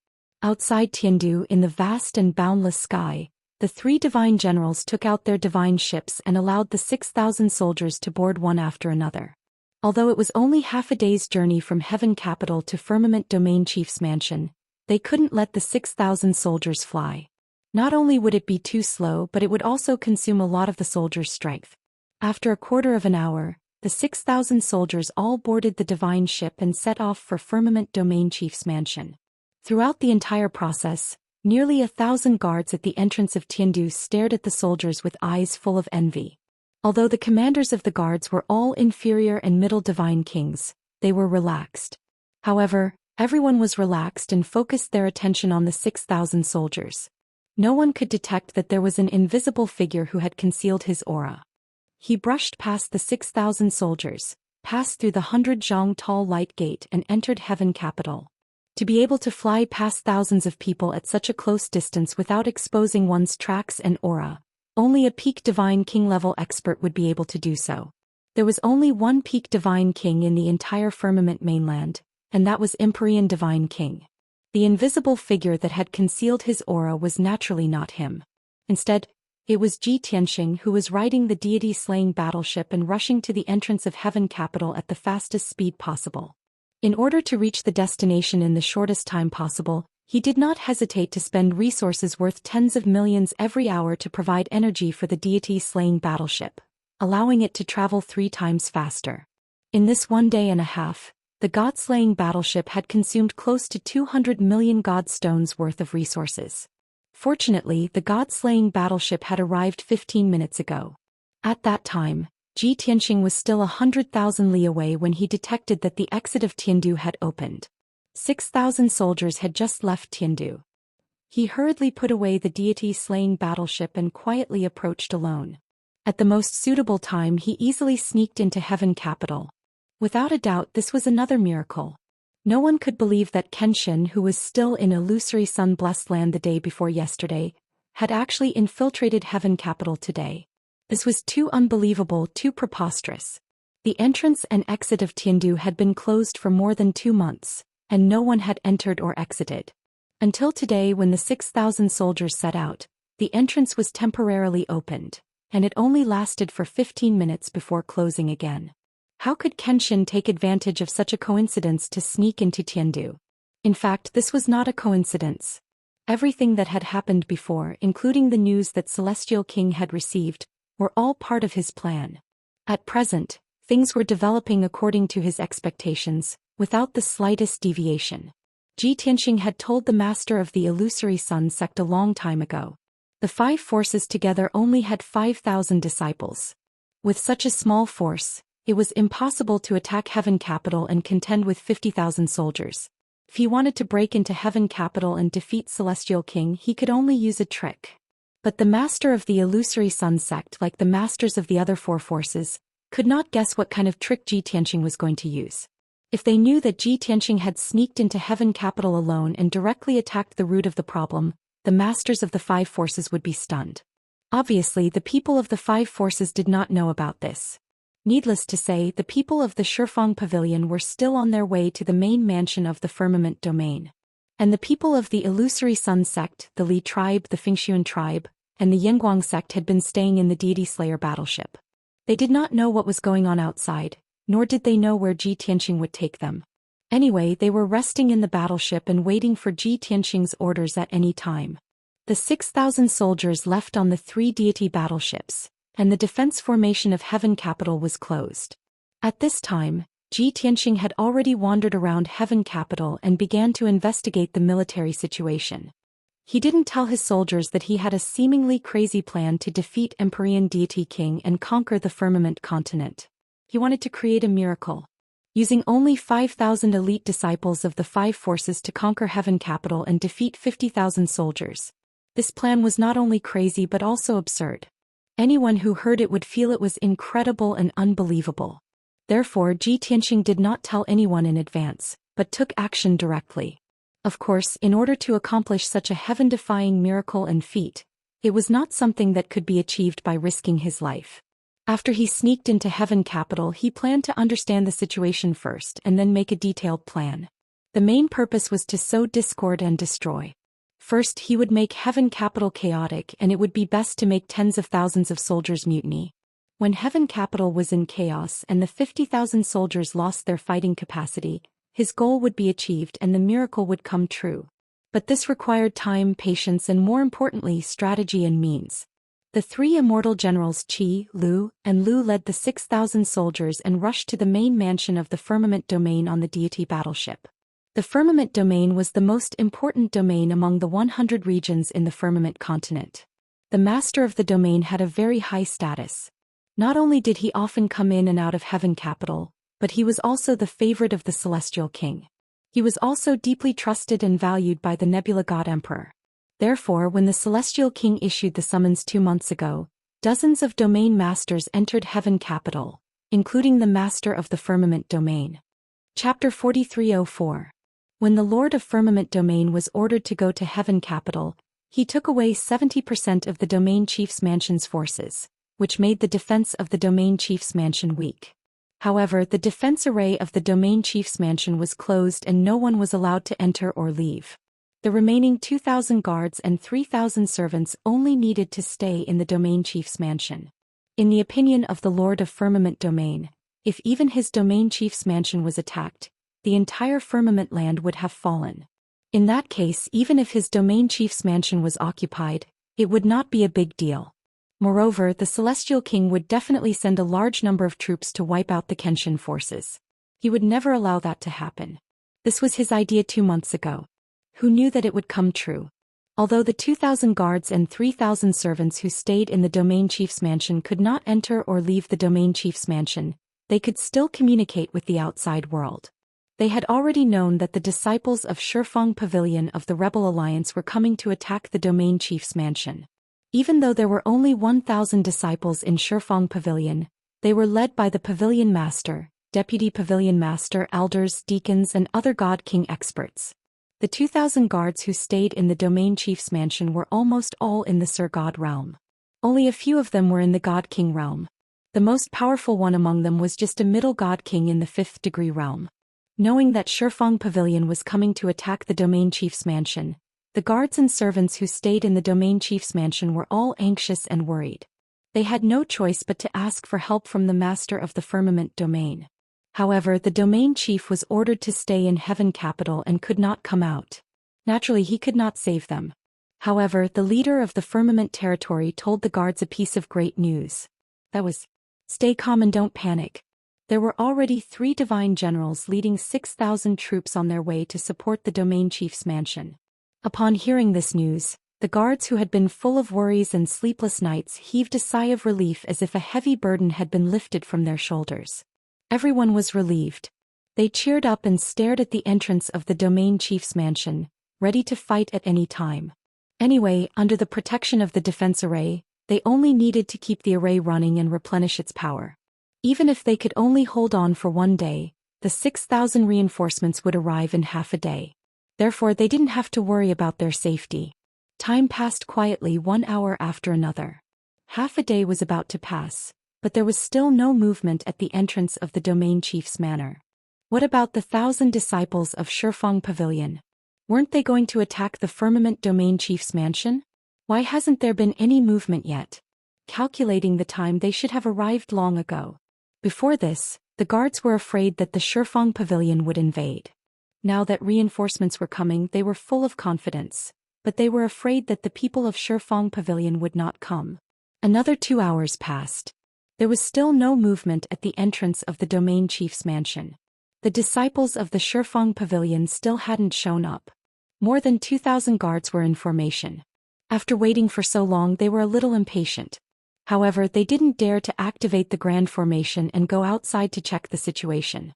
Outside Tiandu in the vast and boundless sky, the 3 divine generals took out their divine ships and allowed the 6,000 soldiers to board one after another. Although it was only half a day's journey from Heaven Capital to Firmament Domain Chief's mansion, they couldn't let the 6,000 soldiers fly. Not only would it be too slow, but it would also consume a lot of the soldiers' strength. After a quarter of an hour, the 6,000 soldiers all boarded the divine ship and set off for Firmament Domain Chief's mansion. Throughout the entire process, nearly 1,000 guards at the entrance of Tiandu stared at the soldiers with eyes full of envy. Although the commanders of the guards were all inferior and middle divine kings, they were relaxed. However, everyone was relaxed and focused their attention on the 6,000 soldiers. No one could detect that there was an invisible figure who had concealed his aura. He brushed past the 6,000 soldiers, passed through the 100 tall light gate and entered Heaven Capital. To be able to fly past thousands of people at such a close distance without exposing one's tracks and aura, only a peak divine king level expert would be able to do so. There was only one peak divine king in the entire firmament mainland, and that was Empyrean Divine King. The invisible figure that had concealed his aura was naturally not him. Instead, it was Zhou Xian who was riding the deity-slaying battleship and rushing to the entrance of Heaven Capital at the fastest speed possible. In order to reach the destination in the shortest time possible, he did not hesitate to spend resources worth tens of millions every hour to provide energy for the deity-slaying battleship, allowing it to travel 3 times faster. In this 1 day and a half, the god-slaying battleship had consumed close to 200 million god stones worth of resources. Fortunately, the god-slaying battleship had arrived 15 minutes ago. At that time, Zhou Xian was still 100,000 li away when he detected that the exit of Tiandu had opened. 6,000 soldiers had just left Tiandu. He hurriedly put away the deity-slaying battleship and quietly approached alone. At the most suitable time he easily sneaked into Heaven Capital. Without a doubt this was another miracle. No one could believe that Kenshin, who was still in illusory sun-blessed land the day before yesterday, had actually infiltrated Heaven Capital today. This was too unbelievable, too preposterous. The entrance and exit of Tiandu had been closed for more than 2 months, and no one had entered or exited. Until today, when the 6,000 soldiers set out, the entrance was temporarily opened, and it only lasted for 15 minutes before closing again. How could Kenshin take advantage of such a coincidence to sneak into Tiandu? In fact, this was not a coincidence. Everything that had happened before, including the news that Celestial King had received, were all part of his plan. At present, things were developing according to his expectations, without the slightest deviation. Zhou Xian had told the master of the illusory sun sect a long time ago. The 5 forces together only had 5,000 disciples. With such a small force, it was impossible to attack Heaven Capital and contend with 50,000 soldiers. If he wanted to break into Heaven Capital and defeat Celestial King, he could only use a trick. But the master of the illusory sun sect, like the masters of the other 4 forces, could not guess what kind of trick Zhou Xian was going to use. If they knew that Zhou Xian had sneaked into Heaven Capital alone and directly attacked the root of the problem, the masters of the 5 forces would be stunned. Obviously, the people of the 5 forces did not know about this. Needless to say, the people of the Shifeng Pavilion were still on their way to the main mansion of the Firmament Domain. And the people of the Illusory Sun sect, the Li tribe, the Fengxuan tribe, and the Yingguang sect had been staying in the Deity Slayer battleship. They did not know what was going on outside, nor did they know where Zhou Xian would take them. Anyway, they were resting in the battleship and waiting for Zhou Xian's orders at any time. The 6,000 soldiers left on the 3 deity battleships, and the defense formation of Heaven Capital was closed. At this time, Zhou Xian had already wandered around Heaven Capital and began to investigate the military situation. He didn't tell his soldiers that he had a seemingly crazy plan to defeat Empyrean Deity King and conquer the Firmament continent. He wanted to create a miracle. using only 5,000 elite disciples of the five forces to conquer Heaven Capital and defeat 50,000 soldiers. This plan was not only crazy but also absurd. Anyone who heard it would feel it was incredible and unbelievable. Therefore, Ji Tianxing did not tell anyone in advance, but took action directly. Of course, in order to accomplish such a heaven-defying miracle and feat, it was not something that could be achieved by risking his life. After he sneaked into Heaven Capital, he planned to understand the situation first and then make a detailed plan. The main purpose was to sow discord and destroy. First, he would make Heaven Capital chaotic, and it would be best to make tens of thousands of soldiers mutiny. When Heaven Capital was in chaos and the 50,000 soldiers lost their fighting capacity, his goal would be achieved and the miracle would come true. But this required time, patience, and more importantly, strategy and means. The three immortal generals Qi, Lu, and Lu led the 6,000 soldiers and rushed to the main mansion of the Firmament Domain on the deity battleship. The Firmament Domain was the most important domain among the 100 regions in the Firmament continent. The master of the domain had a very high status. Not only did he often come in and out of Heaven Capital, but he was also the favorite of the Celestial King. He was also deeply trusted and valued by the Nebula God Emperor. Therefore, when the Celestial King issued the summons 2 months ago, dozens of domain masters entered Heaven Capital, including the master of the Firmament Domain. Chapter 4304. When the Lord of Firmament Domain was ordered to go to Heaven Capital, he took away 70% of the Domain Chief's mansion's forces, which made the defense of the Domain Chief's mansion weak. However, the defense array of the Domain Chief's mansion was closed and no one was allowed to enter or leave. The remaining 2,000 guards and 3,000 servants only needed to stay in the Domain Chief's mansion. In the opinion of the Lord of Firmament Domain, if even his Domain Chief's mansion was attacked, the entire Firmament land would have fallen. In that case, even if his Domain Chief's mansion was occupied, it would not be a big deal. Moreover, the Celestial King would definitely send a large number of troops to wipe out the Kenshin forces. He would never allow that to happen. This was his idea 2 months ago. Who knew that it would come true? Although the 2,000 guards and 3,000 servants who stayed in the Domain Chief's mansion could not enter or leave the Domain Chief's mansion, they could still communicate with the outside world. They had already known that the disciples of Shifeng Pavilion of the Rebel Alliance were coming to attack the Domain Chief's mansion. Even though there were only 1,000 disciples in Shifeng Pavilion, they were led by the Pavilion Master, Deputy Pavilion Master, elders, deacons, and other God King experts. The 2,000 guards who stayed in the Domain Chief's mansion were almost all in the Sir God realm. Only a few of them were in the God King realm. The most powerful one among them was just a middle God King in the 5th degree realm. Knowing that Shifeng Pavilion was coming to attack the Domain Chief's mansion, the guards and servants who stayed in the Domain Chief's mansion were all anxious and worried. They had no choice but to ask for help from the master of the Firmament Domain. However, the Domain Chief was ordered to stay in Heaven Capital and could not come out. Naturally, he could not save them. However, the leader of the Firmament territory told the guards a piece of great news. That was, stay calm and don't panic. There were already 3 divine generals leading 6,000 troops on their way to support the Domain Chief's mansion. Upon hearing this news, the guards who had been full of worries and sleepless nights heaved a sigh of relief as if a heavy burden had been lifted from their shoulders. Everyone was relieved. They cheered up and stared at the entrance of the Domain Chief's mansion, ready to fight at any time. Anyway, under the protection of the defense array, they only needed to keep the array running and replenish its power. Even if they could only hold on for 1 day, the 6,000 reinforcements would arrive in half a day. Therefore, they didn't have to worry about their safety. Time passed quietly 1 hour after another. Half a day was about to pass, but there was still no movement at the entrance of the Domain Chief's manor. What about the 1,000 disciples of Shifeng Pavilion? Weren't they going to attack the Firmament Domain Chief's mansion? Why hasn't there been any movement yet? Calculating the time, they should have arrived long ago. Before this, the guards were afraid that the Shifeng Pavilion would invade. Now that reinforcements were coming, they were full of confidence, but they were afraid that the people of Shifeng Pavilion would not come. Another 2 hours passed. There was still no movement at the entrance of the Domain Chief's mansion. The disciples of the Shifeng Pavilion still hadn't shown up. More than 2,000 guards were in formation. After waiting for so long, they were a little impatient. However, they didn't dare to activate the grand formation and go outside to check the situation.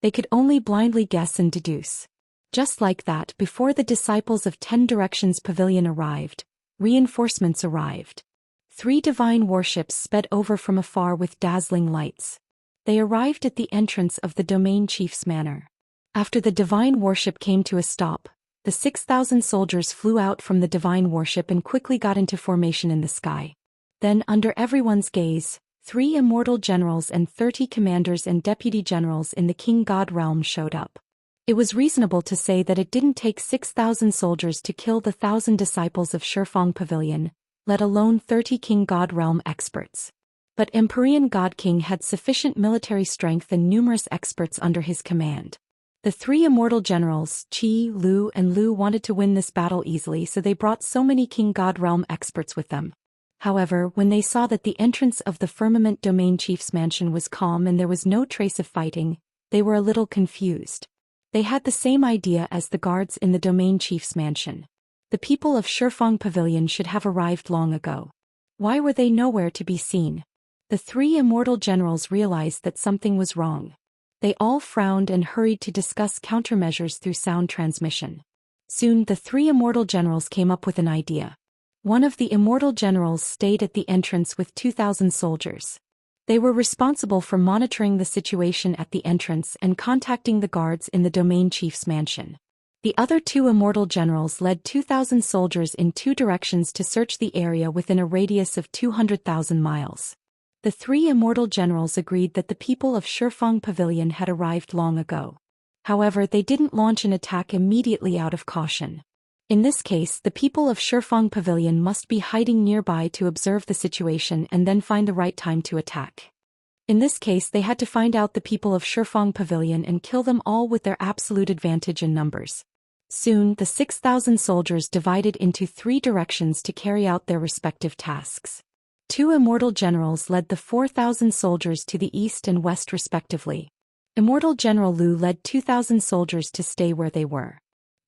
They could only blindly guess and deduce. Just like that, before the disciples of 10 Directions Pavilion arrived, reinforcements arrived. 3 divine warships sped over from afar with dazzling lights. They arrived at the entrance of the domain chief's manor. After the divine warship came to a stop, the 6,000 soldiers flew out from the divine warship and quickly got into formation in the sky. Then, under everyone's gaze, 3 immortal generals and 30 commanders and deputy generals in the King God realm showed up. It was reasonable to say that it didn't take 6,000 soldiers to kill the 1,000 disciples of Shifeng Pavilion, let alone 30 King God realm experts. But Empyrean God King had sufficient military strength and numerous experts under his command. The 3 immortal generals, Qi, Lu and Lu, wanted to win this battle easily, so they brought so many King God realm experts with them. However, when they saw that the entrance of the Firmament Domain Chief's mansion was calm and there was no trace of fighting, they were a little confused. They had the same idea as the guards in the Domain Chief's mansion. The people of Shifeng Pavilion should have arrived long ago. Why were they nowhere to be seen? The 3 immortal generals realized that something was wrong. They all frowned and hurried to discuss countermeasures through sound transmission. Soon the 3 immortal generals came up with an idea. One of the immortal generals stayed at the entrance with 2,000 soldiers. They were responsible for monitoring the situation at the entrance and contacting the guards in the domain chief's mansion. The other 2 immortal generals led 2,000 soldiers in 2 directions to search the area within a radius of 200,000 miles. The 3 immortal generals agreed that the people of Shifeng Pavilion had arrived long ago. However, they didn't launch an attack immediately out of caution. In this case, the people of Shifeng Pavilion must be hiding nearby to observe the situation and then find the right time to attack. In this case, they had to find out the people of Shifeng Pavilion and kill them all with their absolute advantage in numbers. Soon, the 6,000 soldiers divided into 3 directions to carry out their respective tasks. 2 immortal generals led the 4,000 soldiers to the east and west respectively. Immortal General Lu led 2,000 soldiers to stay where they were.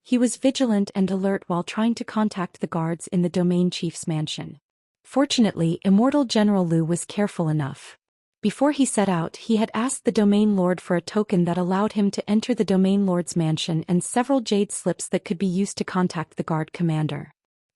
He was vigilant and alert while trying to contact the guards in the domain chief's mansion. Fortunately, Immortal General Lu was careful enough. Before he set out, he had asked the domain lord for a token that allowed him to enter the domain lord's mansion and several jade slips that could be used to contact the guard commander.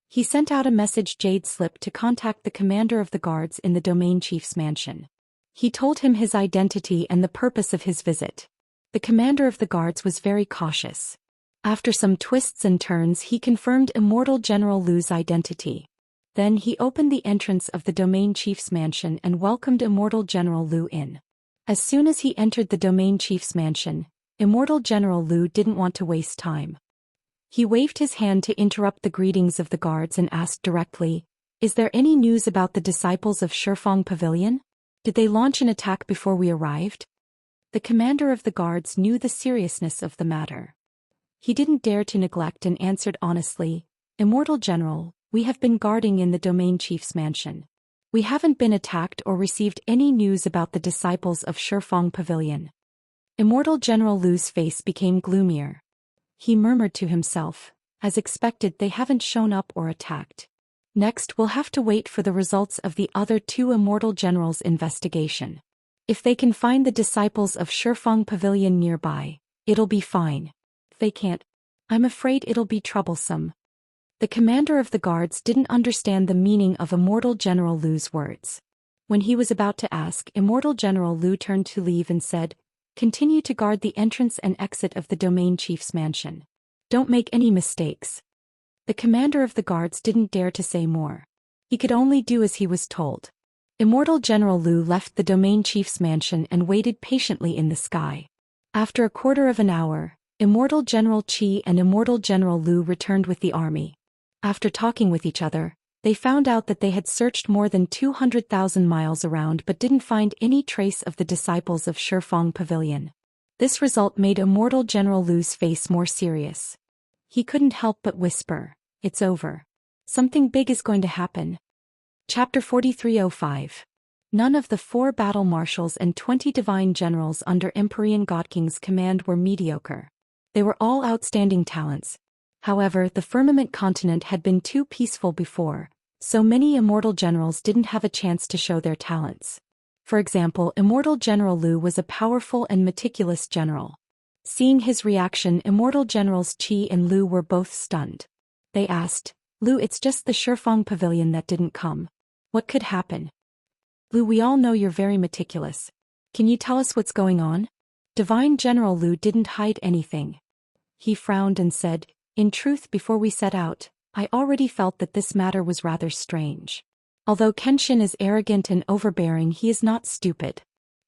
He sent out a message jade slip to contact the commander of the guards in the domain chief's mansion. He told him his identity and the purpose of his visit. The commander of the guards was very cautious. After some twists and turns, he confirmed Immortal General Lu's identity. Then he opened the entrance of the domain chief's mansion and welcomed Immortal General Lu in. As soon as he entered the domain chief's mansion, Immortal General Lu didn't want to waste time. He waved his hand to interrupt the greetings of the guards and asked directly, "Is there any news about the disciples of Shifeng Pavilion? Did they launch an attack before we arrived?" The commander of the guards knew the seriousness of the matter. He didn't dare to neglect and answered honestly, "Immortal General, we have been guarding in the domain chief's mansion. We haven't been attacked or received any news about the disciples of Shifeng Pavilion." Immortal General Lu's face became gloomier. He murmured to himself, "As expected, they haven't shown up or attacked. Next, we'll have to wait for the results of the other 2 immortal generals' investigation. If they can find the disciples of Shifeng Pavilion nearby, it'll be fine. If they can't, I'm afraid it'll be troublesome." The commander of the guards didn't understand the meaning of Immortal General Lu's words. When he was about to ask, Immortal General Lu turned to leave and said, "Continue to guard the entrance and exit of the domain chief's mansion. Don't make any mistakes." The commander of the guards didn't dare to say more. He could only do as he was told. Immortal General Lu left the domain chief's mansion and waited patiently in the sky. After a quarter of an hour, Immortal General Qi and Immortal General Lu returned with the army. After talking with each other, they found out that they had searched more than 200,000 miles around but didn't find any trace of the disciples of Shifeng Pavilion. This result made Immortal General Lu's face more serious. He couldn't help but whisper, "It's over. Something big is going to happen." Chapter 4305. None of the 4 battle marshals and 20 divine generals under Empyrean God King's command were mediocre. They were all outstanding talents. However, the firmament continent had been too peaceful before, so many immortal generals didn't have a chance to show their talents. For example, Immortal General Lu was a powerful and meticulous general. Seeing his reaction, Immortal Generals Qi and Lu were both stunned. They asked, Lu, it's just the Shifeng Pavilion that didn't come. What could happen? Lu, we all know you're very meticulous. Can you tell us what's going on? Divine General Lu didn't hide anything. He frowned and said, in truth, before we set out, I already felt that this matter was rather strange. Although Kenshin is arrogant and overbearing, he is not stupid.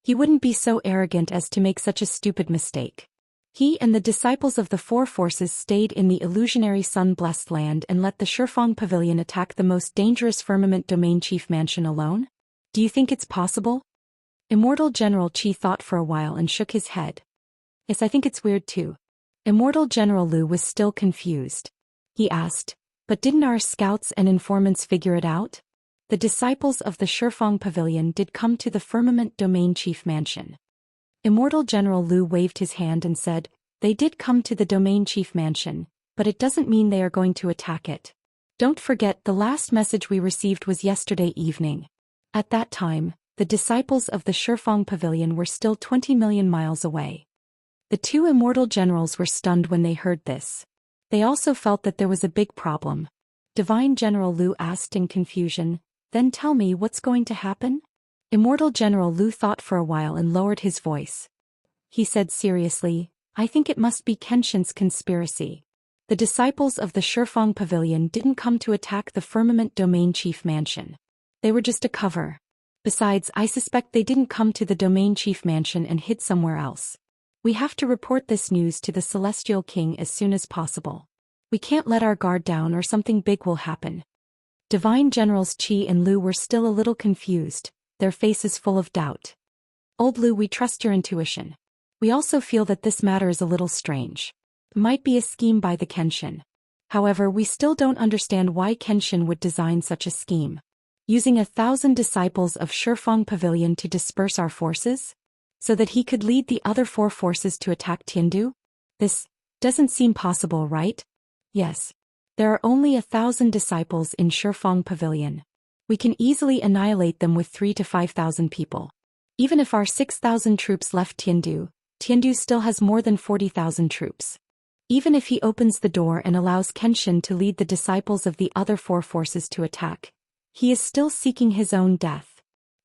He wouldn't be so arrogant as to make such a stupid mistake. He and the disciples of the Four Forces stayed in the illusionary sun-blessed land and let the Shifeng Pavilion attack the most dangerous firmament domain chief mansion alone? Do you think it's possible? Immortal General Qi thought for a while and shook his head. Yes, I think it's weird too. Immortal General Lu was still confused. He asked, but didn't our scouts and informants figure it out? The disciples of the Shifeng Pavilion did come to the firmament domain chief mansion. Immortal General Lu waved his hand and said, they did come to the domain chief mansion, but it doesn't mean they are going to attack it. Don't forget, the last message we received was yesterday evening. At that time, the disciples of the Shifeng Pavilion were still 20 million miles away. The two immortal generals were stunned when they heard this. They also felt that there was a big problem. Divine General Lu asked in confusion, then tell me what's going to happen? Immortal General Lu thought for a while and lowered his voice. He said seriously, I think it must be Kenshin's conspiracy. The disciples of the Shifeng Pavilion didn't come to attack the firmament domain chief mansion. They were just a cover. Besides, I suspect they didn't come to the domain chief mansion and hid somewhere else. We have to report this news to the Celestial King as soon as possible. We can't let our guard down or something big will happen. Divine Generals Qi and Lu were still a little confused, their faces full of doubt. Old Lu, we trust your intuition. We also feel that this matter is a little strange. It might be a scheme by the Kenshin. However, we still don't understand why Kenshin would design such a scheme. Using 1,000 disciples of Shifeng Pavilion to disperse our forces? So that he could lead the other four forces to attack Tiandu? This doesn't seem possible, right? Yes. There are only 1,000 disciples in Shifeng Pavilion. We can easily annihilate them with 3,000 to 5,000 people. Even if our 6,000 troops left Tiandu, Tiandu still has more than 40,000 troops. Even if he opens the door and allows Kenshin to lead the disciples of the other four forces to attack, he is still seeking his own death.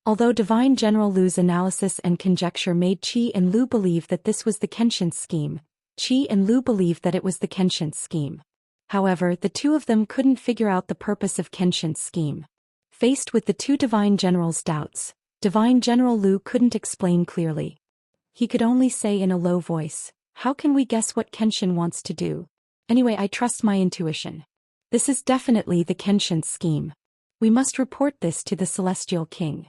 Although Divine General Lu's analysis and conjecture made Qi and Lu believe that this was the Kenshin scheme, Qi and Lu believed that it was the Kenshin scheme. However, the two of them couldn't figure out the purpose of Kenshin's scheme. Faced with the two Divine Generals' doubts, Divine General Lu couldn't explain clearly. He could only say in a low voice, how can we guess what Kenshin wants to do? Anyway, I trust my intuition. This is definitely the Kenshin scheme. We must report this to the Celestial King.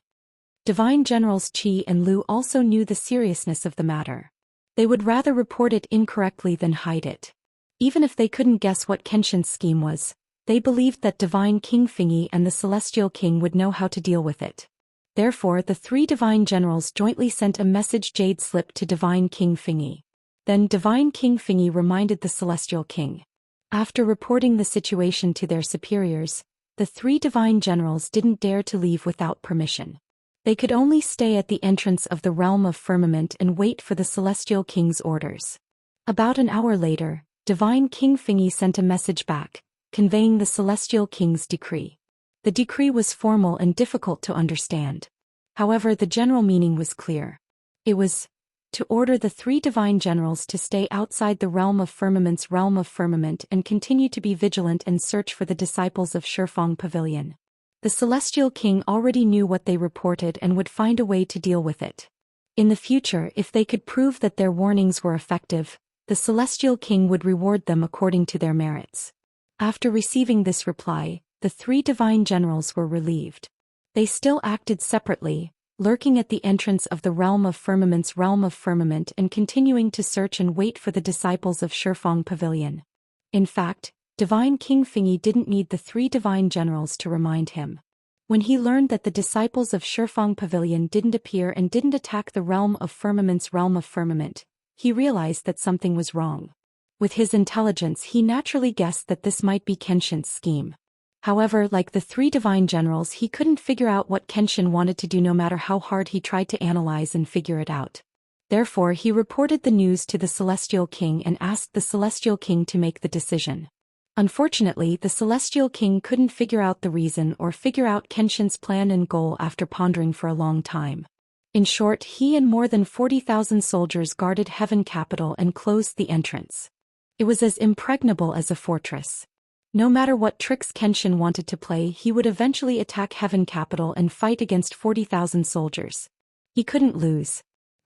Divine Generals Qi and Lu also knew the seriousness of the matter. They would rather report it incorrectly than hide it. Even if they couldn't guess what Kenshin's scheme was, they believed that Divine King Fingyi and the Celestial King would know how to deal with it. Therefore, the three Divine Generals jointly sent a message jade slip to Divine King Fingyi. Then Divine King Fingyi reminded the Celestial King. After reporting the situation to their superiors, the three Divine Generals didn't dare to leave without permission. They could only stay at the entrance of the realm of firmament and wait for the Celestial King's orders. About an hour later, Divine King Fingyi sent a message back, conveying the Celestial King's decree. The decree was formal and difficult to understand. However, the general meaning was clear. It was to order the three Divine Generals to stay outside the realm of firmament's realm of firmament and continue to be vigilant and search for the disciples of Shifeng Pavilion. The Celestial King already knew what they reported and would find a way to deal with it. In the future, if they could prove that their warnings were effective, the Celestial King would reward them according to their merits. After receiving this reply, the three Divine Generals were relieved. They still acted separately, lurking at the entrance of the realm of firmament's realm of firmament and continuing to search and wait for the disciples of Shifeng Pavilion. In fact, Divine King Fingyi didn't need the three Divine Generals to remind him. When he learned that the disciples of Shifeng Pavilion didn't appear and didn't attack the realm of firmament's realm of firmament, he realized that something was wrong. With his intelligence, he naturally guessed that this might be Kenshin's scheme. However, like the three Divine Generals, he couldn't figure out what Kenshin wanted to do no matter how hard he tried to analyze and figure it out. Therefore he reported the news to the Celestial King and asked the Celestial King to make the decision. Unfortunately, the Celestial King couldn't figure out the reason or figure out Kenshin's plan and goal after pondering for a long time. In short, he and more than 40,000 soldiers guarded Heaven Capital and closed the entrance. It was as impregnable as a fortress. No matter what tricks Kenshin wanted to play, he would eventually attack Heaven Capital and fight against 40,000 soldiers. He couldn't lose.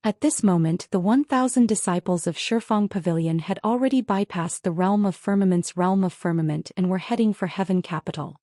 At this moment, the 1,000 disciples of Shifeng Pavilion had already bypassed the realm of firmament and were heading for Heaven Capital.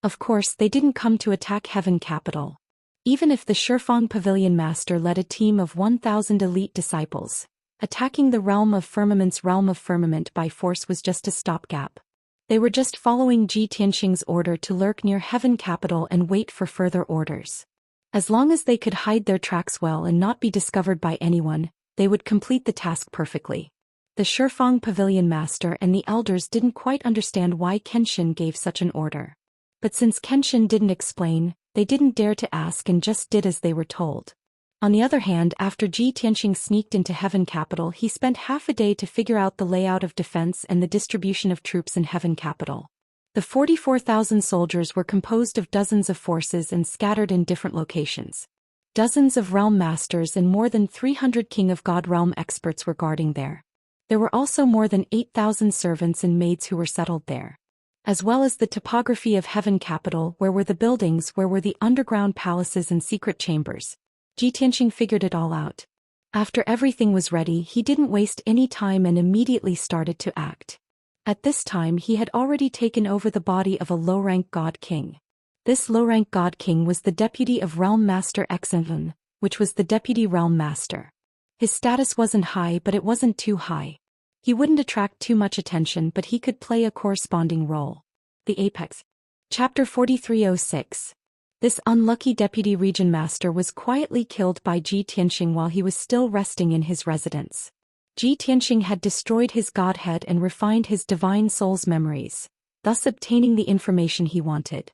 Of course, they didn't come to attack Heaven Capital. Even if the Shifeng Pavilion Master led a team of 1,000 elite disciples, attacking the realm of firmament by force was just a stopgap. They were just following Ji Tianxing's order to lurk near Heaven Capital and wait for further orders. As long as they could hide their tracks well and not be discovered by anyone, they would complete the task perfectly. The Shifeng Pavilion Master and the elders didn't quite understand why Kenshin gave such an order. But since Kenshin didn't explain, they didn't dare to ask and just did as they were told. On the other hand, after Ji Tianxing sneaked into Heaven Capital, he spent half a day to figure out the layout of defense and the distribution of troops in Heaven Capital. The 44,000 soldiers were composed of dozens of forces and scattered in different locations. Dozens of realm masters and more than 300 King of God realm experts were guarding there. There were also more than 8,000 servants and maids who were settled there. As well as the topography of Heaven Capital, where were the buildings, where were the underground palaces and secret chambers. Ji Tianxing figured it all out. After everything was ready, he didn't waste any time and immediately started to act. At this time he had already taken over the body of a low-rank god king. This low-rank god king was the deputy of Realm Master Xinven, which was the deputy realm master. His status wasn't high, but it wasn't too high. He wouldn't attract too much attention, but he could play a corresponding role. The Apex. Chapter 4306. This unlucky deputy region master was quietly killed by Ji Tianxing while he was still resting in his residence. Ji Tianxing had destroyed his godhead and refined his divine soul's memories, thus obtaining the information he wanted.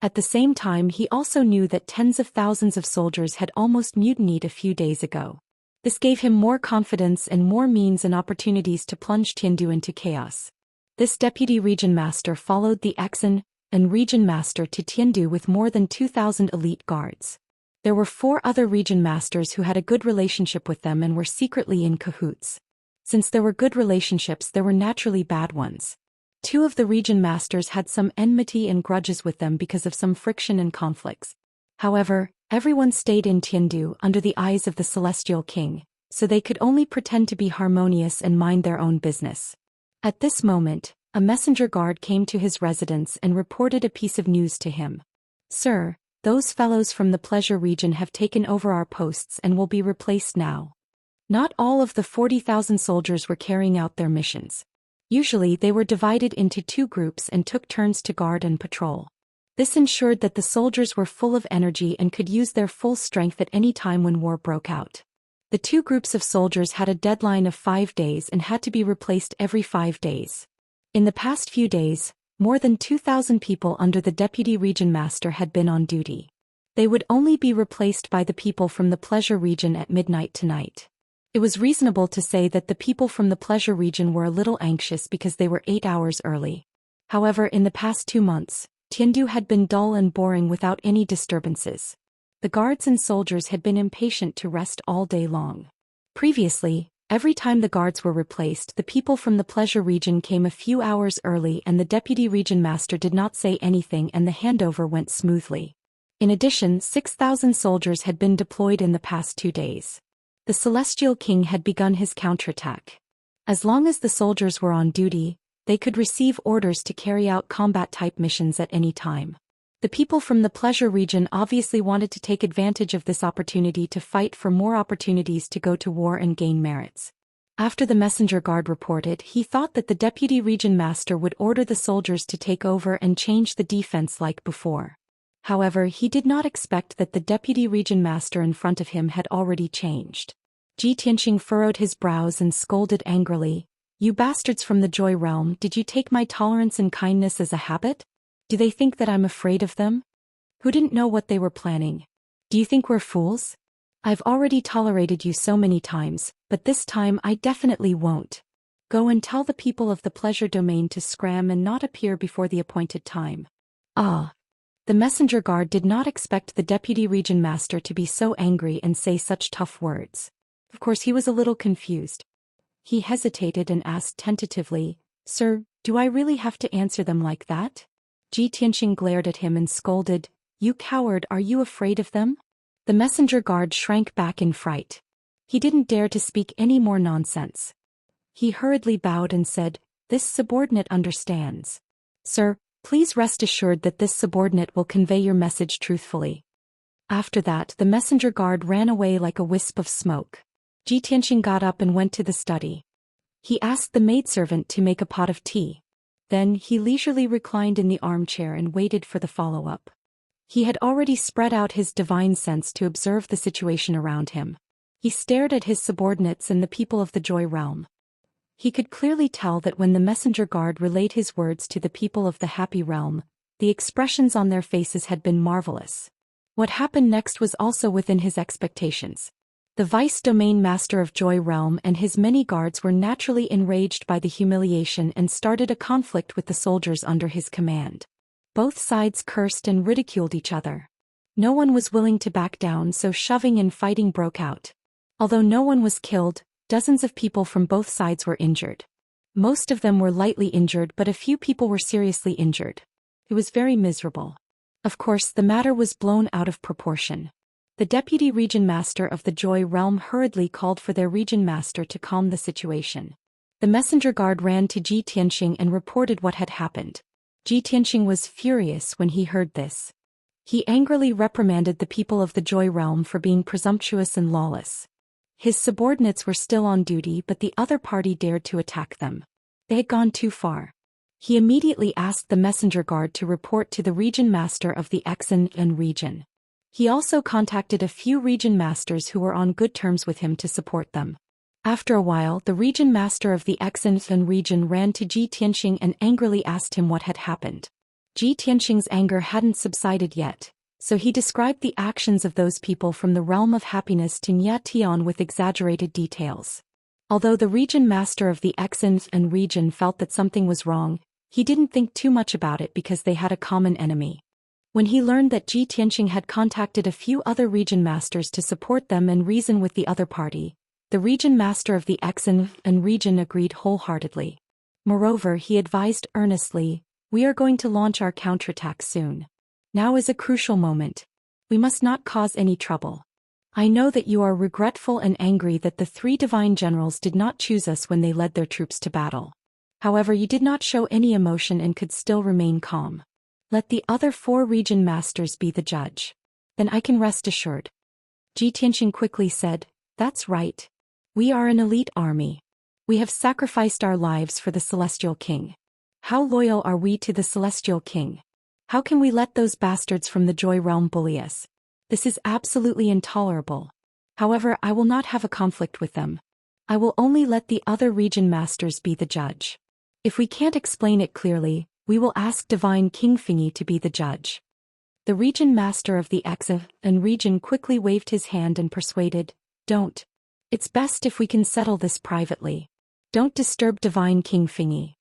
At the same time, he also knew that tens of thousands of soldiers had almost mutinied a few days ago. This gave him more confidence and more means and opportunities to plunge Tiandu into chaos. This deputy region master followed the Xen and region master to Tiandu with more than 2,000 elite guards. There were 4 other region masters who had a good relationship with them and were secretly in cahoots. Since there were good relationships, there were naturally bad ones. 2 of the region masters had some enmity and grudges with them because of some friction and conflicts. However, everyone stayed in Tiandu under the eyes of the Celestial King, so they could only pretend to be harmonious and mind their own business. At this moment, a messenger guard came to his residence and reported a piece of news to him. "Sir, those fellows from the pleasure region have taken over our posts and will be replaced now." Not all of the 40,000 soldiers were carrying out their missions. Usually they were divided into 2 groups and took turns to guard and patrol. This ensured that the soldiers were full of energy and could use their full strength at any time when war broke out. The 2 groups of soldiers had a deadline of 5 days and had to be replaced every 5 days. In the past few days, more than 2,000 people under the Deputy Region Master had been on duty. They would only be replaced by the people from the Pleasure Region at midnight tonight. It was reasonable to say that the people from the Pleasure Region were a little anxious because they were 8 hours early. However, in the past 2 months, Tiandu had been dull and boring without any disturbances. The guards and soldiers had been impatient to rest all day long. Previously, every time the guards were replaced, the people from the Pleasure Region came a few hours early and the Deputy Region Master did not say anything and the handover went smoothly. In addition, 6,000 soldiers had been deployed in the past 2 days. The Celestial King had begun his counterattack. As long as the soldiers were on duty, they could receive orders to carry out combat-type missions at any time. The people from the Pleasure Region obviously wanted to take advantage of this opportunity to fight for more opportunities to go to war and gain merits. After the messenger guard reported, he thought that the Deputy Region Master would order the soldiers to take over and change the defense like before. However, he did not expect that the Deputy Region Master in front of him had already changed. Ji Tianxing furrowed his brows and scolded angrily, "You bastards from the Joy Realm, did you take my tolerance and kindness as a habit? Do they think that I'm afraid of them? Who didn't know what they were planning? Do you think we're fools? I've already tolerated you so many times, but this time I definitely won't. Go and tell the people of the pleasure domain to scram and not appear before the appointed time. Ah. The messenger guard did not expect the deputy region master to be so angry and say such tough words. Of course he was a little confused. He hesitated and asked tentatively, Sir, do I really have to answer them like that? Ji Tianxing glared at him and scolded, You coward, are you afraid of them? The messenger guard shrank back in fright. He didn't dare to speak any more nonsense. He hurriedly bowed and said, This subordinate understands. Sir, please rest assured that this subordinate will convey your message truthfully. After that, the messenger guard ran away like a wisp of smoke. Ji Tianxing got up and went to the study. He asked the maidservant to make a pot of tea. Then he leisurely reclined in the armchair and waited for the follow-up. He had already spread out his divine sense to observe the situation around him. He stared at his subordinates and the people of the Joy Realm. He could clearly tell that when the messenger guard relayed his words to the people of the Happy Realm, the expressions on their faces had been marvelous. What happened next was also within his expectations. The vice domain master of Joy Realm and his many guards were naturally enraged by the humiliation and started a conflict with the soldiers under his command. Both sides cursed and ridiculed each other. No one was willing to back down, so shoving and fighting broke out. Although no one was killed, dozens of people from both sides were injured. Most of them were lightly injured, but a few people were seriously injured. It was very miserable. Of course, the matter was blown out of proportion. The deputy region master of the Joy Realm hurriedly called for their region master to calm the situation. The messenger guard ran to Ji Tianxing and reported what had happened. Ji Tianxing was furious when he heard this. He angrily reprimanded the people of the Joy Realm for being presumptuous and lawless. His subordinates were still on duty, but the other party dared to attack them. They had gone too far. He immediately asked the messenger guard to report to the region master of the Xianxia region. He also contacted a few region masters who were on good terms with him to support them. After a while, the region master of the Xianxia region ran to Ji Tianxing and angrily asked him what had happened. Ji Tianxing's anger hadn't subsided yet, so he described the actions of those people from the realm of happiness to Nya Tian with exaggerated details. Although the region master of the Xianxia region felt that something was wrong, he didn't think too much about it because they had a common enemy. When he learned that Ji Tianxing had contacted a few other region masters to support them and reason with the other party, the region master of the Xianxia region agreed wholeheartedly. Moreover, he advised earnestly, We are going to launch our counterattack soon. Now is a crucial moment. We must not cause any trouble. I know that you are regretful and angry that the 3 divine generals did not choose us when they led their troops to battle. However, you did not show any emotion and could still remain calm. Let the other 4 region masters be the judge. Then I can rest assured. Ji Tianxing quickly said, That's right. We are an elite army. We have sacrificed our lives for the Celestial King. How loyal are we to the Celestial King? How can we let those bastards from the Joy Realm bully us? This is absolutely intolerable. However, I will not have a conflict with them. I will only let the other region masters be the judge. If we can't explain it clearly, we will ask Divine King Fingy to be the judge. The region master of the Xianxia region quickly waved his hand and persuaded, Don't. It's best if we can settle this privately. Don't disturb Divine King Fingy.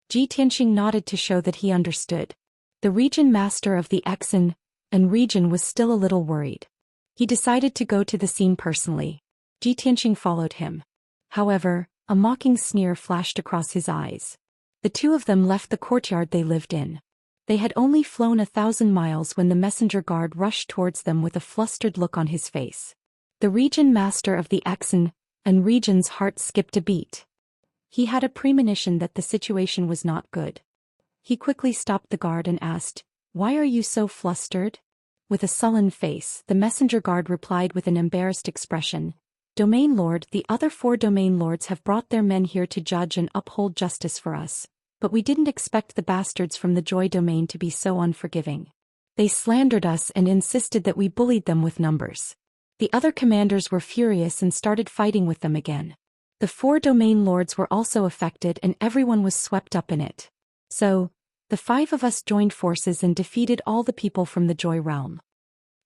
Ji Tianxing nodded to show that he understood. The region master of the Xianxia region was still a little worried. He decided to go to the scene personally. Ji Tianxing followed him. However, a mocking sneer flashed across his eyes. The 2 of them left the courtyard they lived in. They had only flown 1,000 miles when the messenger guard rushed towards them with a flustered look on his face. The region master of the Xianxia region's heart skipped a beat. He had a premonition that the situation was not good. He quickly stopped the guard and asked, Why are you so flustered? With a sullen face, the messenger guard replied with an embarrassed expression, Domain Lord, the other 4 domain lords have brought their men here to judge and uphold justice for us, but we didn't expect the bastards from the Joy domain to be so unforgiving. They slandered us and insisted that we bullied them with numbers. The other commanders were furious and started fighting with them again. The 4 domain lords were also affected and everyone was swept up in it. So, the 5 of us joined forces and defeated all the people from the Joy Realm.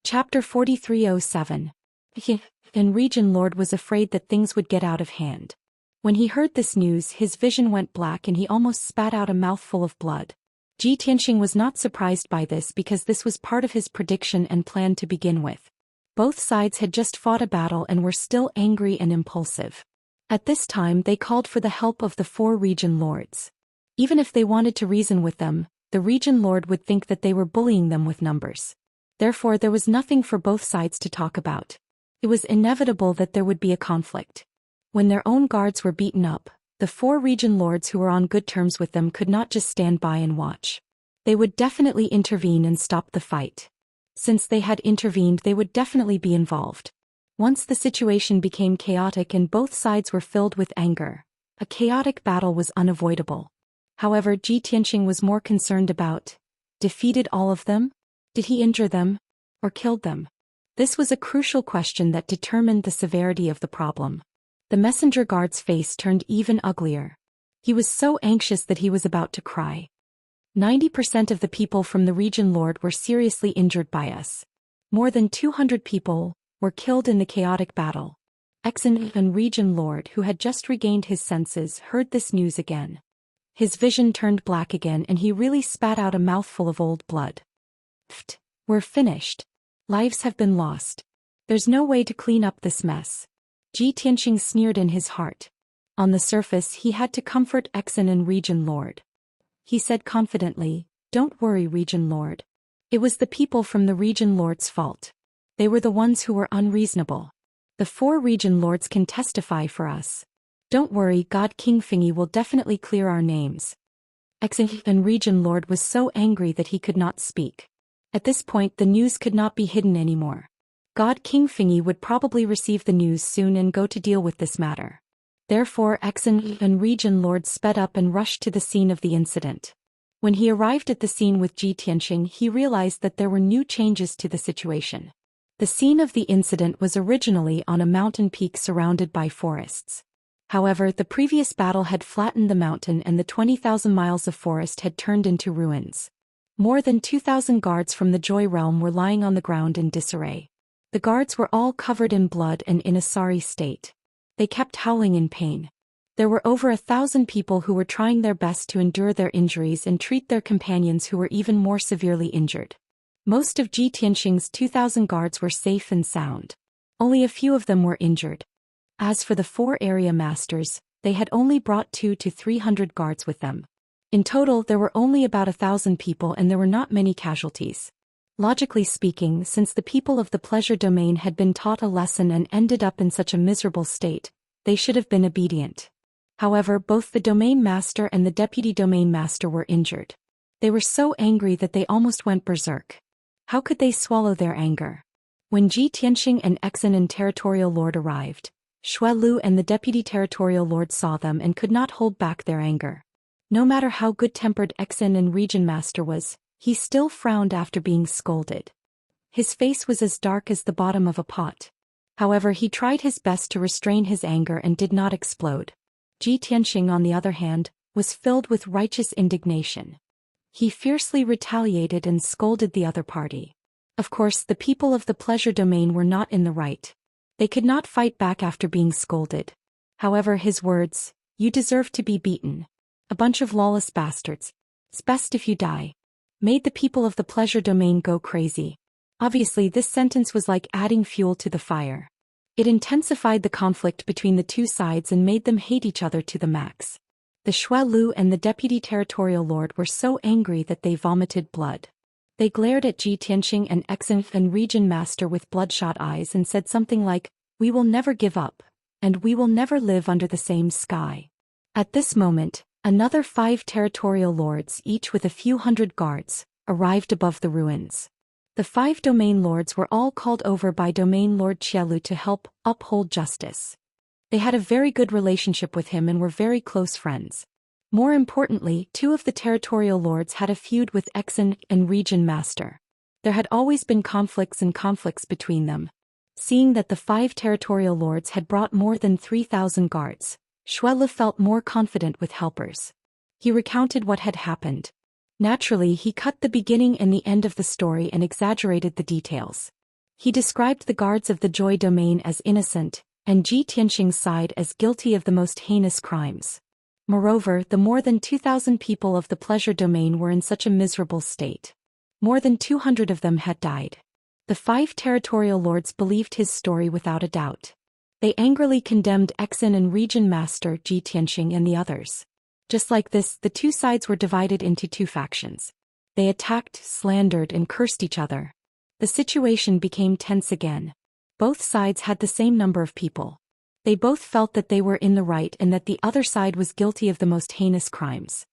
Chapter 4307. and region lord was afraid that things would get out of hand. When he heard this news, his vision went black and he almost spat out a mouthful of blood. Xianxia was not surprised by this because this was part of his prediction and plan to begin with. Both sides had just fought a battle and were still angry and impulsive. At this time they called for the help of the 4 region lords. Even if they wanted to reason with them, the region lord would think that they were bullying them with numbers. Therefore there was nothing for both sides to talk about. It was inevitable that there would be a conflict. When their own guards were beaten up, the 4 region lords who were on good terms with them could not just stand by and watch. They would definitely intervene and stop the fight. Since they had intervened, they would definitely be involved. Once the situation became chaotic and both sides were filled with anger, a chaotic battle was unavoidable. However, Xianxia was more concerned about: defeated all of them? Did he injure them? Or killed them? This was a crucial question that determined the severity of the problem. The messenger guard's face turned even uglier. He was so anxious that he was about to cry. 90% of the people from the region lord were seriously injured by us. More than 200 people were killed in the chaotic battle. Xian, region lord who had just regained his senses, heard this news again. His vision turned black again and he really spat out a mouthful of old blood. Pfft, we're finished. Lives have been lost. There's no way to clean up this mess. Xianxia sneered in his heart. On the surface he had to comfort Xian and region lord. He said confidently, "Don't worry, region lord. It was the people from the region lord's fault. They were the ones who were unreasonable. The 4 region lords can testify for us. Don't worry, God King Fingy will definitely clear our names." Xian region lord was so angry that he could not speak. At this point the news could not be hidden anymore. God King Fingy would probably receive the news soon and go to deal with this matter. Therefore Xian region lord sped up and rushed to the scene of the incident. When he arrived at the scene with Xianxia, he realized that there were new changes to the situation. The scene of the incident was originally on a mountain peak surrounded by forests. However, the previous battle had flattened the mountain and the 20,000 miles of forest had turned into ruins. More than 2,000 guards from the Joy Realm were lying on the ground in disarray. The guards were all covered in blood and in a sorry state. They kept howling in pain. There were over 1,000 people who were trying their best to endure their injuries and treat their companions who were even more severely injured. Most of Xianxia's 2,000 guards were safe and sound. Only a few of them were injured. As for the 4 area masters, they had only brought 200 to 300 guards with them. In total there were only about 1,000 people and there were not many casualties. Logically speaking, since the people of the pleasure domain had been taught a lesson and ended up in such a miserable state, they should have been obedient. However, both the domain master and the deputy domain master were injured. They were so angry that they almost went berserk. How could they swallow their anger? When Xianxia and Xian and territorial lord arrived, Shui Lu and the deputy territorial lord saw them and could not hold back their anger. No matter how good-tempered Xian and region master was, he still frowned after being scolded. His face was as dark as the bottom of a pot. However, he tried his best to restrain his anger and did not explode. Xianxia, on the other hand, was filled with righteous indignation. He fiercely retaliated and scolded the other party. Of course, the people of the pleasure domain were not in the right. They could not fight back after being scolded. However, his words, "You deserve to be beaten. A bunch of lawless bastards. It's best if you die," made the people of the pleasure domain go crazy. Obviously, this sentence was like adding fuel to the fire. It intensified the conflict between the two sides and made them hate each other to the max. The Shui Lu and the deputy territorial lord were so angry that they vomited blood. They glared at Xianxia and Xian and region master with bloodshot eyes and said something like, "We will never give up, and we will never live under the same sky." At this moment, another 5 territorial lords, each with a few hundred guards, arrived above the ruins. The 5 domain lords were all called over by domain lord Xiaolu to help uphold justice. They had a very good relationship with him and were very close friends. More importantly, 2 of the territorial lords had a feud with Xian and region master. There had always been conflicts between them. Seeing that the 5 territorial lords had brought more than 3,000 guards, Shuelu felt more confident with helpers. He recounted what had happened. Naturally, he cut the beginning and the end of the story and exaggerated the details. He described the guards of the Joy domain as innocent, and Ji Tianxing's side as guilty of the most heinous crimes. Moreover, the more than 2,000 people of the Pleasure domain were in such a miserable state. More than 200 of them had died. The 5 territorial lords believed his story without a doubt. They angrily condemned Exin and Region Master Ji Tianxing and the others. Just like this, the two sides were divided into 2 factions. They attacked, slandered, and cursed each other. The situation became tense again. Both sides had the same number of people. They both felt that they were in the right and that the other side was guilty of the most heinous crimes.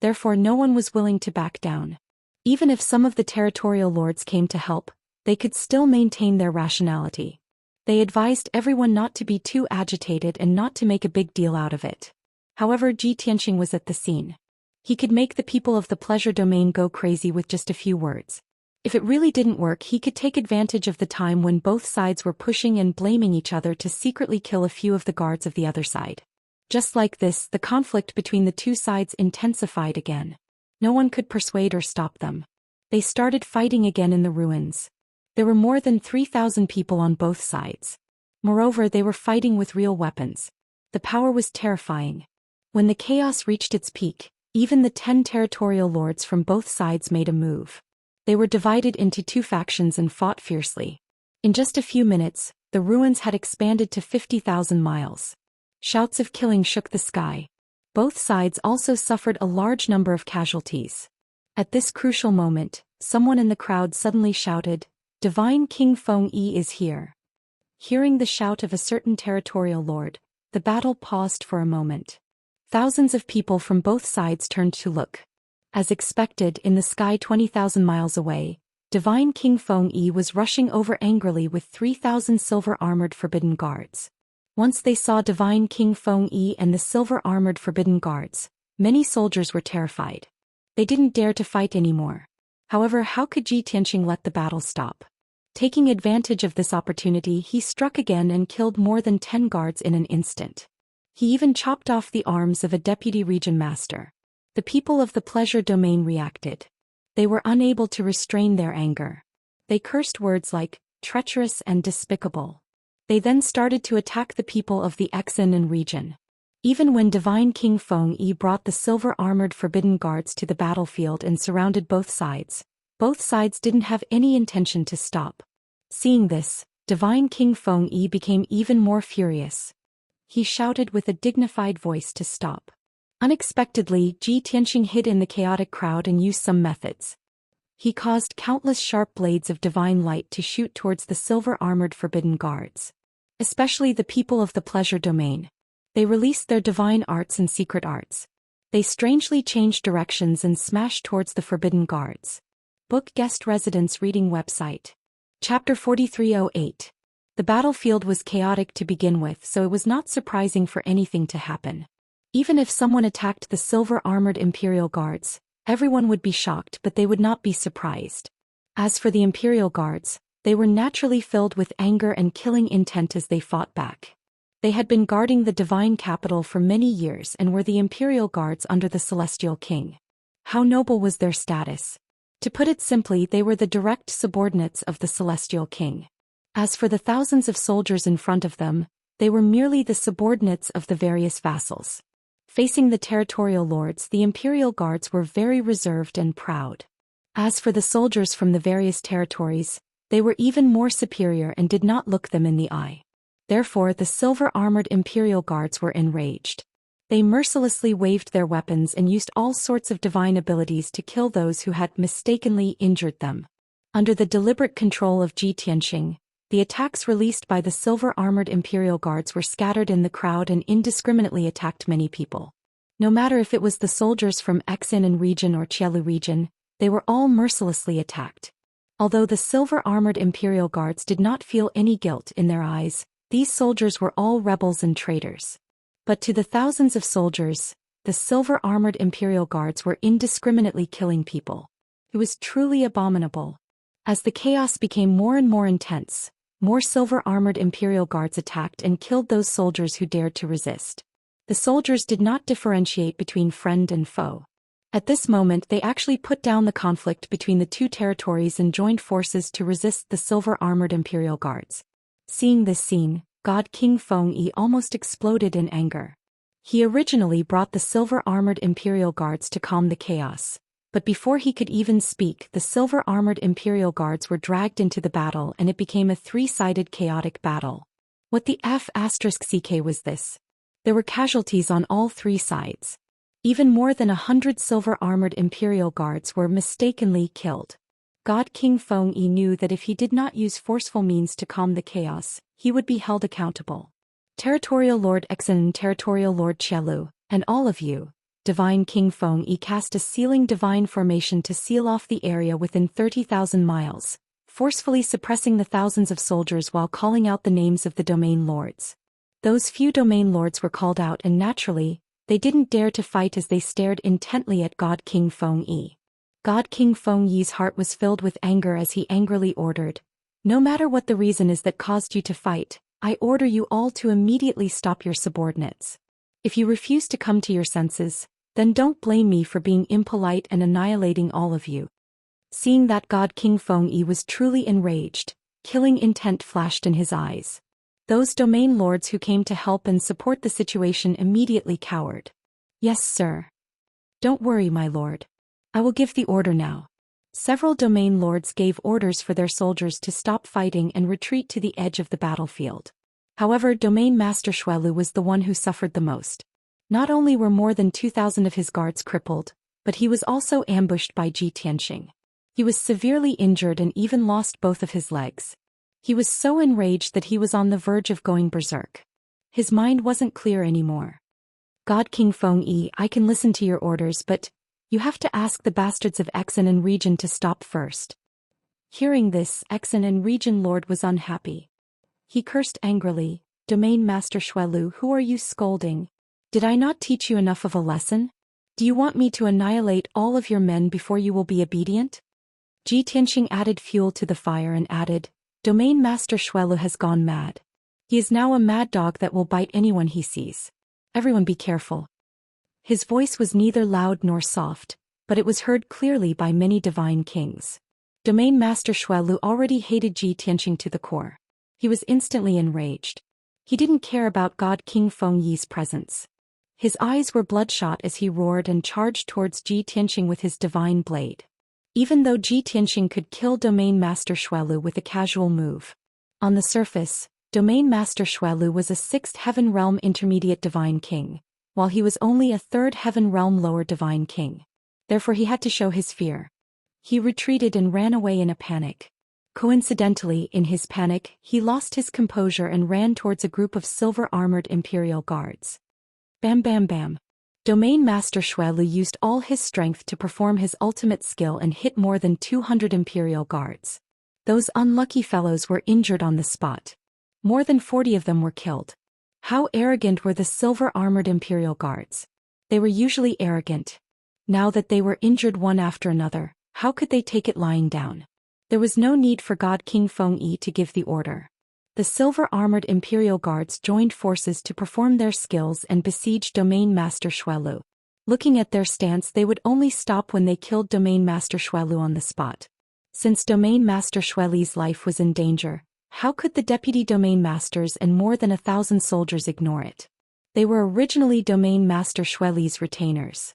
Therefore, no one was willing to back down. Even if some of the territorial lords came to help, they could still maintain their rationality. They advised everyone not to be too agitated and not to make a big deal out of it. However, Ji Tianxing was at the scene. He could make the people of the Pleasure domain go crazy with just a few words. If it really didn't work, he could take advantage of the time when both sides were pushing and blaming each other to secretly kill a few of the guards of the other side. Just like this, the conflict between the two sides intensified again. No one could persuade or stop them. They started fighting again in the ruins. There were more than 3,000 people on both sides. Moreover, they were fighting with real weapons. The power was terrifying. When the chaos reached its peak, even the 10 territorial lords from both sides made a move. They were divided into 2 factions and fought fiercely. In just a few minutes, the ruins had expanded to 50,000 miles. Shouts of killing shook the sky. Both sides also suffered a large number of casualties. At this crucial moment, someone in the crowd suddenly shouted, "Divine King Feng Yi is here." Hearing the shout of a certain territorial lord, the battle paused for a moment. Thousands of people from both sides turned to look. As expected, in the sky 20,000 miles away, Divine King Feng Yi was rushing over angrily with 3,000 silver-armored forbidden guards. Once they saw Divine King Feng Yi and the silver-armored forbidden guards, many soldiers were terrified. They didn't dare to fight anymore. However, how could Ji Tianxing let the battle stop? Taking advantage of this opportunity, he struck again and killed more than 10 guards in an instant. He even chopped off the arms of a deputy region master. The people of the Pleasure domain reacted. They were unable to restrain their anger. They cursed words like treacherous and despicable. They then started to attack the people of the Exin and region. Even when Divine King Feng Yi brought the silver-armored forbidden guards to the battlefield and surrounded both sides didn't have any intention to stop. Seeing this, Divine King Feng Yi became even more furious. He shouted with a dignified voice to stop. Unexpectedly, Ji Tianxing hid in the chaotic crowd and used some methods. He caused countless sharp blades of divine light to shoot towards the silver-armored forbidden guards. Especially the people of the Pleasure domain. They released their divine arts and secret arts. They strangely changed directions and smashed towards the forbidden guards. Book Guest Residence Reading Website. Chapter 4308. The battlefield was chaotic to begin with, so it was not surprising for anything to happen. Even if someone attacked the silver-armored Imperial Guards, everyone would be shocked, but they would not be surprised. As for the Imperial Guards, they were naturally filled with anger and killing intent as they fought back. They had been guarding the divine capital for many years and were the Imperial Guards under the Celestial King. How noble was their status? To put it simply, they were the direct subordinates of the Celestial King. As for the thousands of soldiers in front of them, they were merely the subordinates of the various vassals. Facing the territorial lords, the Imperial Guards were very reserved and proud. As for the soldiers from the various territories, they were even more superior and did not look them in the eye. Therefore, the silver-armored Imperial Guards were enraged. They mercilessly waved their weapons and used all sorts of divine abilities to kill those who had mistakenly injured them. Under the deliberate control of Ji Tianxing, the attacks released by the silver-armored Imperial Guards were scattered in the crowd and indiscriminately attacked many people. No matter if it was the soldiers from Exin and region or Qialu region, they were all mercilessly attacked. Although the silver-armored Imperial Guards did not feel any guilt in their eyes, these soldiers were all rebels and traitors. But to the thousands of soldiers, the silver-armored Imperial Guards were indiscriminately killing people. It was truly abominable. As the chaos became more and more intense, more silver-armored Imperial Guards attacked and killed those soldiers who dared to resist. The soldiers did not differentiate between friend and foe. At this moment they actually put down the conflict between the two territories and joined forces to resist the silver-armored Imperial Guards. Seeing this scene, God King Feng-yi almost exploded in anger. He originally brought the silver-armored Imperial Guards to calm the chaos, but before he could even speak, the silver-armored Imperial Guards were dragged into the battle and it became a three-sided chaotic battle. What the F***ck was this? There were casualties on all three sides. Even more than 100 silver-armored Imperial Guards were mistakenly killed. God King Feng-yi knew that if he did not use forceful means to calm the chaos, he would be held accountable. Territorial Lord Exen and Territorial Lord Qielu, and all of you, Divine King Feng-yi cast a sealing divine formation to seal off the area within 30,000 miles, forcefully suppressing the thousands of soldiers while calling out the names of the domain lords. Those few domain lords were called out and naturally, they didn't dare to fight as they stared intently at God King Feng-yi. God King Feng-yi's heart was filled with anger as he angrily ordered, "No matter what the reason is that caused you to fight, I order you all to immediately stop your subordinates. If you refuse to come to your senses, then don't blame me for being impolite and annihilating all of you." Seeing that God King Feng-yi was truly enraged, killing intent flashed in his eyes. Those domain lords who came to help and support the situation immediately cowered. "Yes, sir. Don't worry, my lord. I will give the order now." Several domain lords gave orders for their soldiers to stop fighting and retreat to the edge of the battlefield. However, Domain Master Xiaolu was the one who suffered the most. Not only were more than 2,000 of his guards crippled, but he was also ambushed by Ji Tianxing. He was severely injured and even lost both of his legs. He was so enraged that he was on the verge of going berserk. His mind wasn't clear anymore. "God King Feng-yi, I can listen to your orders, but you have to ask the bastards of Exen and Region to stop first." Hearing this, Exen and Region Lord was unhappy. He cursed angrily, "Domain Master Xiaolu, who are you scolding? Did I not teach you enough of a lesson? Do you want me to annihilate all of your men before you will be obedient?" Ji Tianxing added fuel to the fire and added, "Domain Master Xiaolu has gone mad. He is now a mad dog that will bite anyone he sees. Everyone be careful." His voice was neither loud nor soft, but it was heard clearly by many divine kings. Domain Master Xiaolu already hated Ji Tianxing to the core. He was instantly enraged. He didn't care about God King Feng-yi's presence. His eyes were bloodshot as he roared and charged towards Ji Tianxing with his divine blade. Even though Ji Tianxing could kill Domain Master Xiaolu with a casual move. On the surface, Domain Master Xiaolu was a 6th Heaven Realm Intermediate Divine King, while he was only a 3rd Heaven Realm Lower Divine King. Therefore he had to show his fear. He retreated and ran away in a panic. Coincidentally, in his panic, he lost his composure and ran towards a group of silver-armored Imperial Guards. Bam bam bam. Domain Master Xiaolu used all his strength to perform his ultimate skill and hit more than 200 Imperial Guards. Those unlucky fellows were injured on the spot. More than 40 of them were killed. How arrogant were the silver-armored Imperial Guards? They were usually arrogant. Now that they were injured one after another, how could they take it lying down? There was no need for God King Feng-yi to give the order. The silver-armored Imperial Guards joined forces to perform their skills and besiege Domain Master Xiaolu. Looking at their stance, they would only stop when they killed Domain Master Xiaolu on the spot. Since Domain Master Xiaolu's life was in danger, how could the deputy Domain Masters and more than 1,000 soldiers ignore it? They were originally Domain Master Xiaolu's retainers.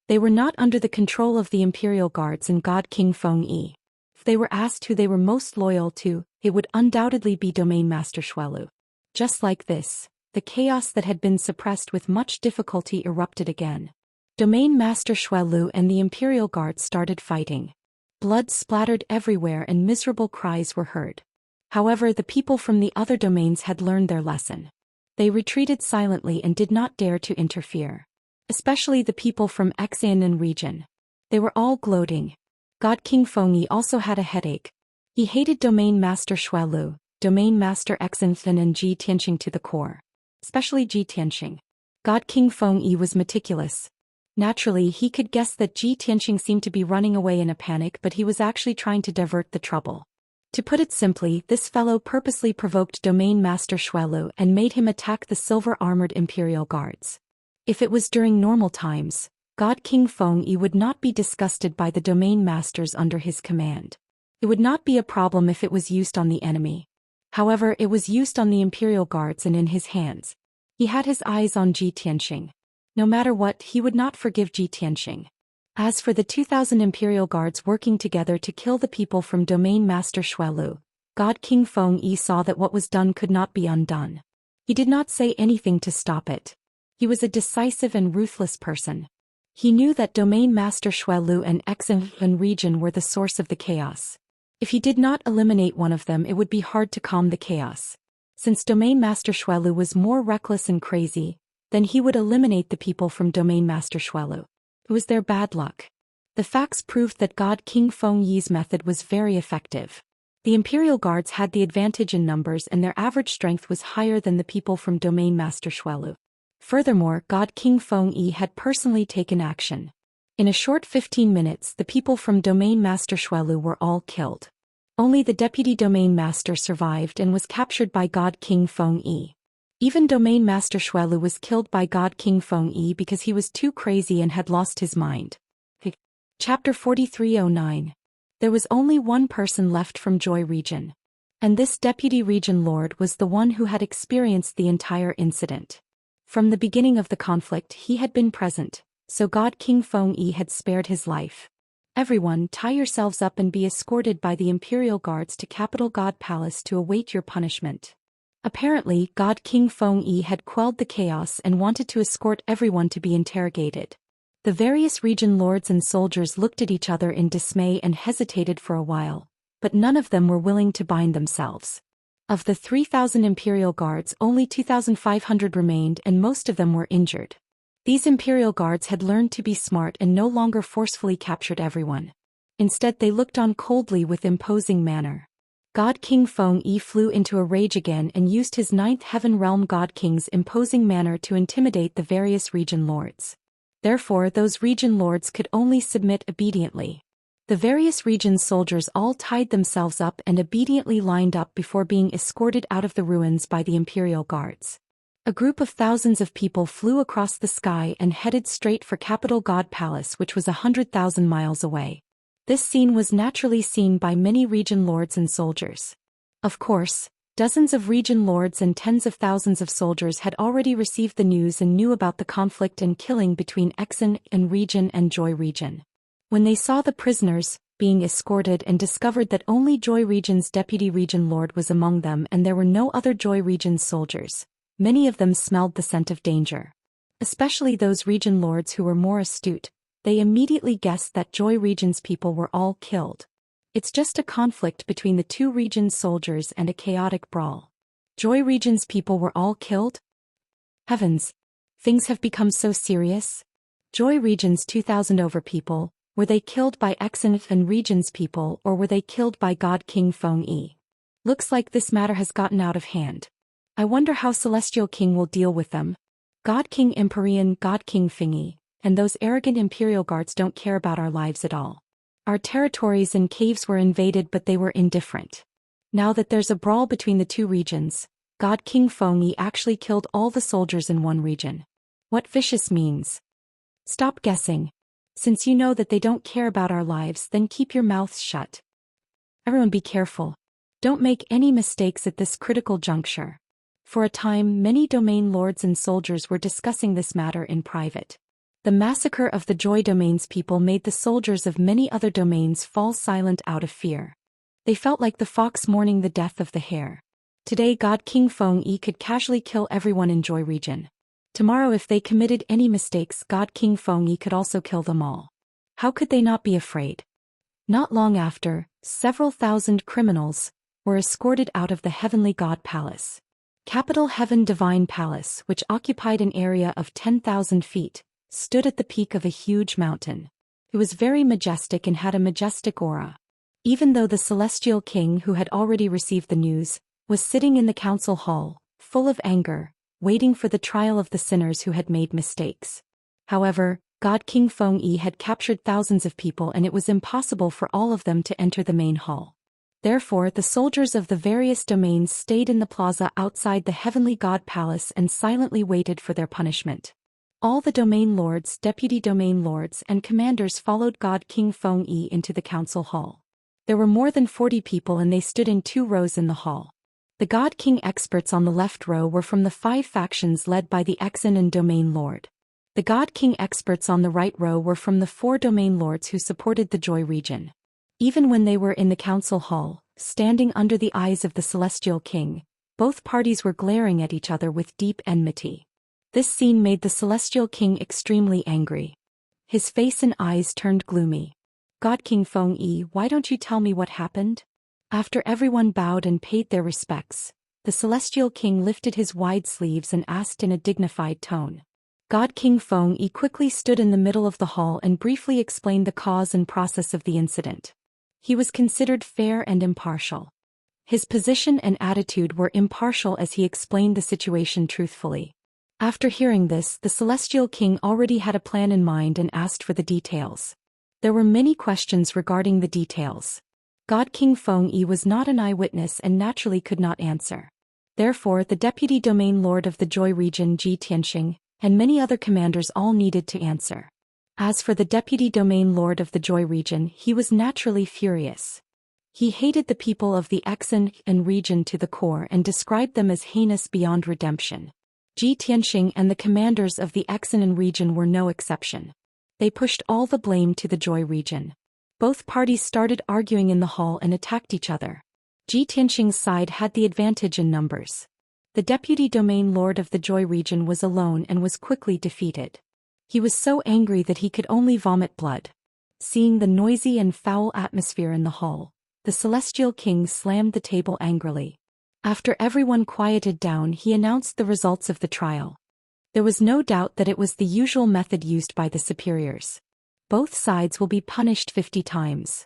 They were not under the control of the Imperial Guards and God King Feng-yi. If they were asked who they were most loyal to, it would undoubtedly be Domain Master Xiaolu. Just like this, the chaos that had been suppressed with much difficulty erupted again. Domain Master Xiaolu and the Imperial Guards started fighting. Blood splattered everywhere and miserable cries were heard. However, the people from the other domains had learned their lesson. They retreated silently and did not dare to interfere. Especially the people from Xianxia region. They were all gloating. God King Feng-yi also had a headache. He hated Domain Master Xiaolu, Domain Master Xianxia and Ji Tianxing to the core. Especially Ji Tianxing. God King Feng-yi was meticulous. Naturally, he could guess that Ji Tianxing seemed to be running away in a panic, but he was actually trying to divert the trouble. To put it simply, this fellow purposely provoked Domain Master Xiaolu and made him attack the silver-armored Imperial Guards. If it was during normal times, God King Feng-yi would not be disgusted by the domain masters under his command. It would not be a problem if it was used on the enemy. However, it was used on the Imperial Guards and in his hands. He had his eyes on Ji Tianxing. No matter what, he would not forgive Ji Tianxing. As for the 2,000 Imperial Guards working together to kill the people from Domain Master Xuelu, God King Feng-yi saw that what was done could not be undone. He did not say anything to stop it. He was a decisive and ruthless person. He knew that Domain Master Xuelu and Xianxia region were the source of the chaos. If he did not eliminate one of them, it would be hard to calm the chaos. Since Domain Master Xuelu was more reckless and crazy, then he would eliminate the people from Domain Master Xuelu. It was their bad luck. The facts proved that God King Feng-yi's method was very effective. The Imperial Guards had the advantage in numbers and their average strength was higher than the people from Domain Master Xuelu. Furthermore, God King Feng-yi had personally taken action. In a short 15 minutes, the people from Domain Master Xuelu were all killed. Only the Deputy Domain Master survived and was captured by God King Feng-yi. Even Domain Master Xuelu was killed by God King Feng-yi because he was too crazy and had lost his mind. Chapter 4309. There was only one person left from Joy region. And this Deputy Region Lord was the one who had experienced the entire incident. From the beginning of the conflict he had been present, so God King Feng-yi had spared his life. Everyone, tie yourselves up and be escorted by the Imperial Guards to Capital God Palace to await your punishment. Apparently, God King Feng-yi had quelled the chaos and wanted to escort everyone to be interrogated. The various region lords and soldiers looked at each other in dismay and hesitated for a while, but none of them were willing to bind themselves. Of the 3,000 Imperial Guards, only 2,500 remained and most of them were injured. These Imperial Guards had learned to be smart and no longer forcefully captured everyone. Instead, they looked on coldly with imposing manner. God King Feng-yi flew into a rage again and used his 9th Heaven Realm God King's imposing manner to intimidate the various region lords. Therefore, those region lords could only submit obediently. The various region soldiers all tied themselves up and obediently lined up before being escorted out of the ruins by the Imperial Guards. A group of thousands of people flew across the sky and headed straight for Capital God Palace, which was 100,000 miles away. This scene was naturally seen by many region lords and soldiers. Of course, dozens of region lords and tens of thousands of soldiers had already received the news and knew about the conflict and killing between Xianxia region and Joy region. When they saw the prisoners being escorted and discovered that only Joy region's deputy region lord was among them and there were no other Joy region's soldiers, many of them smelled the scent of danger. Especially those region lords who were more astute. They immediately guessed that Joy region's people were all killed. It's just a conflict between the two regions' soldiers and a chaotic brawl. Joy region's people were all killed? Heavens! Things have become so serious? Joy region's 2,000 over people, were they killed by Xianxia region's people or were they killed by God King Feng-yi? Looks like this matter has gotten out of hand. I wonder how Celestial King will deal with them. God King Empyrean, God King Feng-yi. And those arrogant Imperial Guards don't care about our lives at all. Our territories and caves were invaded but they were indifferent. Now that there's a brawl between the two regions, God King Feng-yi actually killed all the soldiers in one region. What vicious means? Stop guessing. Since you know that they don't care about our lives, then keep your mouths shut. Everyone be careful. Don't make any mistakes at this critical juncture. For a time, many domain lords and soldiers were discussing this matter in private. The massacre of the Joy Domain's people made the soldiers of many other domains fall silent out of fear. They felt like the fox mourning the death of the hare. Today God King Feng-yi could casually kill everyone in Joy region. Tomorrow if they committed any mistakes, God King Feng-yi could also kill them all. How could they not be afraid? Not long after, several thousand criminals were escorted out of the Heavenly God Palace. Capital Heaven Divine Palace, which occupied an area of 10,000 feet, stood at the peak of a huge mountain. It was very majestic and had a majestic aura. Even though the Celestial King, who had already received the news, was sitting in the council hall, full of anger, waiting for the trial of the sinners who had made mistakes. However, God King Feng-yi had captured thousands of people and it was impossible for all of them to enter the main hall. Therefore, the soldiers of the various domains stayed in the plaza outside the Heavenly God Palace and silently waited for their punishment. All the domain lords, deputy domain lords, and commanders followed God King Feng-yi into the council hall. There were more than 40 people and they stood in 2 rows in the hall. The God King experts on the left row were from the 5 factions led by the Exin and Domain Lord. The God King experts on the right row were from the 4 domain lords who supported the Joy region. Even when they were in the council hall, standing under the eyes of the Celestial King, both parties were glaring at each other with deep enmity. This scene made the Celestial King extremely angry. His face and eyes turned gloomy. God King Feng-yi, why don't you tell me what happened? After everyone bowed and paid their respects, the Celestial King lifted his wide sleeves and asked in a dignified tone. God King Feng-yi quickly stood in the middle of the hall and briefly explained the cause and process of the incident. He was considered fair and impartial. His position and attitude were impartial as he explained the situation truthfully. After hearing this, the Celestial King already had a plan in mind and asked for the details. There were many questions regarding the details. God King Feng-yi was not an eyewitness and naturally could not answer. Therefore, the Deputy Domain Lord of the Joy region Ji Tianxing, and many other commanders all needed to answer. As for the Deputy Domain Lord of the Joy region, he was naturally furious. He hated the people of the Exin and region to the core and described them as heinous beyond redemption. Ji Tianxing and the commanders of the Exin and region were no exception. They pushed all the blame to the Joy region. Both parties started arguing in the hall and attacked each other. Ji Tianxing's side had the advantage in numbers. The Deputy Domain Lord of the Joy region was alone and was quickly defeated. He was so angry that he could only vomit blood. Seeing the noisy and foul atmosphere in the hall, the Celestial King slammed the table angrily. After everyone quieted down, he announced the results of the trial. There was no doubt that it was the usual method used by the superiors. Both sides will be punished 50 times.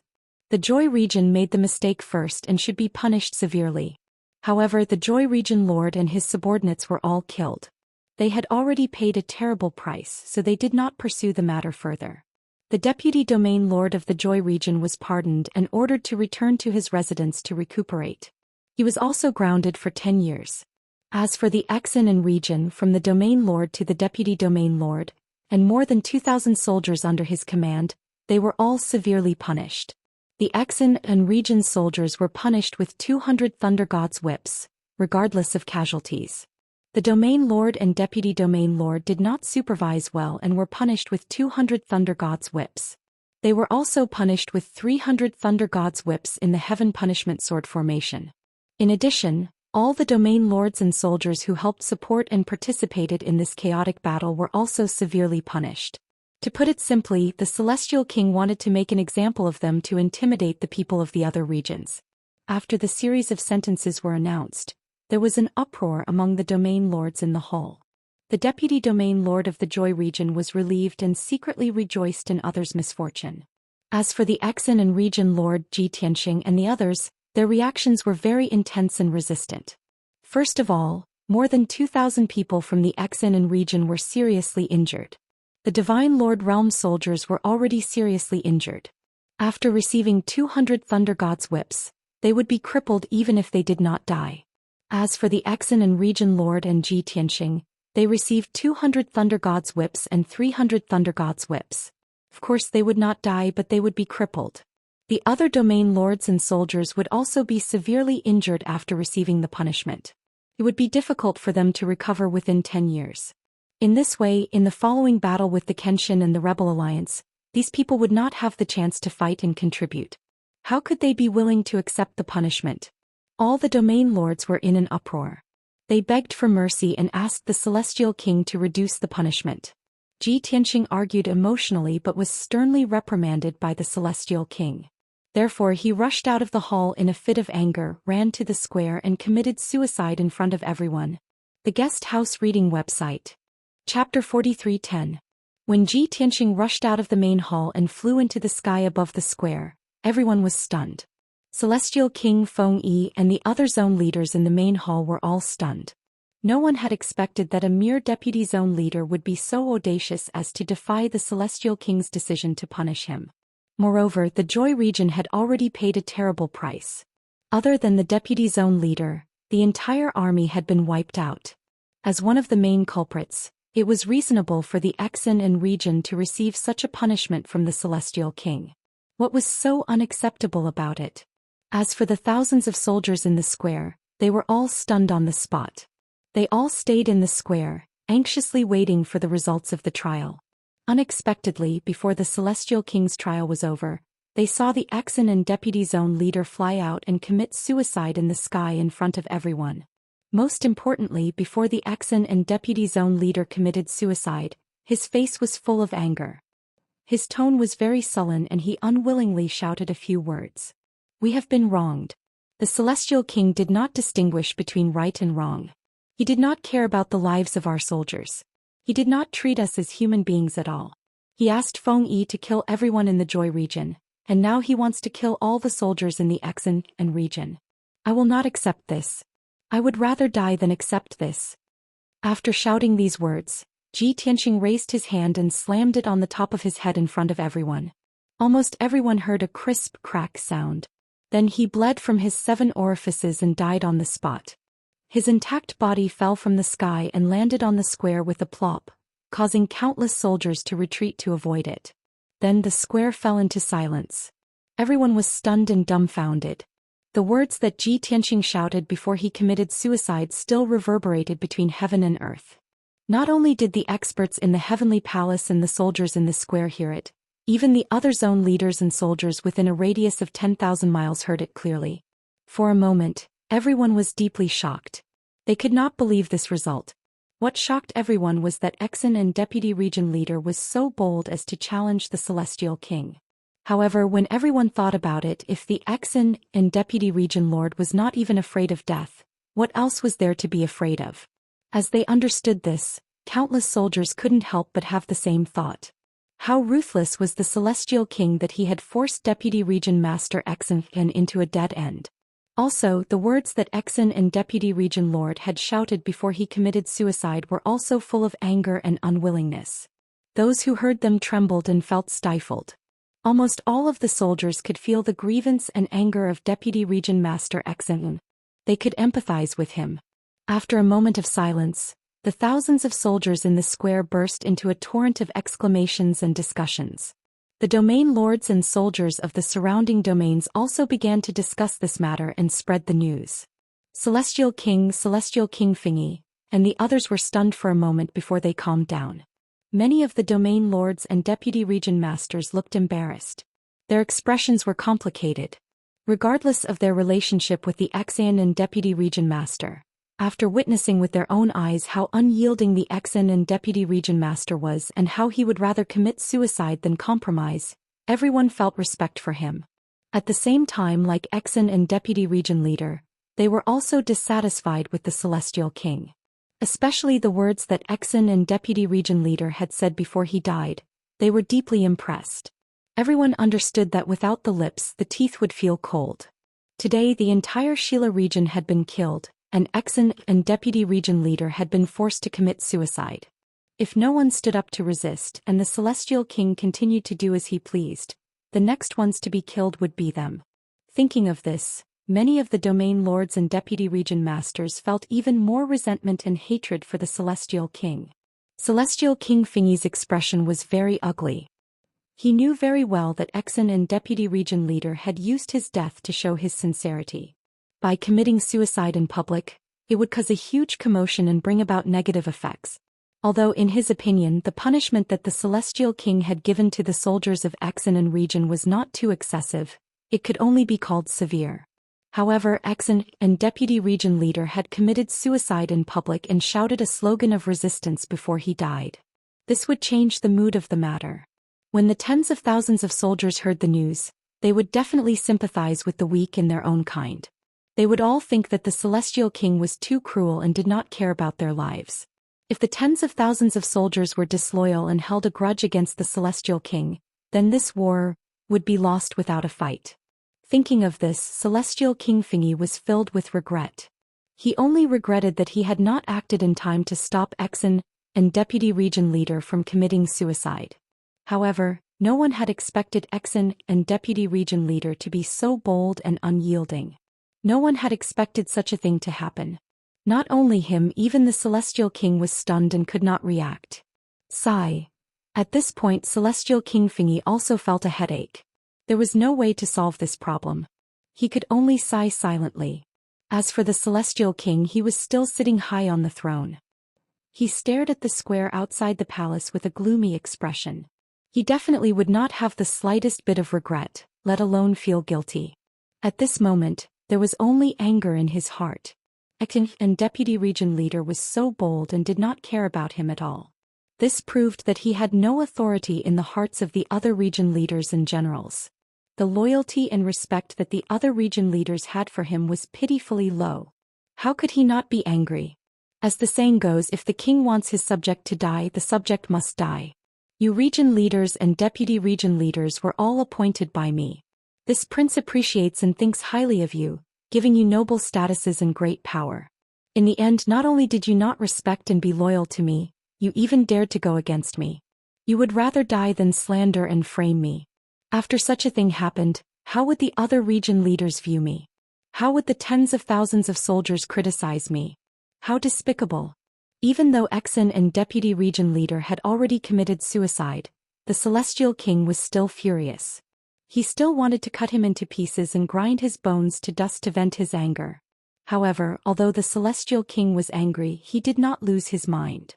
The Joy region made the mistake first and should be punished severely. However, the Joy region lord and his subordinates were all killed. They had already paid a terrible price, so they did not pursue the matter further. The Deputy Domain Lord of the Joy region was pardoned and ordered to return to his residence to recuperate. He was also grounded for 10 years. As for the Exin and region, from the Domain Lord to the Deputy Domain Lord, and more than 2,000 soldiers under his command, they were all severely punished. The Exin and region soldiers were punished with 200 Thunder God's whips, regardless of casualties. The Domain Lord and Deputy Domain Lord did not supervise well and were punished with 200 Thunder God's whips. They were also punished with 300 Thunder God's whips in the Heaven Punishment Sword formation. In addition, all the Domain Lords and soldiers who helped support and participated in this chaotic battle were also severely punished. To put it simply, the Celestial King wanted to make an example of them to intimidate the people of the other regions. After the series of sentences were announced, there was an uproar among the Domain Lords in the hall. The Deputy Domain Lord of the Joy region was relieved and secretly rejoiced in others' misfortune. As for the Exin and region Lord Ji Tianxing and the others, their reactions were very intense and resistant. First of all, more than 2,000 people from the Exin and region were seriously injured. The Divine Lord Realm soldiers were already seriously injured. After receiving 200 Thunder God's whips, they would be crippled even if they did not die. As for the Exin and region Lord and Ji Tianxing, they received 200 Thunder God's whips and 300 Thunder God's whips. Of course they would not die, but they would be crippled. The other domain lords and soldiers would also be severely injured after receiving the punishment. It would be difficult for them to recover within 10 years. In this way, in the following battle with the Kenshin and the Rebel Alliance, these people would not have the chance to fight and contribute. How could they be willing to accept the punishment? All the domain lords were in an uproar. They begged for mercy and asked the Celestial King to reduce the punishment. Ji Tianxing argued emotionally but was sternly reprimanded by the Celestial King. Therefore he rushed out of the hall in a fit of anger, ran to the square and committed suicide in front of everyone. The Guest House Reading Website. Chapter 43:10. When Ji Tianxing rushed out of the main hall and flew into the sky above the square, everyone was stunned. Celestial King Feng-yi and the other zone leaders in the main hall were all stunned. No one had expected that a mere deputy zone leader would be so audacious as to defy the Celestial King's decision to punish him. Moreover, the Joy region had already paid a terrible price. Other than the deputy zone leader, the entire army had been wiped out. As one of the main culprits, It was reasonable for the Exin and region to receive such a punishment from the Celestial King. What was so unacceptable about it? As for the thousands of soldiers in the square, they were all stunned on the spot. They all stayed in the square, anxiously waiting for the results of the trial. Unexpectedly, before the Celestial King's trial was over, they saw the Exin and Deputy Zone leader fly out and commit suicide in the sky in front of everyone. Most importantly, before the Exin and Deputy Zone leader committed suicide, his face was full of anger. His tone was very sullen and he unwillingly shouted a few words. "We have been wronged." The Celestial King did not distinguish between right and wrong. He did not care about the lives of our soldiers. He did not treat us as human beings at all. He asked Feng Yi to kill everyone in the Joy region, and now he wants to kill all the soldiers in the Exin and region. I will not accept this. I would rather die than accept this. After shouting these words, Ji Tianxing raised his hand and slammed it on the top of his head in front of everyone. Almost everyone heard a crisp crack sound. Then he bled from his 7 orifices and died on the spot. His intact body fell from the sky and landed on the square with a plop, causing countless soldiers to retreat to avoid it. Then the square fell into silence. Everyone was stunned and dumbfounded. The words that Ji Tianxing shouted before he committed suicide still reverberated between heaven and earth. Not only did the experts in the Heavenly Palace and the soldiers in the square hear it, even the other zone leaders and soldiers within a radius of 10,000 miles heard it clearly. For a moment, everyone was deeply shocked. They could not believe this result. What shocked everyone was that Exin and Deputy Region Leader was so bold as to challenge the Celestial King. However, when everyone thought about it, if the Exin and Deputy Region Lord was not even afraid of death, what else was there to be afraid of? As they understood this, countless soldiers couldn't help but have the same thought. How ruthless was the Celestial King that he had forced Deputy Region Master Exin into a dead end. Also, the words that Exin and Deputy Region Lord had shouted before he committed suicide were also full of anger and unwillingness. Those who heard them trembled and felt stifled. Almost all of the soldiers could feel the grievance and anger of Deputy Region Master Exin. They could empathize with him. After a moment of silence, the thousands of soldiers in the square burst into a torrent of exclamations and discussions. The domain lords and soldiers of the surrounding domains also began to discuss this matter and spread the news. Celestial King Fengyi, and the others were stunned for a moment before they calmed down. Many of the domain lords and deputy region masters looked embarrassed. Their expressions were complicated. Regardless of their relationship with the Exin and deputy region master, after witnessing with their own eyes how unyielding the Exin and deputy region master was and how he would rather commit suicide than compromise, everyone felt respect for him. At the same time, like Exin and deputy region leader, they were also dissatisfied with the Celestial King. Especially the words that Exin and Deputy Region Leader had said before he died, they were deeply impressed. Everyone understood that without the lips the teeth would feel cold. Today the entire Sheila region had been killed, and Exin and Deputy Region Leader had been forced to commit suicide. If no one stood up to resist and the Celestial King continued to do as he pleased, the next ones to be killed would be them. Thinking of this, many of the domain lords and deputy region masters felt even more resentment and hatred for the Celestial King. Celestial King Fengyi's expression was very ugly. He knew very well that Exin and deputy region leader had used his death to show his sincerity. By committing suicide in public, it would cause a huge commotion and bring about negative effects. Although in his opinion the punishment that the Celestial King had given to the soldiers of Exin and region was not too excessive, it could only be called severe. However, Exin and Deputy Region Leader had committed suicide in public and shouted a slogan of resistance before he died. This would change the mood of the matter. When the tens of thousands of soldiers heard the news, they would definitely sympathize with the weak in their own kind. They would all think that the Celestial King was too cruel and did not care about their lives. If the tens of thousands of soldiers were disloyal and held a grudge against the Celestial King, then this war would be lost without a fight. Thinking of this, Celestial King Fengyi was filled with regret. He only regretted that he had not acted in time to stop Exin and Deputy Region Leader from committing suicide. However, no one had expected Exin and Deputy Region Leader to be so bold and unyielding. No one had expected such a thing to happen. Not only him, even the Celestial King was stunned and could not react. Sigh. At this point, Celestial King Fingy also felt a headache. There was no way to solve this problem. He could only sigh silently. As for the Celestial King, he was still sitting high on the throne. He stared at the square outside the palace with a gloomy expression. He definitely would not have the slightest bit of regret, let alone feel guilty. At this moment, there was only anger in his heart. And Deputy Region Leader was so bold and did not care about him at all. This proved that he had no authority in the hearts of the other region leaders and generals. The loyalty and respect that the other region leaders had for him was pitifully low. How could he not be angry? As the saying goes, if the king wants his subject to die, the subject must die. You region leaders and deputy region leaders were all appointed by me. This prince appreciates and thinks highly of you, giving you noble statuses and great power. In the end, not only did you not respect and be loyal to me, you even dared to go against me. You would rather die than slander and frame me. After such a thing happened, how would the other region leaders view me? How would the tens of thousands of soldiers criticize me? How despicable. Even though Exon and Deputy Region Leader had already committed suicide, the Celestial King was still furious. He still wanted to cut him into pieces and grind his bones to dust to vent his anger. However, although the Celestial King was angry, he did not lose his mind.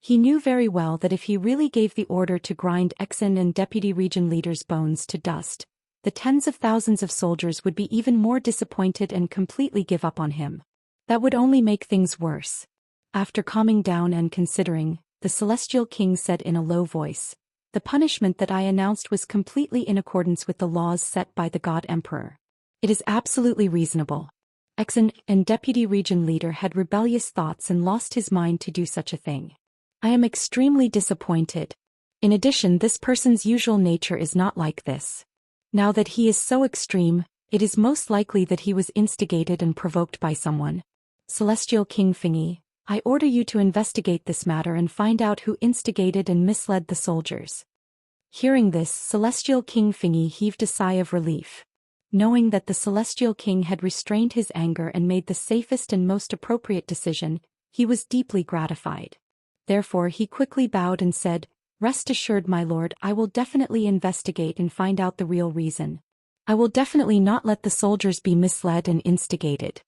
He knew very well that if he really gave the order to grind Exon and Deputy Region Leader's bones to dust, the tens of thousands of soldiers would be even more disappointed and completely give up on him. That would only make things worse. After calming down and considering, the Celestial King said in a low voice, "The punishment that I announced was completely in accordance with the laws set by the God Emperor. It is absolutely reasonable." Exon and Deputy Region Leader had rebellious thoughts and lost his mind to do such a thing. I am extremely disappointed. In addition, this person's usual nature is not like this. Now that he is so extreme, it is most likely that he was instigated and provoked by someone. Celestial King Fingy, I order you to investigate this matter and find out who instigated and misled the soldiers. Hearing this, Celestial King Fingy heaved a sigh of relief. Knowing that the Celestial King had restrained his anger and made the safest and most appropriate decision, he was deeply gratified. Therefore he quickly bowed and said, "Rest assured, my lord, I will definitely investigate and find out the real reason. I will definitely not let the soldiers be misled and instigated."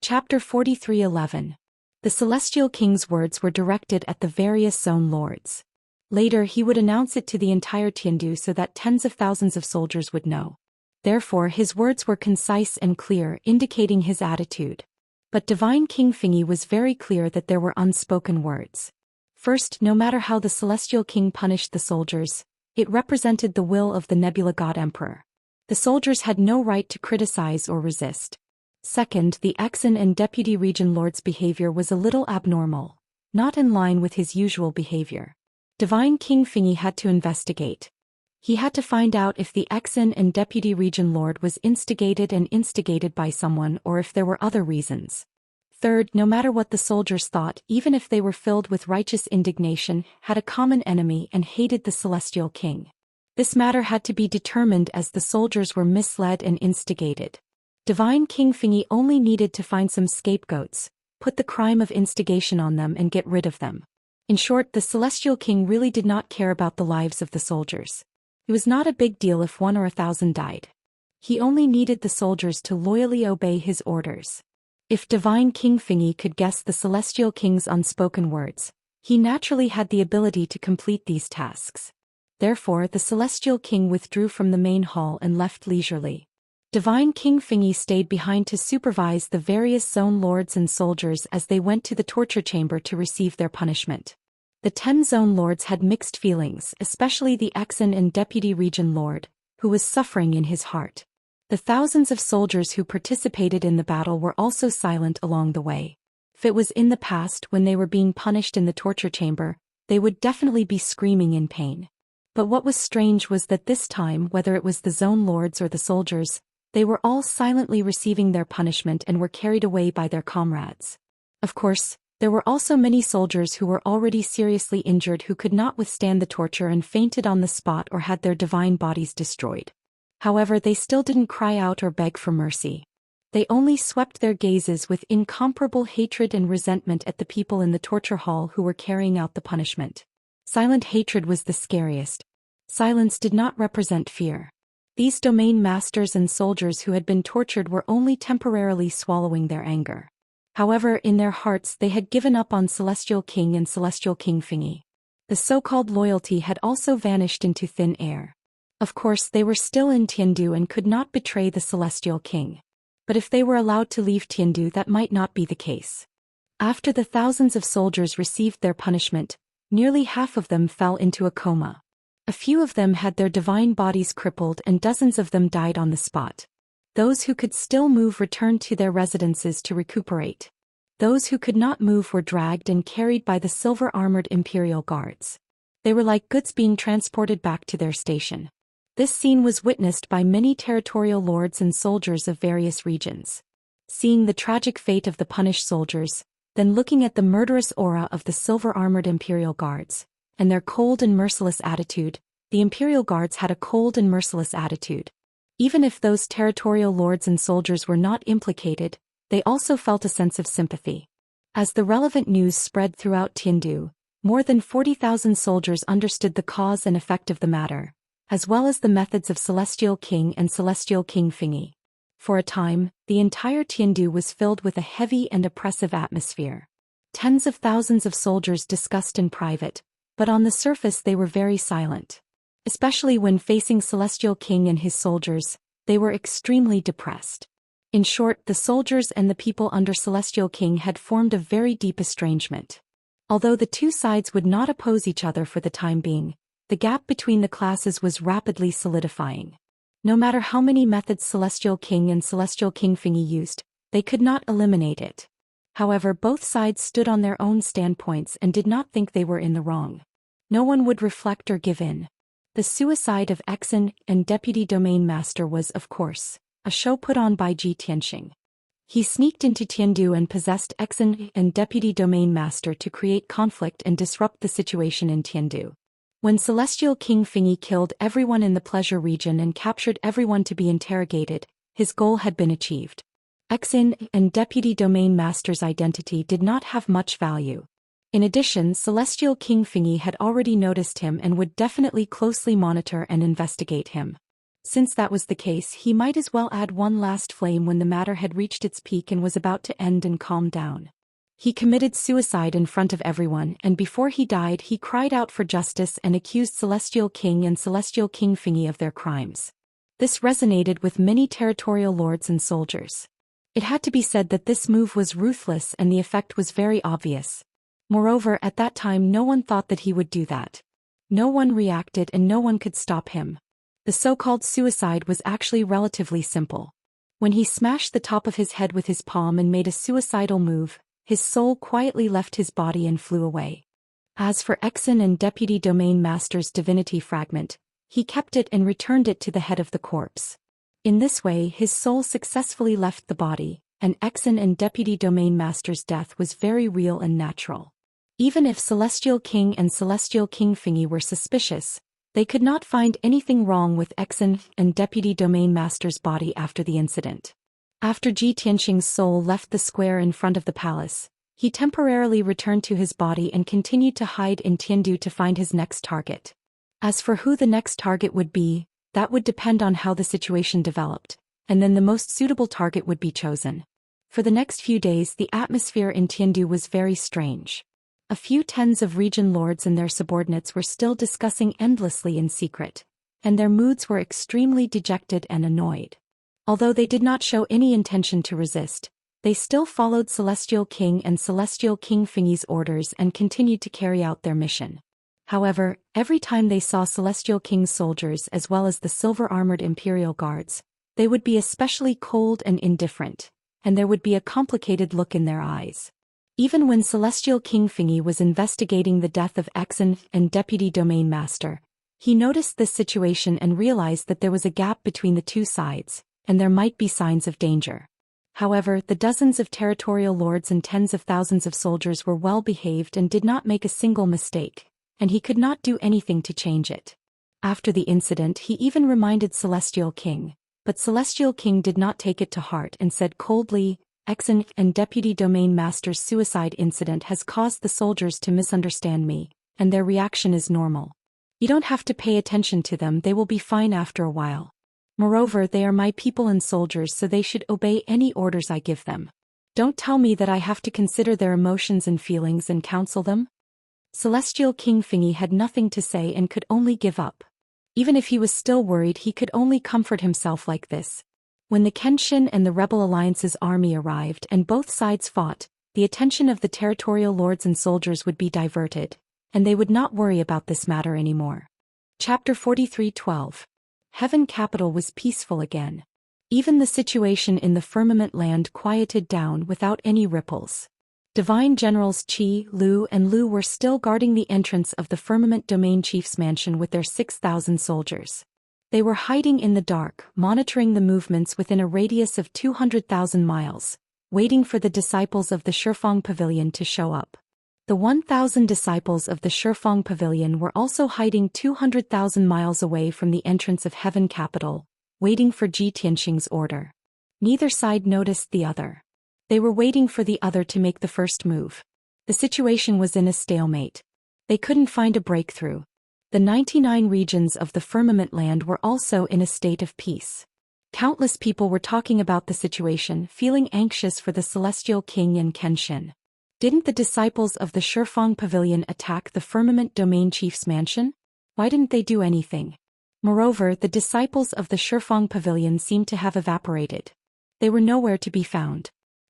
Chapter 43:11. The Celestial King's words were directed at the various zone lords. Later he would announce it to the entire Tiandu so that tens of thousands of soldiers would know. Therefore his words were concise and clear, indicating his attitude. But Divine King Fingy was very clear that there were unspoken words. First, no matter how the Celestial King punished the soldiers, it represented the will of the Nebula God Emperor. The soldiers had no right to criticize or resist. Second, the Exon and Deputy Region Lord's behavior was a little abnormal, not in line with his usual behavior. Divine King Fingy had to investigate. He had to find out if the Exon and Deputy Region Lord was instigated by someone or if there were other reasons. Third, no matter what the soldiers thought, even if they were filled with righteous indignation, had a common enemy and hated the Celestial King. This matter had to be determined as the soldiers were misled and instigated. Divine King Fingy only needed to find some scapegoats, put the crime of instigation on them and get rid of them. In short, the Celestial King really did not care about the lives of the soldiers. It was not a big deal if 1 or 1,000 died. He only needed the soldiers to loyally obey his orders. If Divine King Fingy could guess the Celestial King's unspoken words, he naturally had the ability to complete these tasks. Therefore, the Celestial King withdrew from the main hall and left leisurely. Divine King Fingy stayed behind to supervise the various zone lords and soldiers as they went to the torture chamber to receive their punishment. The 10 zone lords had mixed feelings, especially the Exon and Deputy Region Lord, who was suffering in his heart. The thousands of soldiers who participated in the battle were also silent along the way. If it was in the past when they were being punished in the torture chamber, they would definitely be screaming in pain. But what was strange was that this time, whether it was the zone lords or the soldiers, they were all silently receiving their punishment and were carried away by their comrades. Of course, there were also many soldiers who were already seriously injured who could not withstand the torture and fainted on the spot or had their divine bodies destroyed. However, they still didn't cry out or beg for mercy. They only swept their gazes with incomparable hatred and resentment at the people in the torture hall who were carrying out the punishment. Silent hatred was the scariest. Silence did not represent fear. These domain masters and soldiers who had been tortured were only temporarily swallowing their anger. However, in their hearts they had given up on Celestial King and Celestial King Fingy. The so-called loyalty had also vanished into thin air. Of course, they were still in Tiandu and could not betray the Celestial King. But if they were allowed to leave Tiandu, that might not be the case. After the thousands of soldiers received their punishment, nearly half of them fell into a coma. A few of them had their divine bodies crippled and dozens of them died on the spot. Those who could still move returned to their residences to recuperate. Those who could not move were dragged and carried by the silver-armored imperial guards. They were like goods being transported back to their station. This scene was witnessed by many territorial lords and soldiers of various regions. Seeing the tragic fate of the punished soldiers, then looking at the murderous aura of the silver-armored imperial guards, and their cold and merciless attitude, the imperial guards had a cold and merciless attitude. Even if those territorial lords and soldiers were not implicated, they also felt a sense of sympathy. As the relevant news spread throughout Tiandu, more than 40,000 soldiers understood the cause and effect of the matter, as well as the methods of Celestial King and Celestial King Fingy. For a time, the entire Tiandu was filled with a heavy and oppressive atmosphere. Tens of thousands of soldiers discussed in private, but on the surface they were very silent. Especially when facing Celestial King and his soldiers, they were extremely depressed. In short, the soldiers and the people under Celestial King had formed a very deep estrangement. Although the two sides would not oppose each other for the time being, the gap between the classes was rapidly solidifying. No matter how many methods Celestial King and Celestial King Fingy used, they could not eliminate it. However, both sides stood on their own standpoints and did not think they were in the wrong. No one would reflect or give in. The suicide of Exin and Deputy Domain Master was, of course, a show put on by Ji Tianxing. He sneaked into Tiandu and possessed Exin and Deputy Domain Master to create conflict and disrupt the situation in Tiandu. When Celestial King Fingy killed everyone in the pleasure region and captured everyone to be interrogated, his goal had been achieved. Exin and Deputy Domain Master's identity did not have much value. In addition, Celestial King Fingy had already noticed him and would definitely closely monitor and investigate him. Since that was the case, he might as well add one last flame when the matter had reached its peak and was about to end and calm down. He committed suicide in front of everyone, and before he died he cried out for justice and accused Celestial King and Celestial King Fingy of their crimes. This resonated with many territorial lords and soldiers. It had to be said that this move was ruthless and the effect was very obvious. Moreover, at that time no one thought that he would do that. No one reacted and no one could stop him. The so-called suicide was actually relatively simple. When he smashed the top of his head with his palm and made a suicidal move, his soul quietly left his body and flew away. As for Exin and Deputy Domain Master's divinity fragment, he kept it and returned it to the head of the corpse. In this way his soul successfully left the body, and Exin and Deputy Domain Master's death was very real and natural. Even if Celestial King and Celestial King Fingy were suspicious, they could not find anything wrong with Exin and Deputy Domain Master's body after the incident. After Ji Tianxing's soul left the square in front of the palace, he temporarily returned to his body and continued to hide in Tiandu to find his next target. As for who the next target would be, that would depend on how the situation developed, and then the most suitable target would be chosen. For the next few days the atmosphere in Tiandu was very strange. A few tens of region lords and their subordinates were still discussing endlessly in secret, and their moods were extremely dejected and annoyed. Although they did not show any intention to resist, they still followed Celestial King and Celestial King Fingy's orders and continued to carry out their mission. However, every time they saw Celestial King's soldiers as well as the silver-armored Imperial Guards, they would be especially cold and indifferent, and there would be a complicated look in their eyes. Even when Celestial King Fingy was investigating the death of Exin and Deputy Domain Master, he noticed this situation and realized that there was a gap between the two sides, and there might be signs of danger. However, the dozens of territorial lords and tens of thousands of soldiers were well behaved and did not make a single mistake, and he could not do anything to change it. After the incident he even reminded Celestial King, but Celestial King did not take it to heart and said coldly, Exon and Deputy Domain Master's suicide incident has caused the soldiers to misunderstand me, and their reaction is normal. You don't have to pay attention to them, they will be fine after a while. Moreover, they are my people and soldiers, so they should obey any orders I give them. Don't tell me that I have to consider their emotions and feelings and counsel them. Celestial King Fingy had nothing to say and could only give up. Even if he was still worried, he could only comfort himself like this. When the Kenshin and the Rebel Alliance's army arrived and both sides fought, the attention of the territorial lords and soldiers would be diverted, and they would not worry about this matter anymore. Chapter 43:12. Heaven Capital was peaceful again. Even the situation in the Firmament Land quieted down without any ripples. Divine Generals Qi, Lu and Lu were still guarding the entrance of the Firmament Domain Chief's mansion with their 6,000 soldiers. They were hiding in the dark, monitoring the movements within a radius of 200,000 miles, waiting for the disciples of the Shifeng Pavilion to show up. The 1,000 disciples of the Shifeng Pavilion were also hiding 200,000 miles away from the entrance of Heaven Capital, waiting for Ji Tianxing's order. Neither side noticed the other. They were waiting for the other to make the first move. The situation was in a stalemate. They couldn't find a breakthrough. The 99 regions of the Firmament Land were also in a state of peace. Countless people were talking about the situation, feeling anxious for the Celestial King and Kenshin. Didn't the disciples of the Shifeng Pavilion attack the Firmament Domain Chief's mansion? Why didn't they do anything? Moreover, the disciples of the Shifeng Pavilion seemed to have evaporated. They were nowhere to be found.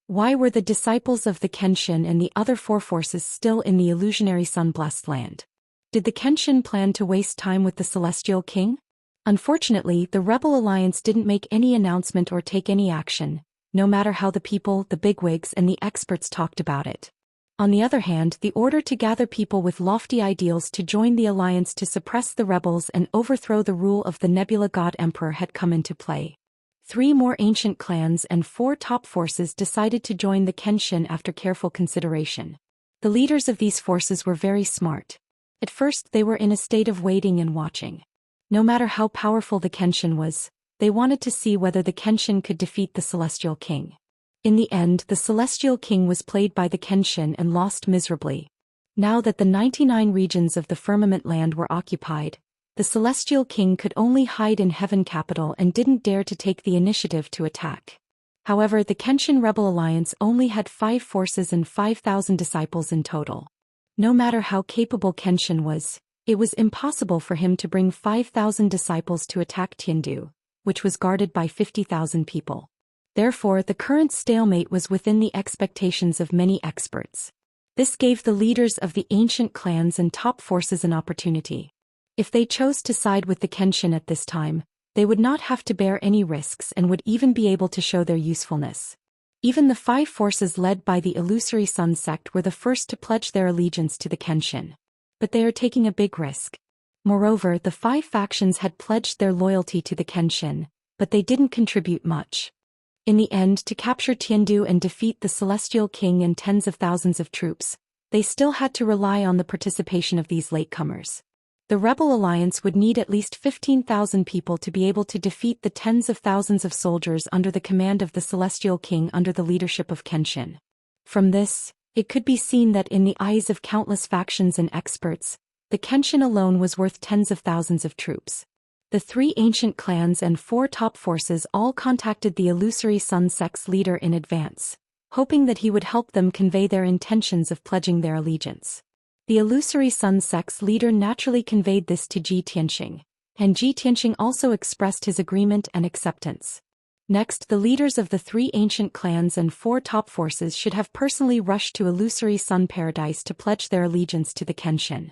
Why were the disciples of the Kenshin and the other four forces still in the illusionary sun-blessed land? Did the Kenshin plan to waste time with the Celestial King? Unfortunately, the Rebel Alliance didn't make any announcement or take any action, no matter how the people, the bigwigs and the experts talked about it. On the other hand, the order to gather people with lofty ideals to join the alliance to suppress the rebels and overthrow the rule of the Nebula God Emperor had come into play. 3 more ancient clans and 4 top forces decided to join the Kenshin after careful consideration. The leaders of these forces were very smart. At first they were in a state of waiting and watching. No matter how powerful the Kenshin was, they wanted to see whether the Kenshin could defeat the Celestial King. In the end, the Celestial King was played by the Kenshin and lost miserably. Now that the 99 regions of the Firmament Land were occupied, the Celestial King could only hide in Heaven Capital and didn't dare to take the initiative to attack. However, the Kenshin Rebel Alliance only had 5 forces and 5,000 disciples in total. No matter how capable Kenshin was, it was impossible for him to bring 5,000 disciples to attack Tiandu, which was guarded by 50,000 people. Therefore, the current stalemate was within the expectations of many experts. This gave the leaders of the ancient clans and top forces an opportunity. If they chose to side with the Kenshin at this time, they would not have to bear any risks and would even be able to show their usefulness. Even the 5 forces led by the Illusory Sun sect were the first to pledge their allegiance to the Kenshin. But they are taking a big risk. Moreover, the 5 factions had pledged their loyalty to the Kenshin, but they didn't contribute much. In the end, to capture Tiandu and defeat the Celestial King and tens of thousands of troops, they still had to rely on the participation of these latecomers. The Rebel Alliance would need at least 15,000 people to be able to defeat the tens of thousands of soldiers under the command of the Celestial King under the leadership of Kenshin. From this, it could be seen that in the eyes of countless factions and experts, the Kenshin alone was worth tens of thousands of troops. The 3 ancient clans and 4 top forces all contacted the Illusory Sun sect's leader in advance, hoping that he would help them convey their intentions of pledging their allegiance. The Illusory Sun sect's leader naturally conveyed this to Ji Tianxing, and Ji Tianxing also expressed his agreement and acceptance. Next, the leaders of the 3 ancient clans and 4 top forces should have personally rushed to Illusory Sun Paradise to pledge their allegiance to the Kenshin.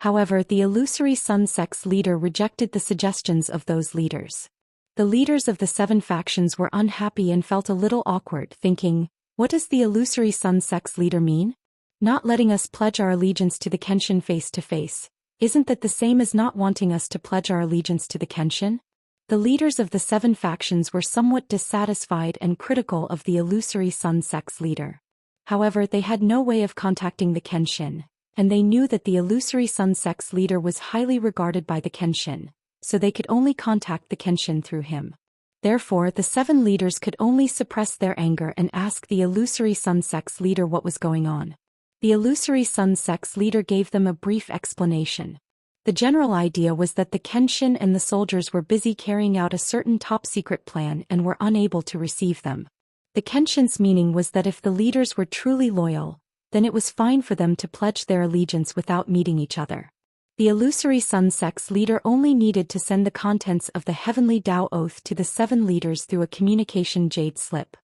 However, the Illusory Sun sect's leader rejected the suggestions of those leaders. The leaders of the 7 factions were unhappy and felt a little awkward, thinking, what does the Illusory Sun sect's leader mean? Not letting us pledge our allegiance to the Kenshin face to face, isn't that the same as not wanting us to pledge our allegiance to the Kenshin? The leaders of the 7 factions were somewhat dissatisfied and critical of the Illusory Sun sect's leader. However, they had no way of contacting the Kenshin, and they knew that the Illusory Sun sect's leader was highly regarded by the Kenshin, so they could only contact the Kenshin through him. Therefore, the 7 leaders could only suppress their anger and ask the illusory Sun sect's leader what was going on. The illusory Sun sect's leader gave them a brief explanation. The general idea was that the Kenshin and the soldiers were busy carrying out a certain top-secret plan and were unable to receive them. The Kenshin's meaning was that if the leaders were truly loyal, then it was fine for them to pledge their allegiance without meeting each other. The illusory Sun sect's leader only needed to send the contents of the heavenly Tao oath to the 7 leaders through a communication jade slip.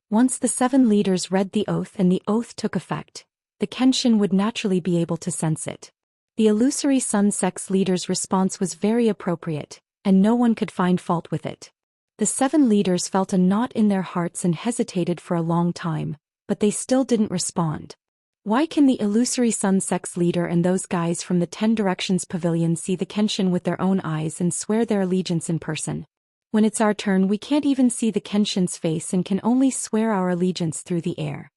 Once the 7 leaders read the oath and the oath took effect, the Kenshin would naturally be able to sense it. The illusory Sun sect's leader's response was very appropriate, and no one could find fault with it. The 7 leaders felt a knot in their hearts and hesitated for a long time, but they still didn't respond. Why can the illusory Sun sect's leader and those guys from the 10 Directions Pavilion see the Kenshin with their own eyes and swear their allegiance in person? When it's our turn, we can't even see the Kenshin's face and can only swear our allegiance through the air.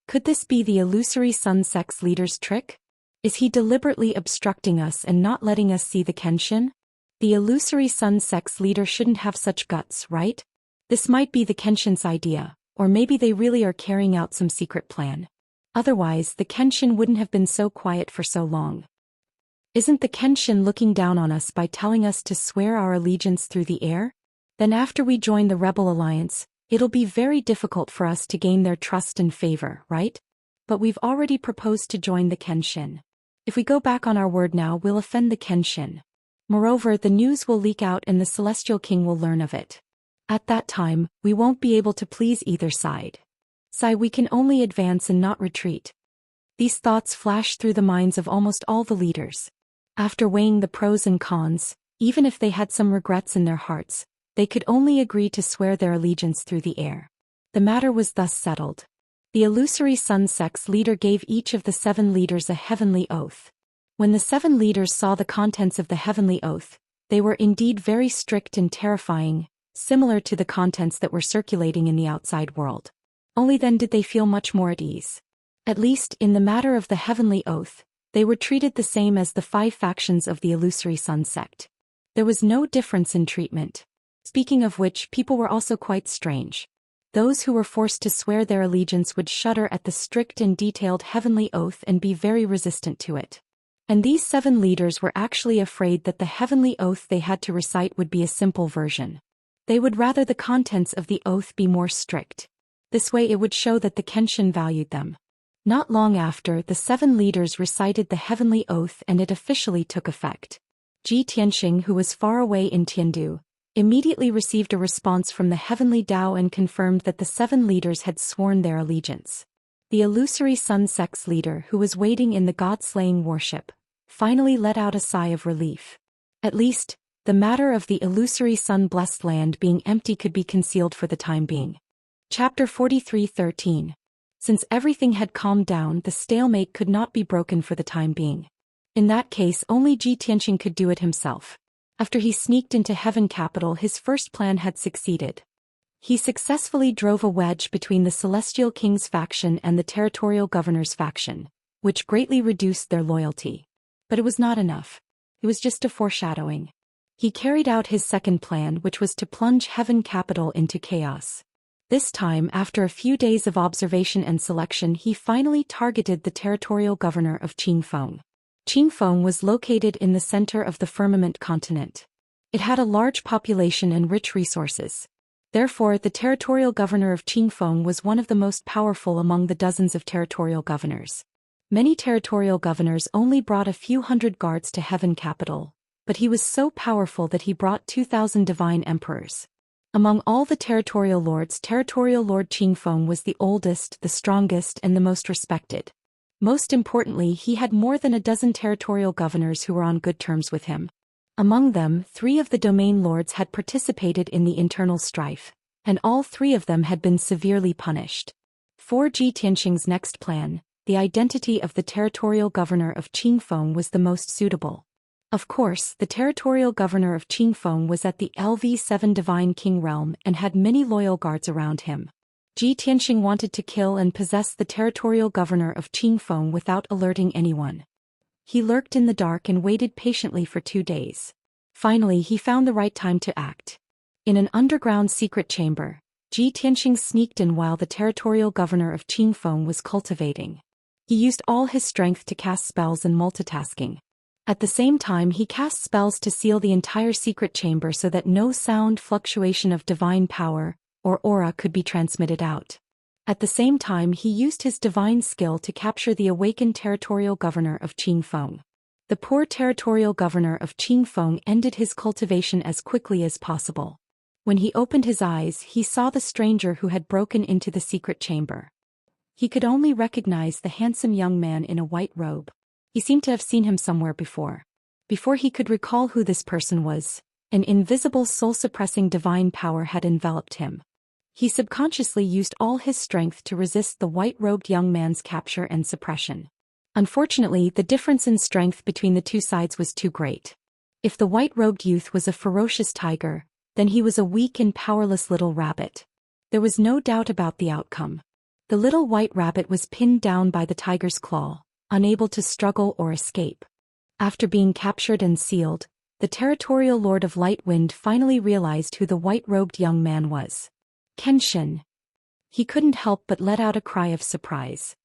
Could this be the illusory Sun sect's leader's trick? Is he deliberately obstructing us and not letting us see the Kenshin? The illusory Sun sect's leader shouldn't have such guts, right? This might be the Kenshin's idea, or maybe they really are carrying out some secret plan. Otherwise, the Kenshin wouldn't have been so quiet for so long. Isn't the Kenshin looking down on us by telling us to swear our allegiance through the air? Then after we join the Rebel Alliance, it'll be very difficult for us to gain their trust and favor, right? But we've already proposed to join the Kenshin. If we go back on our word now, we'll offend the Kenshin. Moreover, the news will leak out and the Celestial King will learn of it. At that time, we won't be able to please either side. We can only advance and not retreat. These thoughts flashed through the minds of almost all the leaders. After weighing the pros and cons, even if they had some regrets in their hearts, they could only agree to swear their allegiance through the air. The matter was thus settled. The illusory Sun sect's leader gave each of the 7 leaders a heavenly oath. When the 7 leaders saw the contents of the heavenly oath, they were indeed very strict and terrifying, similar to the contents that were circulating in the outside world. Only then did they feel much more at ease. At least, in the matter of the heavenly oath, they were treated the same as the 5 factions of the illusory Sun sect. There was no difference in treatment. Speaking of which, people were also quite strange. Those who were forced to swear their allegiance would shudder at the strict and detailed heavenly oath and be very resistant to it. And these 7 leaders were actually afraid that the heavenly oath they had to recite would be a simple version. They would rather the contents of the oath be more strict. This way it would show that the Kenshin valued them. Not long after, the 7 leaders recited the heavenly oath and it officially took effect. Ji Tianxing, who was far away in Tiandu, immediately received a response from the heavenly Tao and confirmed that the 7 leaders had sworn their allegiance. The illusory Sun sect's leader, who was waiting in the god-slaying warship, finally let out a sigh of relief. At least, the matter of the illusory sun-blessed land being empty could be concealed for the time being. Chapter 43:13. Since everything had calmed down, the stalemate could not be broken for the time being. In that case, only Ji Tianxing could do it himself. After he sneaked into Heaven Capital, his first plan had succeeded. He successfully drove a wedge between the Celestial King's faction and the Territorial Governor's faction, which greatly reduced their loyalty. But it was not enough. It was just a foreshadowing. He carried out his second plan, which was to plunge Heaven Capital into chaos. This time, after a few days of observation and selection, he finally targeted the Territorial Governor of Qingfeng. Qingfeng was located in the center of the firmament continent. It had a large population and rich resources. Therefore, the Territorial Governor of Qingfeng was one of the most powerful among the dozens of territorial governors. Many territorial governors only brought a few hundred guards to Heaven Capital, but he was so powerful that he brought 2,000 divine emperors. Among all the territorial lords, Territorial Lord Qingfeng was the oldest, the strongest, and the most respected. Most importantly, he had more than a dozen territorial governors who were on good terms with him. Among them, 3 of the domain lords had participated in the internal strife, and all 3 of them had been severely punished. For Ji Tianxing's next plan, the identity of the territorial governor of Qingfeng was the most suitable. Of course, the territorial governor of Qingfeng was at the LV7 Divine King realm and had many loyal guards around him. Ji Tianxing wanted to kill and possess the territorial governor of Qingfeng without alerting anyone. He lurked in the dark and waited patiently for 2 days. Finally, he found the right time to act. In an underground secret chamber, Ji Tianxing sneaked in while the territorial governor of Qingfeng was cultivating. He used all his strength to cast spells and multitasking. At the same time, he cast spells to seal the entire secret chamber so that no sound fluctuation of divine power or aura could be transmitted out. At the same time, he used his divine skill to capture the awakened territorial governor of Qingfeng. The poor territorial governor of Qingfeng ended his cultivation as quickly as possible. When he opened his eyes, he saw the stranger who had broken into the secret chamber. He could only recognize the handsome young man in a white robe. He seemed to have seen him somewhere before. Before he could recall who this person was, an invisible soul-suppressing divine power had enveloped him. He subconsciously used all his strength to resist the white-robed young man's capture and suppression. Unfortunately, the difference in strength between the two sides was too great. If the white-robed youth was a ferocious tiger, then he was a weak and powerless little rabbit. There was no doubt about the outcome. The little white rabbit was pinned down by the tiger's claw, unable to struggle or escape. After being captured and sealed, the territorial lord of Light Wind finally realized who the white-robed young man was. Kenshin. He couldn't help but let out a cry of surprise.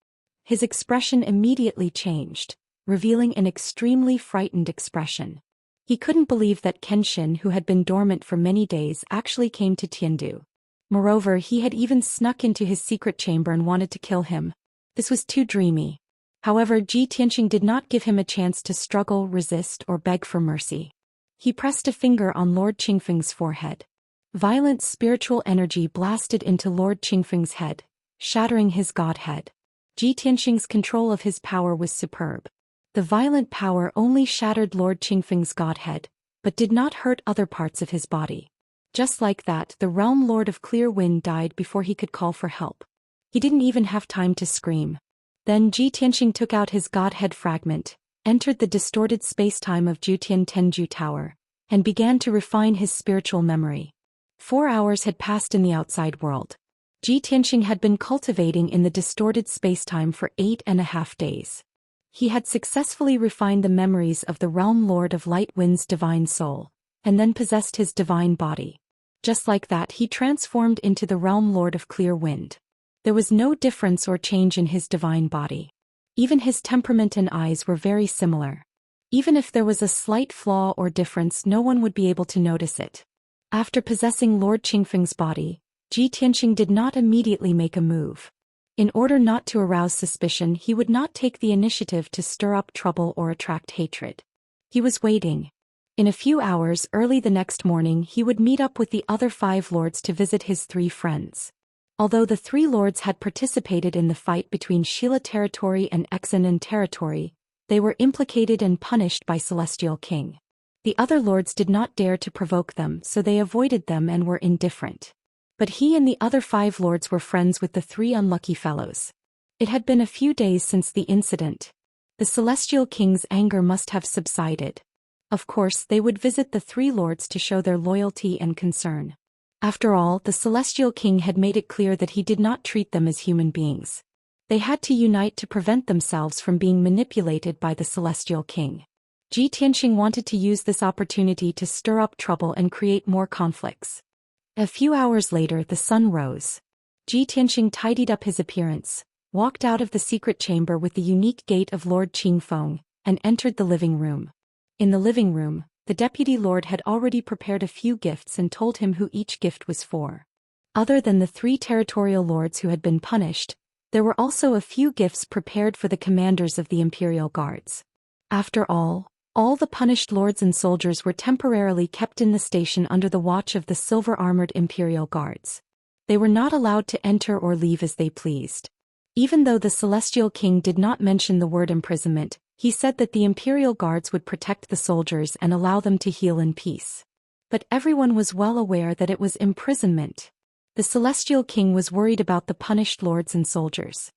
His expression immediately changed, revealing an extremely frightened expression. He couldn't believe that Kenshin, who had been dormant for many days, actually came to Tiandu. Moreover, he had even snuck into his secret chamber and wanted to kill him. This was too dreamy. However, Ji Tianxing did not give him a chance to struggle, resist, or beg for mercy. He pressed a finger on Lord Qingfeng's forehead. Violent spiritual energy blasted into Lord Qingfeng's head, shattering his godhead. Ji Tianxing's control of his power was superb. The violent power only shattered Lord Qingfeng's godhead, but did not hurt other parts of his body. Just like that, the realm lord of Clear Wind died before he could call for help. He didn't even have time to scream. Then Ji Tianxing took out his godhead fragment, entered the distorted space-time of Jutian Tenju Tower, and began to refine his spiritual memory. 4 hours had passed in the outside world. Ji Tianxing had been cultivating in the distorted space-time for 8.5 days. He had successfully refined the memories of the realm lord of Light Wind's divine soul, and then possessed his divine body. Just like that, he transformed into the realm lord of Clear Wind. There was no difference or change in his divine body. Even his temperament and eyes were very similar. Even if there was a slight flaw or difference, no one would be able to notice it. After possessing Lord Qingfeng's body, Ji Tianxing did not immediately make a move. In order not to arouse suspicion, he would not take the initiative to stir up trouble or attract hatred. He was waiting. In a few hours, early the next morning, he would meet up with the other 5 lords to visit his 3 friends. Although the 3 lords had participated in the fight between Shila territory and Exanan territory, they were implicated and punished by Celestial King. The other lords did not dare to provoke them, so they avoided them and were indifferent. But he and the other 5 lords were friends with the 3 unlucky fellows. It had been a few days since the incident. The Celestial King's anger must have subsided. Of course, they would visit the 3 lords to show their loyalty and concern. After all, the Celestial King had made it clear that he did not treat them as human beings. They had to unite to prevent themselves from being manipulated by the Celestial King. Ji Tianxing wanted to use this opportunity to stir up trouble and create more conflicts. A few hours later, the sun rose. Ji Tianxing tidied up his appearance, walked out of the secret chamber with the unique gate of Lord Qingfeng, and entered the living room. In the living room, the deputy lord had already prepared a few gifts and told him who each gift was for. Other than the 3 territorial lords who had been punished, there were also a few gifts prepared for the commanders of the Imperial Guards. After all the punished lords and soldiers were temporarily kept in the station under the watch of the silver-armored Imperial Guards. They were not allowed to enter or leave as they pleased. Even though the Celestial King did not mention the word imprisonment, he said that the Imperial Guards would protect the soldiers and allow them to heal in peace. But everyone was well aware that it was imprisonment. The Celestial King was worried about the punished lords and soldiers.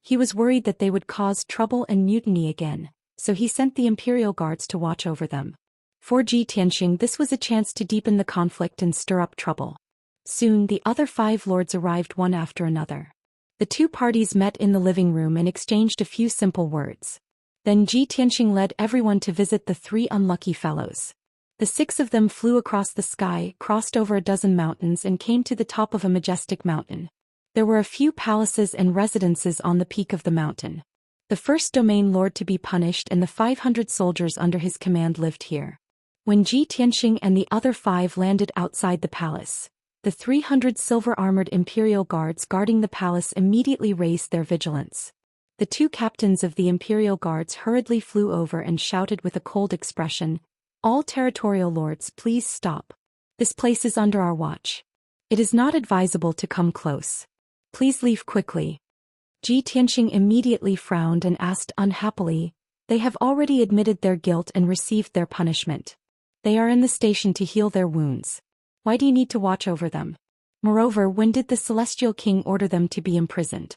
He was worried that they would cause trouble and mutiny again, so he sent the Imperial Guards to watch over them. For Ji Tianxing, this was a chance to deepen the conflict and stir up trouble. Soon, the other 5 lords arrived one after another. The 2 parties met in the living room and exchanged a few simple words. Then Ji Tianxing led everyone to visit the 3 unlucky fellows. The 6 of them flew across the sky, crossed over a dozen mountains and came to the top of a majestic mountain. There were a few palaces and residences on the peak of the mountain. The first domain lord to be punished and the 500 soldiers under his command lived here. When Ji Tianxing and the other 5 landed outside the palace, the 300 silver-armored imperial guards guarding the palace immediately raised their vigilance. The 2 captains of the imperial guards hurriedly flew over and shouted with a cold expression, "All territorial lords, please stop. This place is under our watch. It is not advisable to come close. Please leave quickly." Ji Tianxing immediately frowned and asked unhappily, "They have already admitted their guilt and received their punishment. They are in the station to heal their wounds. Why do you need to watch over them? Moreover, when did the Celestial King order them to be imprisoned?"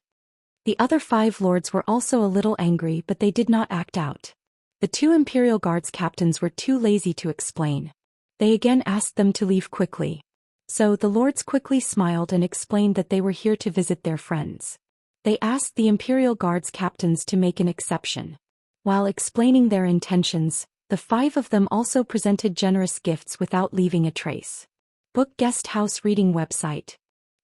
The other 5 lords were also a little angry, but they did not act out. The 2 Imperial Guards captains were too lazy to explain. They again asked them to leave quickly. So the lords quickly smiled and explained that they were here to visit their friends. They asked the Imperial Guards captains to make an exception. While explaining their intentions, the 5 of them also presented generous gifts without leaving a trace. Book Guest House Reading Website.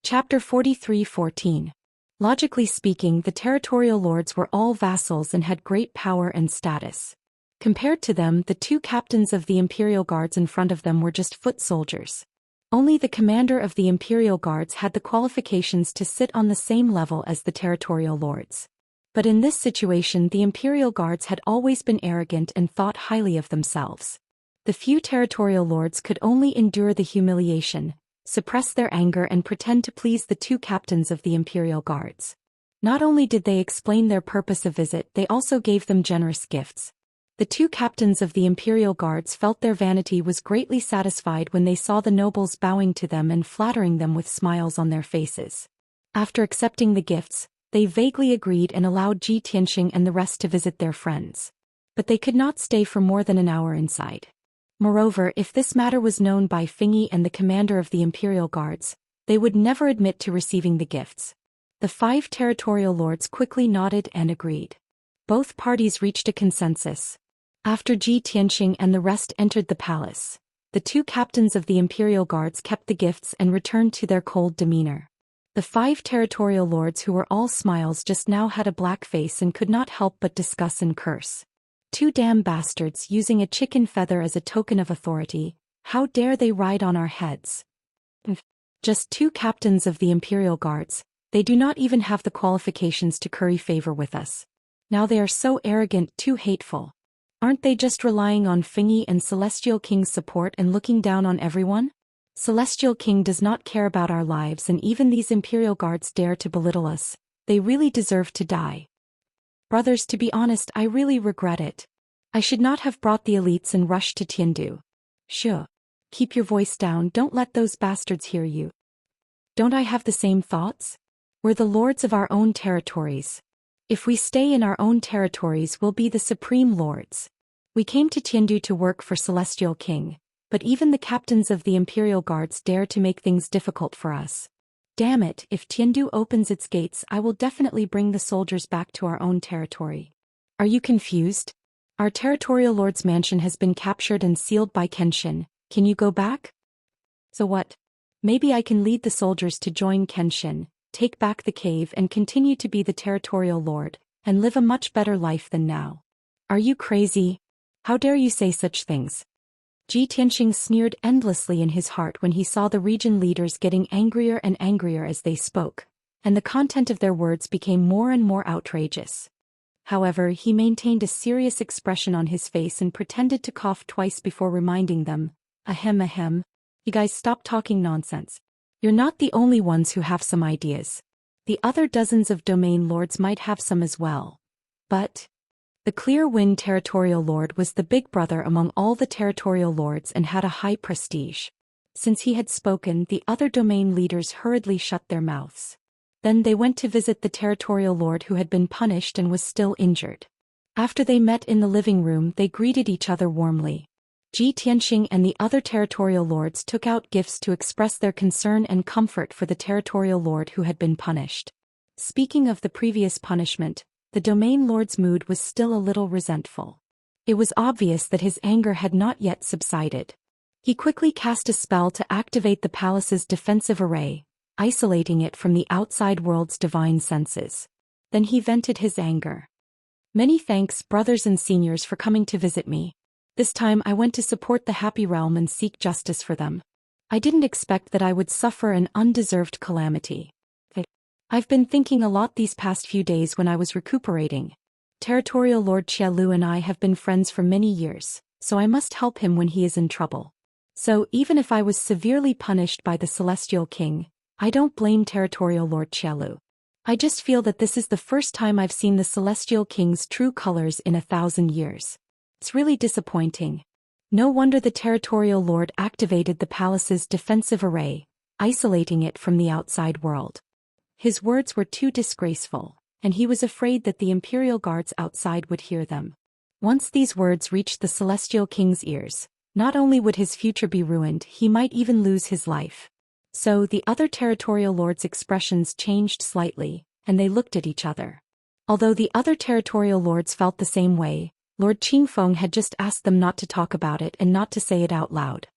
Chapter 43:14. Logically speaking, the territorial lords were all vassals and had great power and status. Compared to them, the 2 captains of the Imperial Guards in front of them were just foot soldiers. Only the commander of the Imperial Guards had the qualifications to sit on the same level as the territorial lords. But in this situation, the Imperial Guards had always been arrogant and thought highly of themselves. The few territorial lords could only endure the humiliation, suppress their anger and pretend to please the 2 captains of the Imperial Guards. Not only did they explain their purpose of visit, they also gave them generous gifts. The 2 captains of the Imperial Guards felt their vanity was greatly satisfied when they saw the nobles bowing to them and flattering them with smiles on their faces. After accepting the gifts, they vaguely agreed and allowed Ji Tianxing and the rest to visit their friends. But they could not stay for more than an hour inside. Moreover, if this matter was known by Fingyi and the commander of the Imperial Guards, they would never admit to receiving the gifts. The 5 territorial lords quickly nodded and agreed. Both parties reached a consensus. After Ji Tianxing and the rest entered the palace, the 2 captains of the Imperial Guards kept the gifts and returned to their cold demeanor. The 5 territorial lords who were all smiles just now had a black face and could not help but discuss and curse. "2 damn bastards using a chicken feather as a token of authority, how dare they ride on our heads?" Just 2 captains of the Imperial Guards, they do not even have the qualifications to curry favor with us. Now they are so arrogant, too hateful. Aren't they just relying on Fingyi and Celestial King's support and looking down on everyone? Celestial King does not care about our lives and even these Imperial Guards dare to belittle us. They really deserve to die. Brothers, to be honest, I really regret it. I should not have brought the elites and rushed to Tiandu. Sure. Keep your voice down, don't let those bastards hear you. Don't I have the same thoughts? We're the lords of our own territories. If we stay in our own territories, we'll be the supreme lords. We came to Tiandu to work for Celestial King, but even the captains of the Imperial Guards dare to make things difficult for us. Damn it, if Tiandu opens its gates, I will definitely bring the soldiers back to our own territory. Are you confused? Our territorial lord's mansion has been captured and sealed by Kenshin. Can you go back? So what? Maybe I can lead the soldiers to join Kenshin, take back the cave and continue to be the territorial lord, and live a much better life than now. Are you crazy? How dare you say such things? Ji Tianxing sneered endlessly in his heart when he saw the region leaders getting angrier and angrier as they spoke, and the content of their words became more and more outrageous. However, he maintained a serious expression on his face and pretended to cough twice before reminding them, "Ahem ahem. You guys stop talking nonsense. You're not the only ones who have some ideas. The other dozens of domain lords might have some as well. But..." The Clear Wind Territorial Lord was the big brother among all the territorial lords and had a high prestige. Since he had spoken, the other domain leaders hurriedly shut their mouths. Then they went to visit the territorial lord who had been punished and was still injured. After they met in the living room, they greeted each other warmly. Ji Tianxing and the other territorial lords took out gifts to express their concern and comfort for the territorial lord who had been punished. Speaking of the previous punishment, the domain lord's mood was still a little resentful. It was obvious that his anger had not yet subsided. He quickly cast a spell to activate the palace's defensive array, isolating it from the outside world's divine senses. Then he vented his anger. Many thanks, brothers and seniors, for coming to visit me. This time I went to support the happy realm and seek justice for them. I didn't expect that I would suffer an undeserved calamity. I've been thinking a lot these past few days when I was recuperating. Territorial Lord Xia Lu and I have been friends for many years, so I must help him when he is in trouble. So even if I was severely punished by the Celestial King, I don't blame Territorial Lord Xia Lu. I just feel that this is the first time I've seen the Celestial King's true colors in 1,000 years. It's really disappointing. No wonder the Territorial Lord activated the palace's defensive array, isolating it from the outside world. His words were too disgraceful, and he was afraid that the Imperial guards outside would hear them. Once these words reached the Celestial King's ears, not only would his future be ruined, he might even lose his life. So the other Territorial Lords' expressions changed slightly, and they looked at each other. Although the other Territorial Lords felt the same way, Lord Qingfeng had just asked them not to talk about it and not to say it out loud.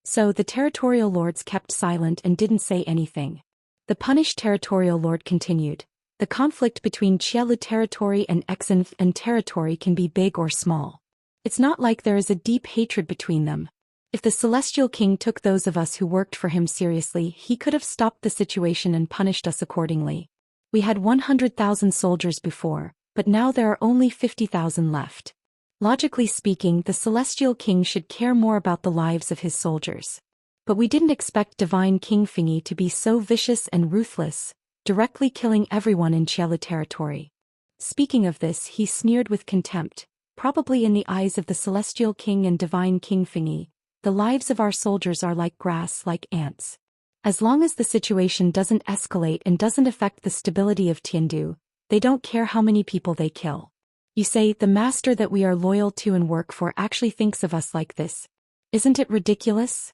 So the Territorial Lords kept silent and didn't say anything. The punished Territorial Lord continued. The conflict between Qielu territory and Xinf territory can be big or small. It's not like there is a deep hatred between them. If the Celestial King took those of us who worked for him seriously, he could have stopped the situation and punished us accordingly. We had 100,000 soldiers before, but now there are only 50,000 left. Logically speaking, the Celestial King should care more about the lives of his soldiers. But we didn't expect Divine King Fingy to be so vicious and ruthless, directly killing everyone in Qielu territory. Speaking of this, he sneered with contempt. Probably in the eyes of the Celestial King and Divine King Fingy, the lives of our soldiers are like grass, like ants. As long as the situation doesn't escalate and doesn't affect the stability of Tiandu, they don't care how many people they kill. You say, the master that we are loyal to and work for actually thinks of us like this. Isn't it ridiculous?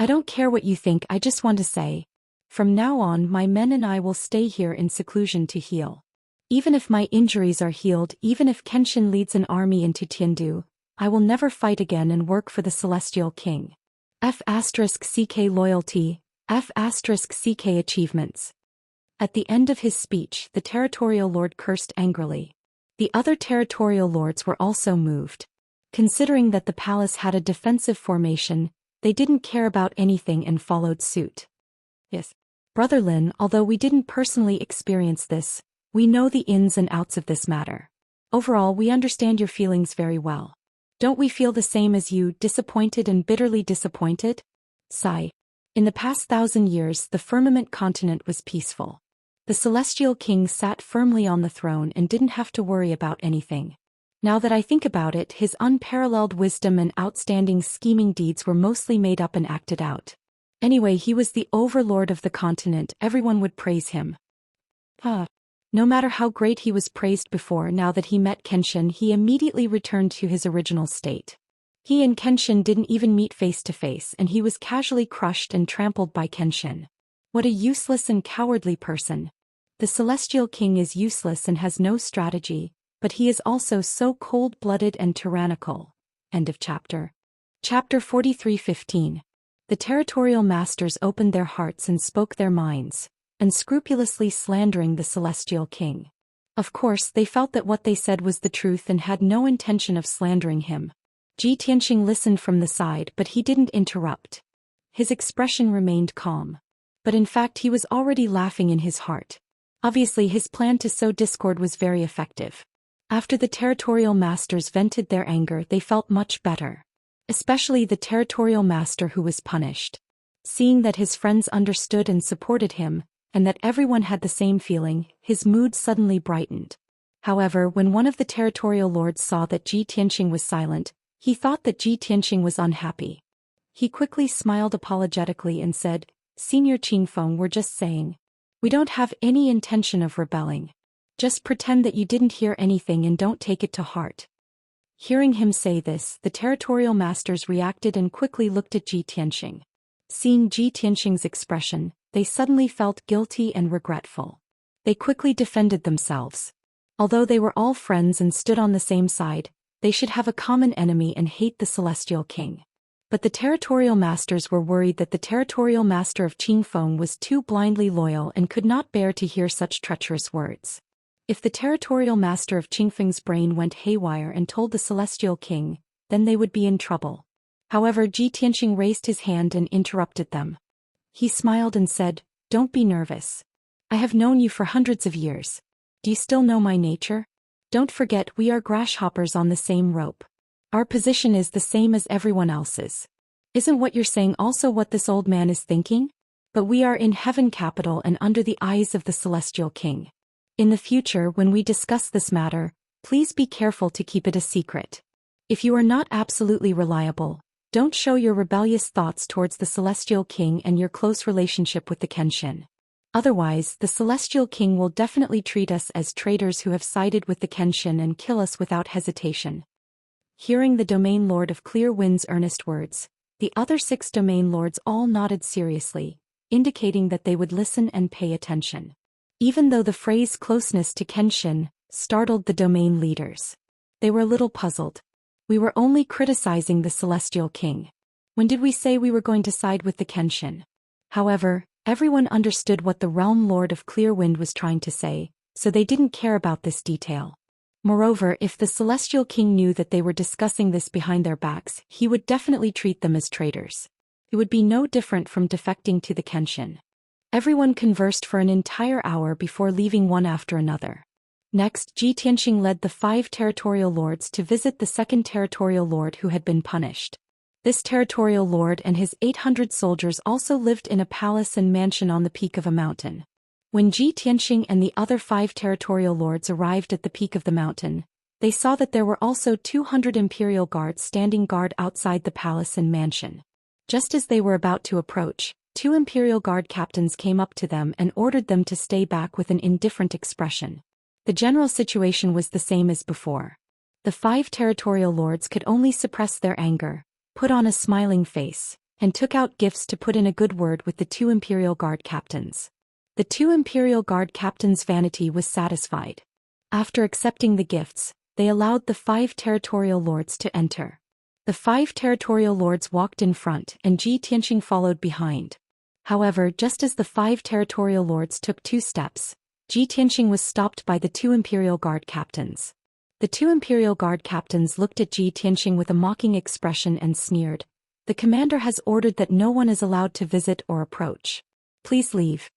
I don't care what you think, I just want to say. From now on, my men and I will stay here in seclusion to heal. Even if my injuries are healed, even if Kenshin leads an army into Tiandu, I will never fight again and work for the Celestial King. F***CK loyalty, F***CK achievements. At the end of his speech, the Territorial Lord cursed angrily. The other Territorial Lords were also moved. Considering that the palace had a defensive formation, they didn't care about anything and followed suit. Yes, Brother Lin, although we didn't personally experience this, we know the ins and outs of this matter. Overall, we understand your feelings very well. Don't we feel the same as you, disappointed and bitterly disappointed? Sigh. In the past 1,000 years, the firmament continent was peaceful. The Celestial King sat firmly on the throne and didn't have to worry about anything. Now that I think about it, his unparalleled wisdom and outstanding scheming deeds were mostly made up and acted out. Anyway, he was the overlord of the continent, everyone would praise him. No matter how great he was praised before, now that he met Kenshin, he immediately returned to his original state. He and Kenshin didn't even meet face to face, and he was casually crushed and trampled by Kenshin. What a useless and cowardly person. The Celestial King is useless and has no strategy, but he is also so cold-blooded and tyrannical. End of chapter. Chapter 43:15. The Territorial Masters opened their hearts and spoke their minds, unscrupulously slandering the Celestial King. Of course, they felt that what they said was the truth and had no intention of slandering him. Ji Tianxing listened from the side, but he didn't interrupt. His expression remained calm. But in fact, he was already laughing in his heart. Obviously, his plan to sow discord was very effective. After the Territorial Masters vented their anger, they felt much better. Especially the Territorial Master who was punished. Seeing that his friends understood and supported him, and that everyone had the same feeling, his mood suddenly brightened. However, when one of the Territorial Lords saw that Ji Tianxing was silent, he thought that Ji Tianxing was unhappy. He quickly smiled apologetically and said, "Senior Qingfeng, we're just saying. We don't have any intention of rebelling. Just pretend that you didn't hear anything and don't take it to heart." Hearing him say this, the Territorial Masters reacted and quickly looked at Ji Tianxing. Seeing Ji Tianxing's expression, they suddenly felt guilty and regretful. They quickly defended themselves. Although they were all friends and stood on the same side, they should have a common enemy and hate the Celestial King. But the territorial masters were worried that the territorial master of Qingfeng was too blindly loyal and could not bear to hear such treacherous words. If the territorial master of Qingfeng's brain went haywire and told the celestial king, then they would be in trouble. However, Ji Tianqing raised his hand and interrupted them. He smiled and said, "Don't be nervous. I have known you for hundreds of years. Do you still know my nature? Don't forget we are grasshoppers on the same rope. Our position is the same as everyone else's. Isn't what you're saying also what this old man is thinking? But we are in heaven capital and under the eyes of the celestial king. In the future when we discuss this matter, please be careful to keep it a secret. If you are not absolutely reliable, don't show your rebellious thoughts towards the celestial king and your close relationship with the Kenshin. Otherwise, the celestial king will definitely treat us as traitors who have sided with the Kenshin and kill us without hesitation." Hearing the domain lord of Clear Wind's earnest words, the other 6 domain lords all nodded seriously, indicating that they would listen and pay attention. Even though the phrase closeness to Kenshin startled the domain leaders, they were a little puzzled. We were only criticizing the celestial king. When did we say we were going to side with the Kenshin? However, everyone understood what the realm lord of Clear Wind was trying to say, so they didn't care about this detail. Moreover, if the celestial king knew that they were discussing this behind their backs, he would definitely treat them as traitors. It would be no different from defecting to the Kenshin. Everyone conversed for an entire hour before leaving one after another. Next, Ji Tianqing led the 5 territorial lords to visit the second territorial lord who had been punished. This territorial lord and his 800 soldiers also lived in a palace and mansion on the peak of a mountain. When Ji Tianqing and the other 5 territorial lords arrived at the peak of the mountain, they saw that there were also 200 imperial guards standing guard outside the palace and mansion. Just as they were about to approach, 2 imperial guard captains came up to them and ordered them to stay back with an indifferent expression. The general situation was the same as before. The 5 territorial lords could only suppress their anger, put on a smiling face, and took out gifts to put in a good word with the 2 imperial guard captains. The 2 imperial guard captains' vanity was satisfied. After accepting the gifts, they allowed the 5 territorial lords to enter. The 5 territorial lords walked in front and Ji Tianqing followed behind. However, just as the 5 territorial lords took 2 steps, Ji Tianqing was stopped by the 2 imperial guard captains. The 2 imperial guard captains looked at Ji Tianqing with a mocking expression and sneered, "The commander has ordered that no one is allowed to visit or approach. Please leave."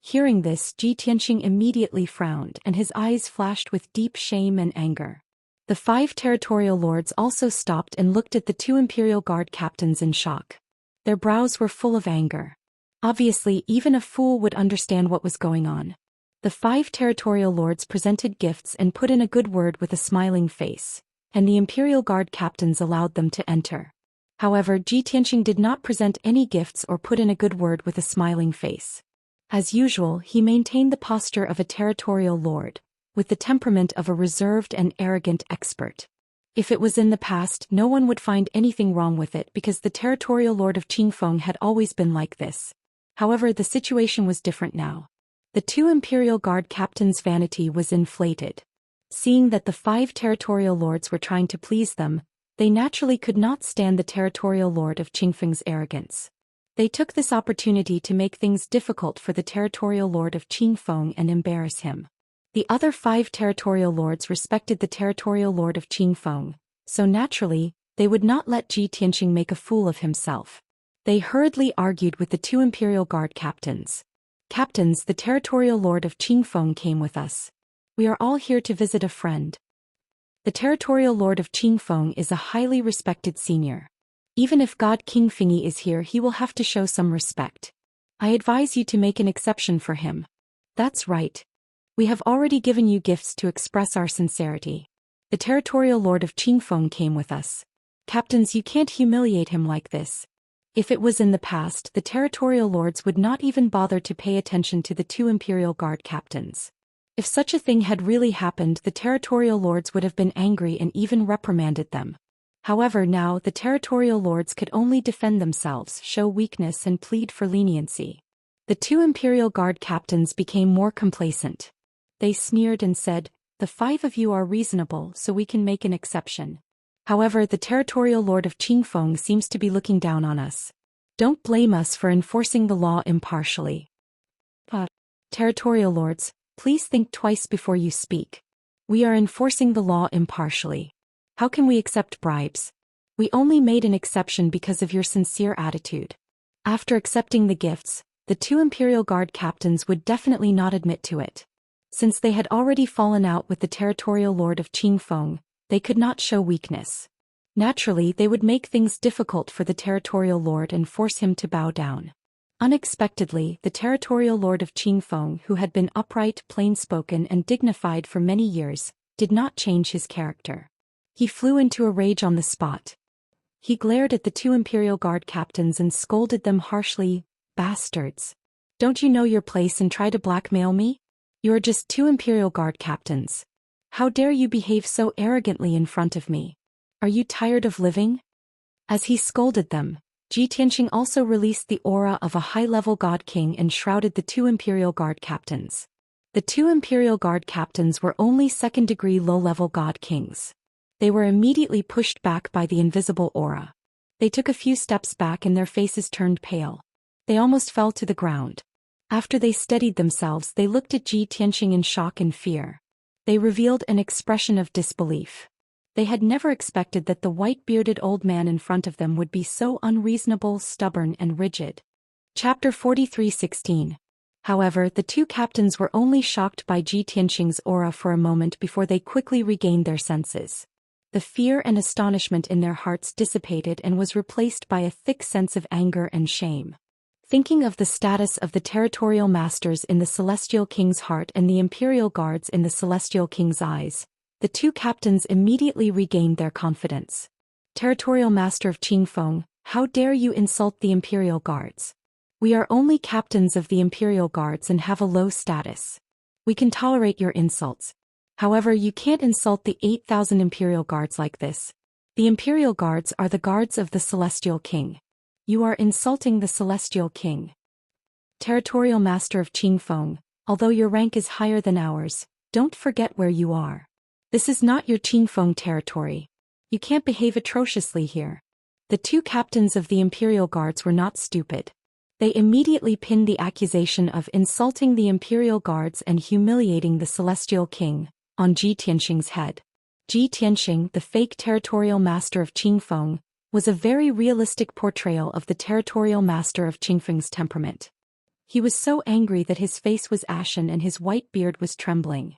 Hearing this, Ji Tianqing immediately frowned and his eyes flashed with deep shame and anger. The 5 territorial lords also stopped and looked at the 2 imperial guard captains in shock. Their brows were full of anger. Obviously, even a fool would understand what was going on. The 5 territorial lords presented gifts and put in a good word with a smiling face, and the imperial guard captains allowed them to enter. However, Ji Tianqing did not present any gifts or put in a good word with a smiling face. As usual, he maintained the posture of a territorial lord, with the temperament of a reserved and arrogant expert. If it was in the past, no one would find anything wrong with it because the territorial lord of Qingfeng had always been like this. However, the situation was different now. The 2 imperial guard captains' vanity was inflated. Seeing that the 5 territorial lords were trying to please them, they naturally could not stand the territorial lord of Qingfeng's arrogance. They took this opportunity to make things difficult for the territorial lord of Qingfeng and embarrass him. The other 5 territorial lords respected the territorial lord of Qingfeng, so naturally, they would not let Ji Tianqing make a fool of himself. They hurriedly argued with the 2 imperial guard captains. "Captains, the territorial lord of Qingfeng came with us. We are all here to visit a friend. The territorial lord of Qingfeng is a highly respected senior. Even if God King Fingy is here, he will have to show some respect. I advise you to make an exception for him." "That's right. We have already given you gifts to express our sincerity. The territorial lord of Qingfeng came with us. Captains, you can't humiliate him like this." If it was in the past, the territorial lords would not even bother to pay attention to the 2 imperial guard captains. If such a thing had really happened, the territorial lords would have been angry and even reprimanded them. However, now the territorial lords could only defend themselves, show weakness and plead for leniency. The 2 imperial guard captains became more complacent. They sneered and said, "The 5 of you are reasonable, so we can make an exception. However, the territorial lord of Qingfeng seems to be looking down on us. Don't blame us for enforcing the law impartially. But, territorial lords, please think twice before you speak. We are enforcing the law impartially. How can we accept bribes? We only made an exception because of your sincere attitude. After accepting the gifts, the two Imperial Guard captains would definitely not admit to it. Since they had already fallen out with the territorial lord of Qingfeng, they could not show weakness. Naturally, they would make things difficult for the territorial lord and force him to bow down. Unexpectedly, the territorial lord of Qingfeng, who had been upright, plain-spoken and dignified for many years, did not change his character. He flew into a rage on the spot. He glared at the two Imperial Guard captains and scolded them harshly. Bastards! Don't you know your place and try to blackmail me? You are just two Imperial Guard captains. How dare you behave so arrogantly in front of me? Are you tired of living? As he scolded them, Tianxia also released the aura of a high-level God King and shrouded the two Imperial Guard captains. The two Imperial Guard captains were only second-degree low-level God Kings. They were immediately pushed back by the invisible aura. They took a few steps back and their faces turned pale. They almost fell to the ground. After they steadied themselves, they looked at Tianxia in shock and fear. They revealed an expression of disbelief. They had never expected that the white-bearded old man in front of them would be so unreasonable, stubborn and rigid. Chapter 43:16. However, the two captains were only shocked by Tianxia's aura for a moment before they quickly regained their senses. The fear and astonishment in their hearts dissipated and was replaced by a thick sense of anger and shame. Thinking of the status of the territorial masters in the Celestial King's heart and the Imperial Guards in the Celestial King's eyes, the two captains immediately regained their confidence. Territorial Master of Qingfeng, how dare you insult the Imperial Guards? We are only captains of the Imperial Guards and have a low status. We can tolerate your insults. However, you can't insult the 8,000 Imperial Guards like this. The Imperial Guards are the guards of the Celestial King. You are insulting the Celestial King. Territorial Master of Qingfeng, although your rank is higher than ours, don't forget where you are. This is not your Qingfeng territory. You can't behave atrociously here. The two captains of the Imperial Guards were not stupid. They immediately pinned the accusation of insulting the Imperial Guards and humiliating the Celestial King on Tianxia's head. Tianxia, the fake territorial master of Qingfeng, was a very realistic portrayal of the territorial master of Qingfeng's temperament. He was so angry that his face was ashen and his white beard was trembling.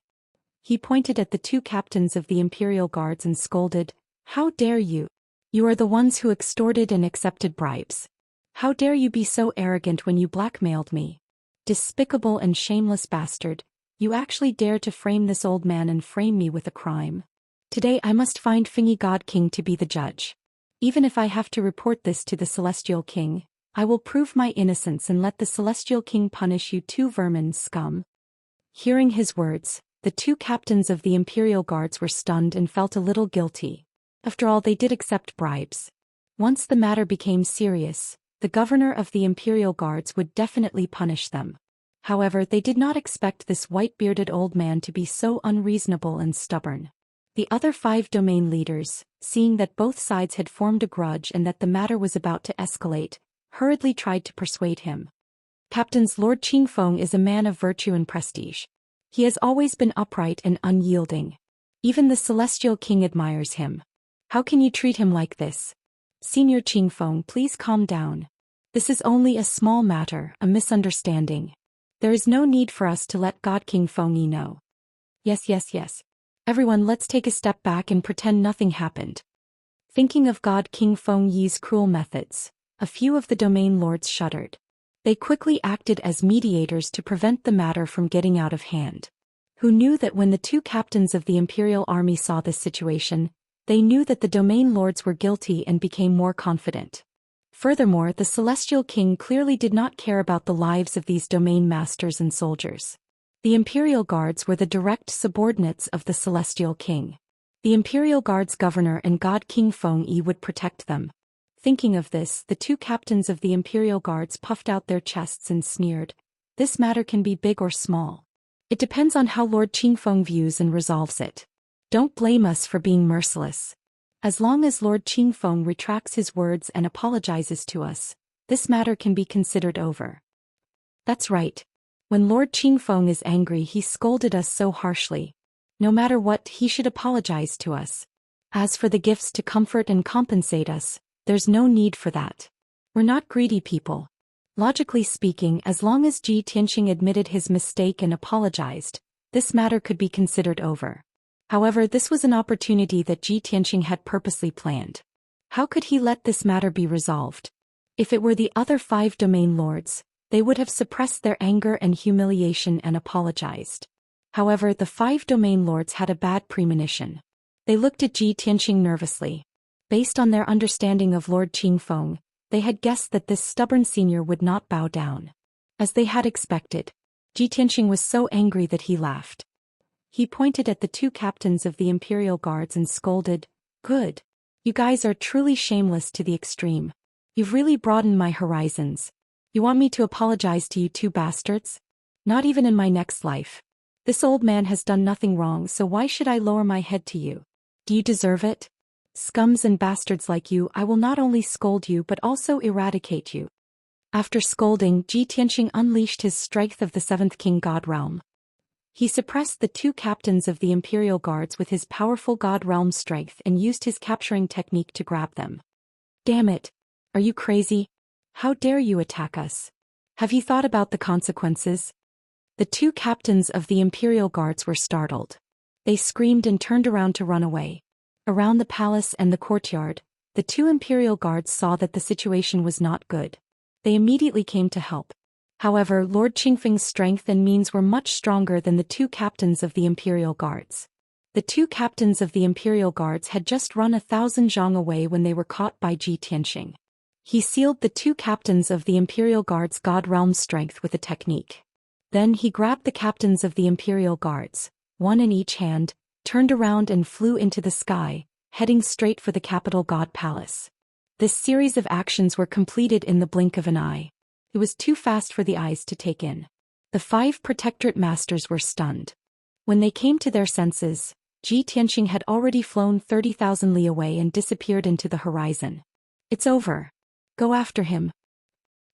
He pointed at the two captains of the Imperial Guards and scolded, "How dare you? You are the ones who extorted and accepted bribes. How dare you be so arrogant when you blackmailed me? Despicable and shameless bastard, you actually dare to frame this old man and frame me with a crime. Today I must find Fingy God King to be the judge. Even if I have to report this to the Celestial King, I will prove my innocence and let the Celestial King punish you two vermin scum." Hearing his words, the two captains of the Imperial Guards were stunned and felt a little guilty. After all, they did accept bribes. Once the matter became serious, the governor of the Imperial Guards would definitely punish them. However, they did not expect this white-bearded old man to be so unreasonable and stubborn. The other 5 domain leaders, seeing that both sides had formed a grudge and that the matter was about to escalate, hurriedly tried to persuade him. "Captains, Lord Qingfeng is a man of virtue and prestige. He has always been upright and unyielding. Even the Celestial King admires him. How can you treat him like this? Senior Qingfeng, please calm down. This is only a small matter, a misunderstanding. There is no need for us to let God King Fengyi know." Yes. Everyone, let's take a step back and pretend nothing happened. Thinking of God King Fengyi's cruel methods, a few of the domain lords shuddered. They quickly acted as mediators to prevent the matter from getting out of hand. Who knew that when the two captains of the Imperial Army saw this situation, they knew that the domain lords were guilty and became more confident. Furthermore, the Celestial King clearly did not care about the lives of these domain masters and soldiers. The Imperial Guards were the direct subordinates of the Celestial King. The Imperial Guards governor and God King Fengyi would protect them. Thinking of this, the two captains of the Imperial Guards puffed out their chests and sneered, "This matter can be big or small. It depends on how Lord Qingfeng views and resolves it. Don't blame us for being merciless." As long as Lord Qingfeng retracts his words and apologizes to us, this matter can be considered over. That's right. When Lord Qingfeng is angry, he scolded us so harshly. No matter what, he should apologize to us. As for the gifts to comfort and compensate us, there's no need for that. We're not greedy people. Logically speaking, as long as Ji Tianqing admitted his mistake and apologized, this matter could be considered over. However, this was an opportunity that Ji Tianqing had purposely planned. How could he let this matter be resolved? If it were the other 5 domain lords, they would have suppressed their anger and humiliation and apologized. However, the 5 domain lords had a bad premonition. They looked at Ji Tianqing nervously. Based on their understanding of Lord Qingfeng, they had guessed that this stubborn senior would not bow down. As they had expected, Ji Tianqing was so angry that he laughed. He pointed at the 2 captains of the Imperial Guards and scolded, "Good. You guys are truly shameless to the extreme. You've really broadened my horizons. You want me to apologize to you 2 bastards? Not even in my next life. This old man has done nothing wrong, so why should I lower my head to you? Do you deserve it? Scums and bastards like you, I will not only scold you but also eradicate you." After scolding, Ji Tianqing unleashed his strength of the 7th King God Realm. He suppressed the 2 captains of the Imperial Guards with his powerful God Realm strength and used his capturing technique to grab them. "Damn it! Are you crazy? How dare you attack us? Have you thought about the consequences?" The 2 captains of the Imperial Guards were startled. They screamed and turned around to run away. Around the palace and the courtyard, the 2 Imperial Guards saw that the situation was not good. They immediately came to help. However, Lord Qingfeng's strength and means were much stronger than the 2 captains of the Imperial Guards. The 2 captains of the Imperial Guards had just run 1,000 zhang away when they were caught by Ji Tianqing. He sealed the 2 captains of the Imperial Guards' God Realm strength with a technique. Then he grabbed the captains of the Imperial Guards, 1 in each hand, turned around and flew into the sky, heading straight for the capital God Palace. This series of actions were completed in the blink of an eye. It was too fast for the eyes to take in. The 5 Protectorate Masters were stunned. When they came to their senses, Ji Tianqing had already flown 30,000 li away and disappeared into the horizon. "It's over. Go after him.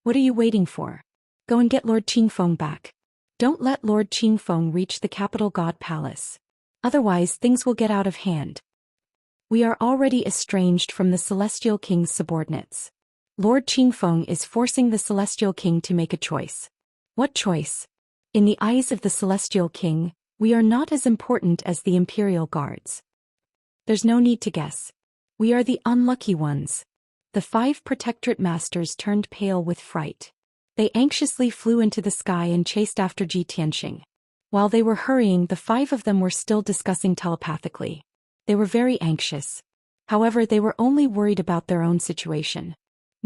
What are you waiting for? Go and get Lord Qingfeng back. Don't let Lord Qingfeng reach the capital God Palace. Otherwise things will get out of hand. We are already estranged from the Celestial King's subordinates. Lord Qingfeng is forcing the Celestial King to make a choice." "What choice?" "In the eyes of the Celestial King, we are not as important as the Imperial Guards. There's no need to guess. We are the unlucky ones." The 5 Protectorate Masters turned pale with fright. They anxiously flew into the sky and chased after Ji Tianqing. While they were hurrying, the 5 of them were still discussing telepathically. They were very anxious. However, they were only worried about their own situation.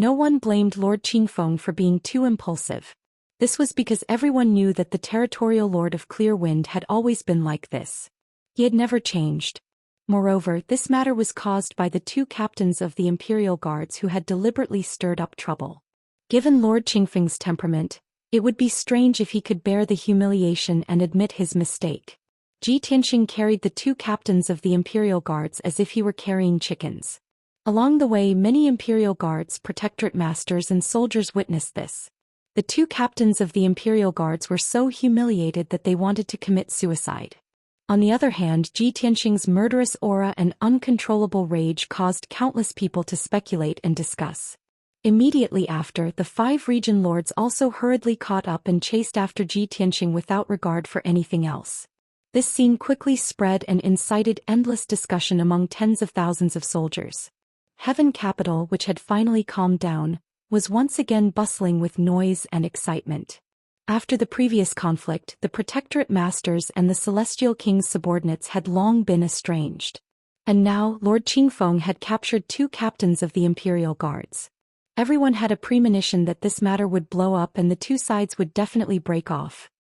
No one blamed Lord Qingfeng for being too impulsive. This was because everyone knew that the territorial Lord of Clear Wind had always been like this. He had never changed. Moreover, this matter was caused by the 2 captains of the Imperial Guards who had deliberately stirred up trouble. Given Lord Qingfeng's temperament, it would be strange if he could bear the humiliation and admit his mistake. Ji Tianqing carried the 2 captains of the Imperial Guards as if he were carrying chickens. Along the way, many Imperial Guards, Protectorate Masters and soldiers witnessed this. The 2 captains of the Imperial Guards were so humiliated that they wanted to commit suicide. On the other hand, Ji Tianqing's murderous aura and uncontrollable rage caused countless people to speculate and discuss. Immediately after, the 5 region lords also hurriedly caught up and chased after Ji Tianqing without regard for anything else. This scene quickly spread and incited endless discussion among tens of thousands of soldiers. Heaven Capital, which had finally calmed down, was once again bustling with noise and excitement. After the previous conflict, the Protectorate Masters and the Celestial King's subordinates had long been estranged. And now, Lord Qingfeng had captured 2 captains of the Imperial Guards. Everyone had a premonition that this matter would blow up and the 2 sides would definitely break off.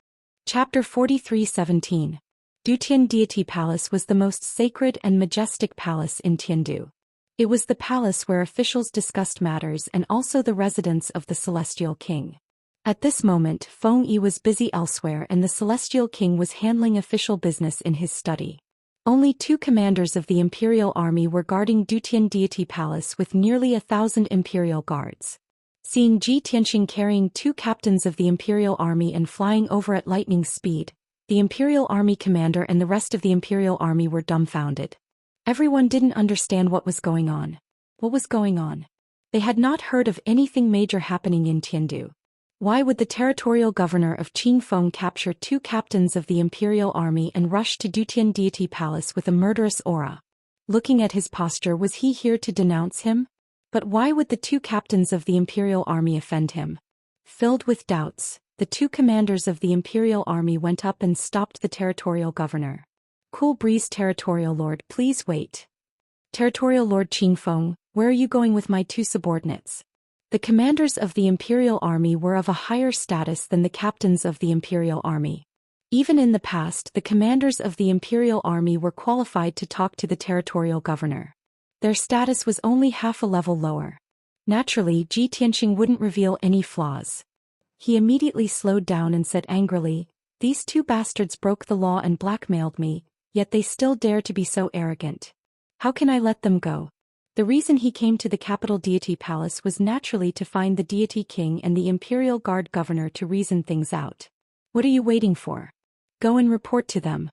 Chapter 43:17. Dutian Deity Palace was the most sacred and majestic palace in Tiandu. It was the palace where officials discussed matters and also the residence of the Celestial King. At this moment, Feng Yi was busy elsewhere and the Celestial King was handling official business in his study. Only 2 commanders of the imperial army were guarding Dutian deity palace with nearly 1,000 imperial guards. Seeing Ji Tianxing carrying 2 captains of the imperial army and flying over at lightning speed, the imperial army commander and the rest of the imperial army were dumbfounded. Everyone didn't understand what was going on. What was going on? They had not heard of anything major happening in Tiandu. Why would the territorial governor of Qingfeng capture 2 captains of the imperial army and rush to Dutian deity palace with a murderous aura? Looking at his posture, was he here to denounce him? But why would the 2 captains of the imperial army offend him? Filled with doubts, the 2 commanders of the imperial army went up and stopped the territorial governor. Cool breeze, territorial lord, please wait. Territorial lord Qingfeng, where are you going with my 2 subordinates? The commanders of the imperial army were of a higher status than the captains of the imperial army. Even in the past, the commanders of the imperial army were qualified to talk to the territorial governor. Their status was only half a level lower. Naturally, Ji Tianxing wouldn't reveal any flaws. He immediately slowed down and said angrily, "These 2 bastards broke the law and blackmailed me, yet they still dare to be so arrogant. How can I let them go?" The reason he came to the capital deity palace was naturally to find the deity king and the imperial guard governor to reason things out. What are you waiting for? Go and report to them.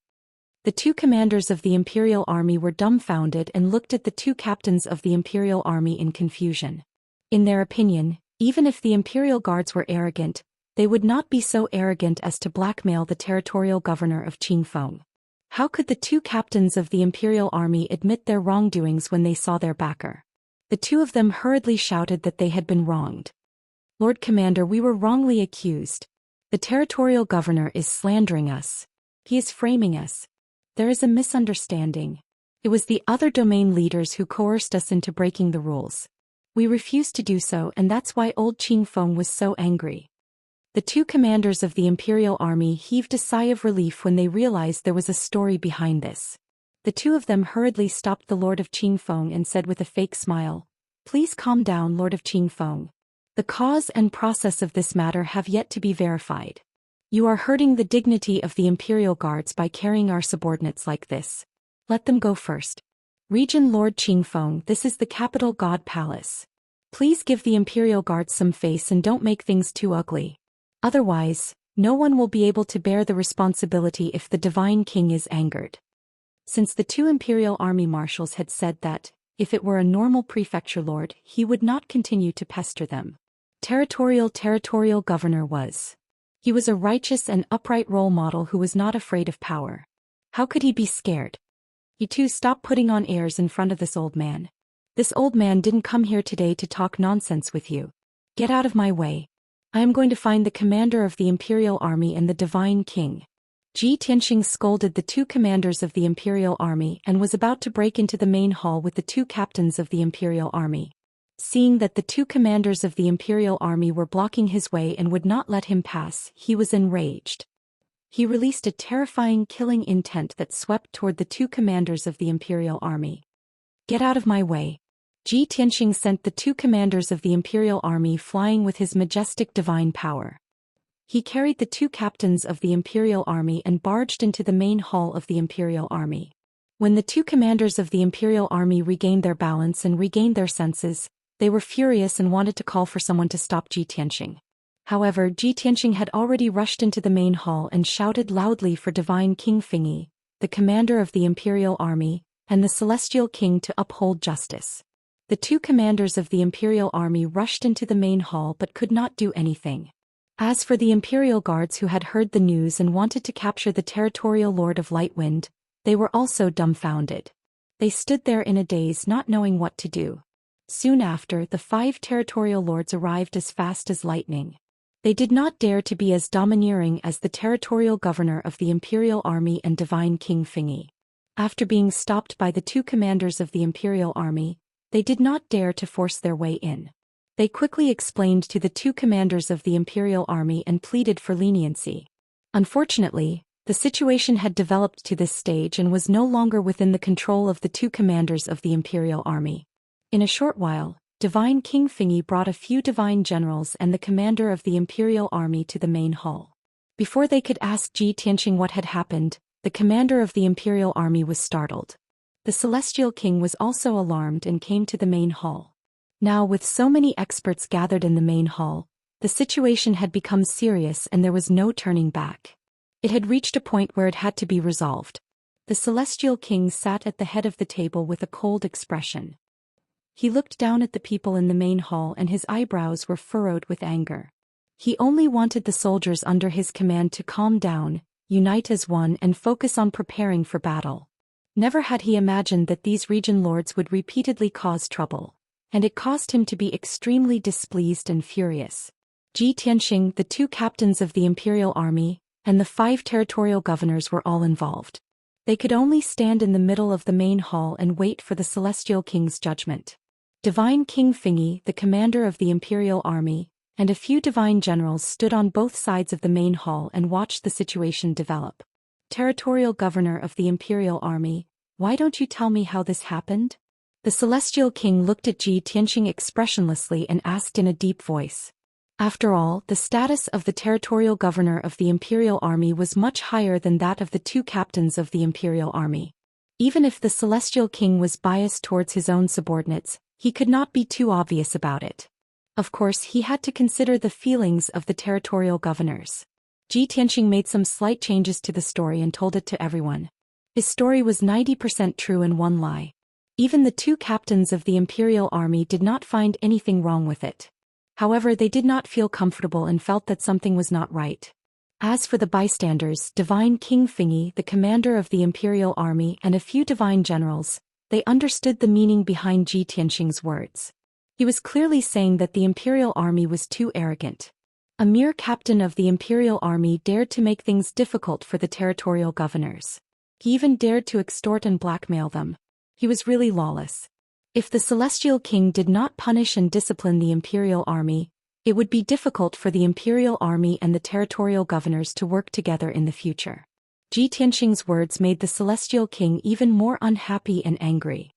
The 2 commanders of the imperial army were dumbfounded and looked at the 2 captains of the imperial army in confusion. In their opinion, even if the imperial guards were arrogant, they would not be so arrogant as to blackmail the territorial governor of Qingfeng. How could the 2 captains of the imperial army admit their wrongdoings when they saw their backer? The 2 of them hurriedly shouted that they had been wronged. "Lord Commander, we were wrongly accused. The territorial governor is slandering us. He is framing us. There is a misunderstanding. It was the other domain leaders who coerced us into breaking the rules. We refused to do so, and that's why old Qingfeng was so angry." The 2 commanders of the imperial army heaved a sigh of relief when they realized there was a story behind this. The 2 of them hurriedly stopped the Lord of Qingfeng and said with a fake smile, "Please calm down, Lord of Qingfeng. The cause and process of this matter have yet to be verified. You are hurting the dignity of the imperial guards by carrying our subordinates like this. Let them go first. Region Lord Qingfeng, this is the capital god palace. Please give the imperial guards some face and don't make things too ugly. Otherwise, no one will be able to bear the responsibility if the divine king is angered." Since the 2 imperial army marshals had said that, if it were a normal prefecture lord, he would not continue to pester them. Territorial governor was. He was a righteous and upright role model who was not afraid of power. How could he be scared? You 2 stop putting on airs in front of this old man. This old man didn't come here today to talk nonsense with you. Get out of my way. I am going to find the commander of the imperial army and the divine king. Ji Tianxing scolded the 2 commanders of the imperial army and was about to break into the main hall with the 2 captains of the imperial army. Seeing that the 2 commanders of the imperial army were blocking his way and would not let him pass, he was enraged. He released a terrifying killing intent that swept toward the 2 commanders of the imperial army. "Get out of my way." Ji Tianxing sent the 2 commanders of the imperial army flying with his majestic divine power. He carried the 2 captains of the imperial army and barged into the main hall of the imperial army. When the 2 commanders of the imperial army regained their balance and regained their senses, they were furious and wanted to call for someone to stop Ji Tianxing. However, Ji Tianxing had already rushed into the main hall and shouted loudly for Divine King Fingyi, the commander of the imperial army, and the celestial king to uphold justice. The 2 commanders of the imperial army rushed into the main hall but could not do anything. As for the imperial guards who had heard the news and wanted to capture the territorial lord of Lightwind, they were also dumbfounded. They stood there in a daze, not knowing what to do. Soon after, the 5 territorial lords arrived as fast as lightning. They did not dare to be as domineering as the territorial governor of the imperial army and divine King Fingyi. After being stopped by the 2 commanders of the imperial army, they did not dare to force their way in. They quickly explained to the 2 commanders of the imperial army and pleaded for leniency. Unfortunately, the situation had developed to this stage and was no longer within the control of the 2 commanders of the imperial army. In a short while, divine King Fingyi brought a few divine generals and the commander of the imperial army to the main hall. Before they could ask Ji Tianxing what had happened, the commander of the imperial army, was startled. The celestial king was also alarmed and came to the main hall. Now, with so many experts gathered in the main hall, the situation had become serious and there was no turning back. It had reached a point where it had to be resolved. The celestial king sat at the head of the table with a cold expression. He looked down at the people in the main hall and his eyebrows were furrowed with anger. He only wanted the soldiers under his command to calm down, unite as one and focus on preparing for battle. Never had he imagined that these region lords would repeatedly cause trouble, and it caused him to be extremely displeased and furious. Zhi Tianxing, the 2 captains of the imperial army, and the 5 territorial governors were all involved. They could only stand in the middle of the main hall and wait for the celestial king's judgment. Divine King Fingyi, the commander of the imperial army, and a few divine generals stood on both sides of the main hall and watched the situation develop. Territorial governor of the imperial army, why don't you tell me how this happened? The celestial king looked at Zhi Tianxing expressionlessly and asked in a deep voice. After all, the status of the territorial governor of the imperial army was much higher than that of the 2 captains of the imperial army. Even if the celestial king was biased towards his own subordinates, he could not be too obvious about it. Of course, he had to consider the feelings of the territorial governors. Zhi Tianxing made some slight changes to the story and told it to everyone. His story was 90% true and 1 lie. Even the 2 captains of the imperial army did not find anything wrong with it. However, they did not feel comfortable and felt that something was not right. As for the bystanders, Divine King Fingyi, the commander of the imperial army, and a few divine generals, they understood the meaning behind Zhi Tianxing's words. He was clearly saying that the imperial army was too arrogant. A mere captain of the imperial army dared to make things difficult for the territorial governors. He even dared to extort and blackmail them. He was really lawless. If the celestial king did not punish and discipline the imperial army, it would be difficult for the imperial army and the territorial governors to work together in the future. Zhi Tianxing's words made the celestial king even more unhappy and angry.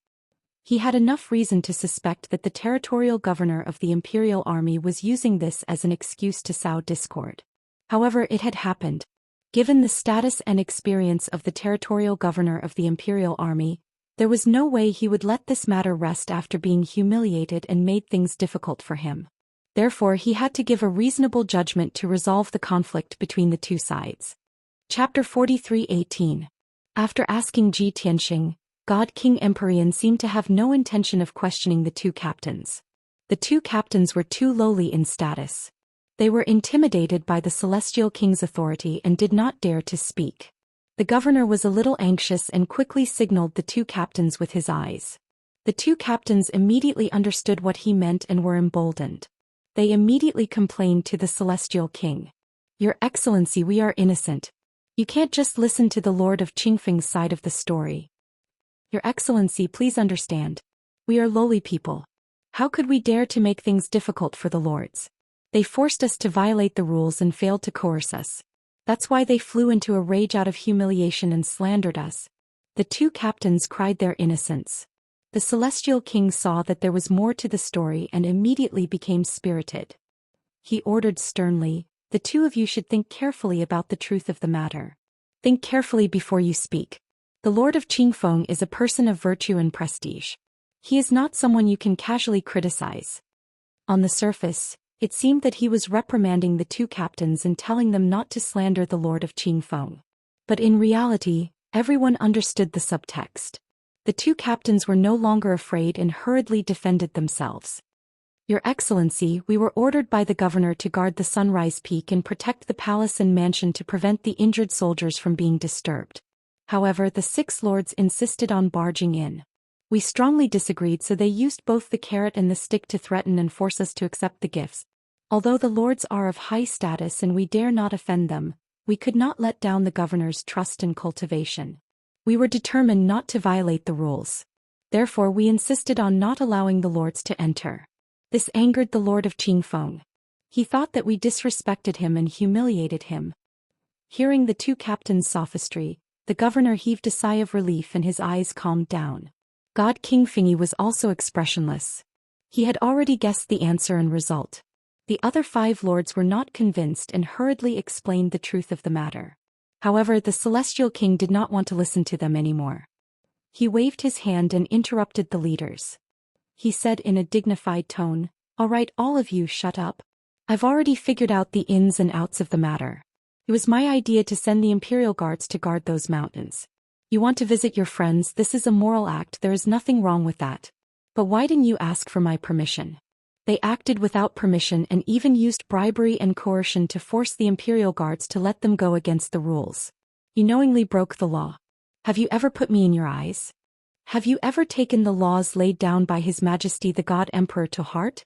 He had enough reason to suspect that the territorial governor of the imperial army was using this as an excuse to sow discord. However, it had happened. Given the status and experience of the territorial governor of the imperial army, there was no way he would let this matter rest after being humiliated and made things difficult for him. Therefore, he had to give a reasonable judgment to resolve the conflict between the 2 sides. Chapter 43:18. After asking Zhi Tianxing, God King Empyrean seemed to have no intention of questioning the 2 captains. The 2 captains were too lowly in status. They were intimidated by the celestial king's authority and did not dare to speak. The governor was a little anxious and quickly signaled the 2 captains with his eyes. The 2 captains immediately understood what he meant and were emboldened. They immediately complained to the celestial king. Your Excellency, we are innocent. You can't just listen to the Lord of Qingfeng's side of the story. Your Excellency, please understand. We are lowly people. How could we dare to make things difficult for the lords? They forced us to violate the rules and failed to coerce us. That's why they flew into a rage out of humiliation and slandered us. The 2 captains cried their innocence. The celestial king saw that there was more to the story and immediately became spirited. He ordered sternly, the 2 of you should think carefully about the truth of the matter. Think carefully before you speak. The Lord of Qingfeng is a person of virtue and prestige. He is not someone you can casually criticize. On the surface, it seemed that he was reprimanding the 2 captains and telling them not to slander the Lord of Qingfeng. But in reality, everyone understood the subtext. The 2 captains were no longer afraid and hurriedly defended themselves. Your Excellency, we were ordered by the governor to guard the Sunrise Peak and protect the palace and mansion to prevent the injured soldiers from being disturbed. However, the 6 lords insisted on barging in. We strongly disagreed, so they used both the carrot and the stick to threaten and force us to accept the gifts. Although the lords are of high status and we dare not offend them, we could not let down the governor's trust and cultivation. We were determined not to violate the rules. Therefore, we insisted on not allowing the lords to enter. This angered the Lord of Qingfeng. He thought that we disrespected him and humiliated him. Hearing the 2 captains' sophistry, the governor heaved a sigh of relief and his eyes calmed down. God King Fingyi was also expressionless. He had already guessed the answer and result. The other 5 lords were not convinced and hurriedly explained the truth of the matter. However, the Celestial King did not want to listen to them anymore. He waved his hand and interrupted the leaders. He said in a dignified tone, "All right, all of you shut up. I've already figured out the ins and outs of the matter. It was my idea to send the Imperial Guards to guard those mountains. You want to visit your friends, this is a moral act, there is nothing wrong with that. But why didn't you ask for my permission?" They acted without permission and even used bribery and coercion to force the Imperial Guards to let them go against the rules. You knowingly broke the law. Have you ever put me in your eyes? Have you ever taken the laws laid down by His Majesty the God Emperor to heart?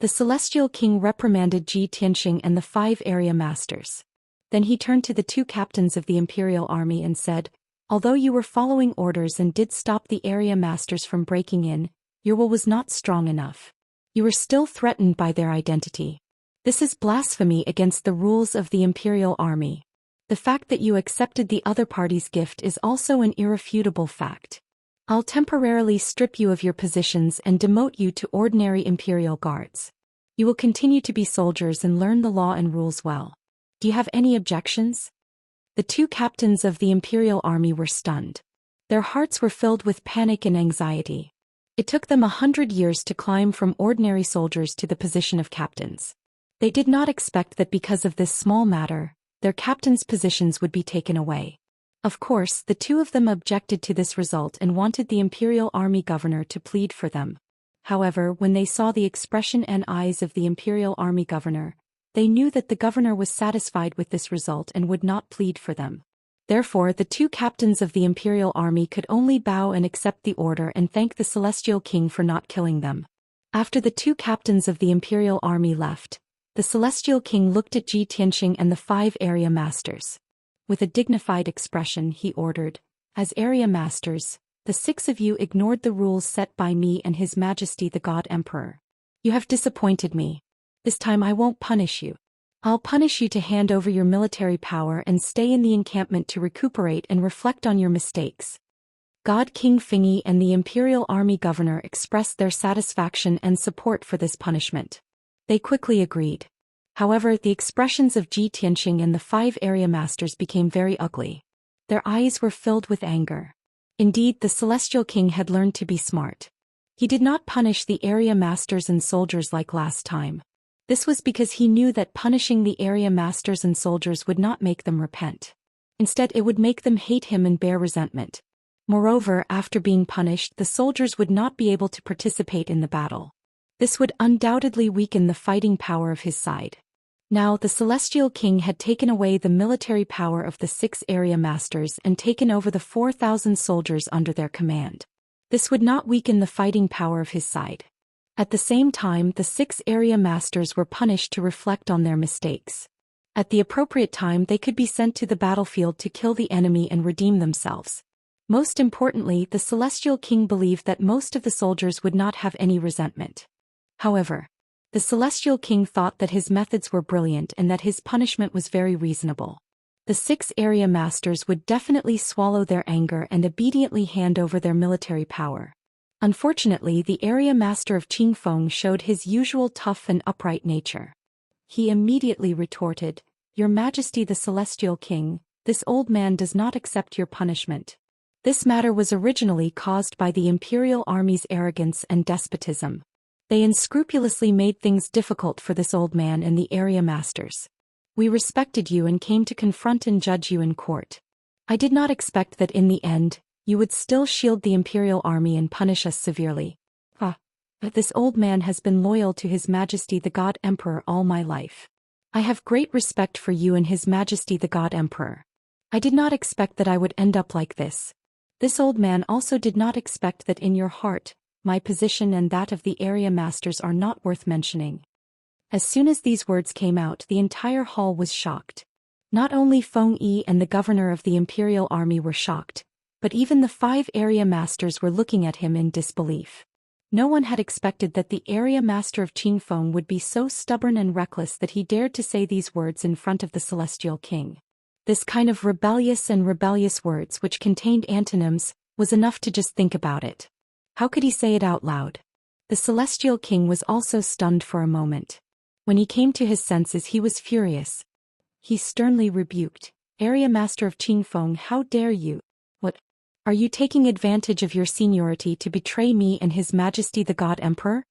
The Celestial King reprimanded Zhou Xian and the 5 area masters. Then he turned to the 2 captains of the Imperial Army and said, "Although you were following orders and did stop the area masters from breaking in, your will was not strong enough. You were still threatened by their identity. This is blasphemy against the rules of the Imperial Army. The fact that you accepted the other party's gift is also an irrefutable fact. I'll temporarily strip you of your positions and demote you to ordinary Imperial Guards. You will continue to be soldiers and learn the law and rules well. Do you have any objections?" The 2 captains of the Imperial Army were stunned. Their hearts were filled with panic and anxiety. It took them 100 years to climb from ordinary soldiers to the position of captains. They did not expect that because of this small matter, their captains' positions would be taken away. Of course, the 2 of them objected to this result and wanted the Imperial Army governor to plead for them. However, when they saw the expression and eyes of the Imperial Army governor, they knew that the governor was satisfied with this result and would not plead for them. Therefore, the 2 captains of the Imperial Army could only bow and accept the order and thank the Celestial King for not killing them. After the 2 captains of the Imperial Army left, the Celestial King looked at Zhou Xian and the 5 area masters. With a dignified expression, he ordered, "As area masters, the 6 of you ignored the rules set by me and His Majesty the God Emperor. You have disappointed me. This time I won't punish you. I'll punish you to hand over your military power and stay in the encampment to recuperate and reflect on your mistakes." God King Fengyi and the Imperial Army governor expressed their satisfaction and support for this punishment. They quickly agreed. However, the expressions of Zhou Xian and the 5 area masters became very ugly. Their eyes were filled with anger. Indeed, the Celestial King had learned to be smart. He did not punish the area masters and soldiers like last time. This was because he knew that punishing the area masters and soldiers would not make them repent. Instead, it would make them hate him and bear resentment. Moreover, after being punished, the soldiers would not be able to participate in the battle. This would undoubtedly weaken the fighting power of his side. Now, the Celestial King had taken away the military power of the 6 area masters and taken over the 4,000 soldiers under their command. This would not weaken the fighting power of his side. At the same time, the 6 area masters were punished to reflect on their mistakes. At the appropriate time, they could be sent to the battlefield to kill the enemy and redeem themselves. Most importantly, the Celestial King believed that most of the soldiers would not have any resentment. However, the Celestial King thought that his methods were brilliant and that his punishment was very reasonable. The 6 area masters would definitely swallow their anger and obediently hand over their military power. Unfortunately, the area master of Qingfeng showed his usual tough and upright nature. He immediately retorted, "Your Majesty the Celestial King, this old man does not accept your punishment. This matter was originally caused by the Imperial Army's arrogance and despotism. They unscrupulously made things difficult for this old man and the area masters. We respected you and came to confront and judge you in court. I did not expect that in the end, you would still shield the Imperial Army and punish us severely. But this old man has been loyal to His Majesty the God Emperor all my life. I have great respect for you and His Majesty the God Emperor. I did not expect that I would end up like this. This old man also did not expect that in your heart, my position and that of the area masters are not worth mentioning." As soon as these words came out, the entire hall was shocked. Not only Feng Yi and the governor of the Imperial Army were shocked, but even the 5 area masters were looking at him in disbelief. No one had expected that the area master of Qingfeng would be so stubborn and reckless that he dared to say these words in front of the Celestial King. This kind of rebellious words which contained antonyms, was enough to just think about it. How could he say it out loud? The Celestial King was also stunned for a moment. When he came to his senses, he was furious. He sternly rebuked, Area Master of Qingfeng, how dare you? What? Are you taking advantage of your seniority to betray me and His Majesty the God Emperor?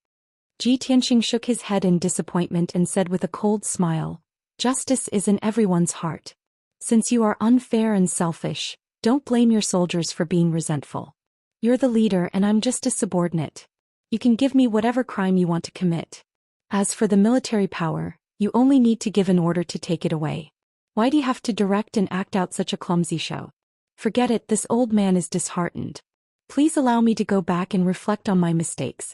Ji Tianxing shook his head in disappointment and said with a cold smile, "Justice is in everyone's heart. Since you are unfair and selfish, don't blame your soldiers for being resentful. You're the leader and I'm just a subordinate. You can give me whatever crime you want to commit. As for the military power, you only need to give an order to take it away. Why do you have to direct and act out such a clumsy show? Forget it, this old man is disheartened. Please allow me to go back and reflect on my mistakes.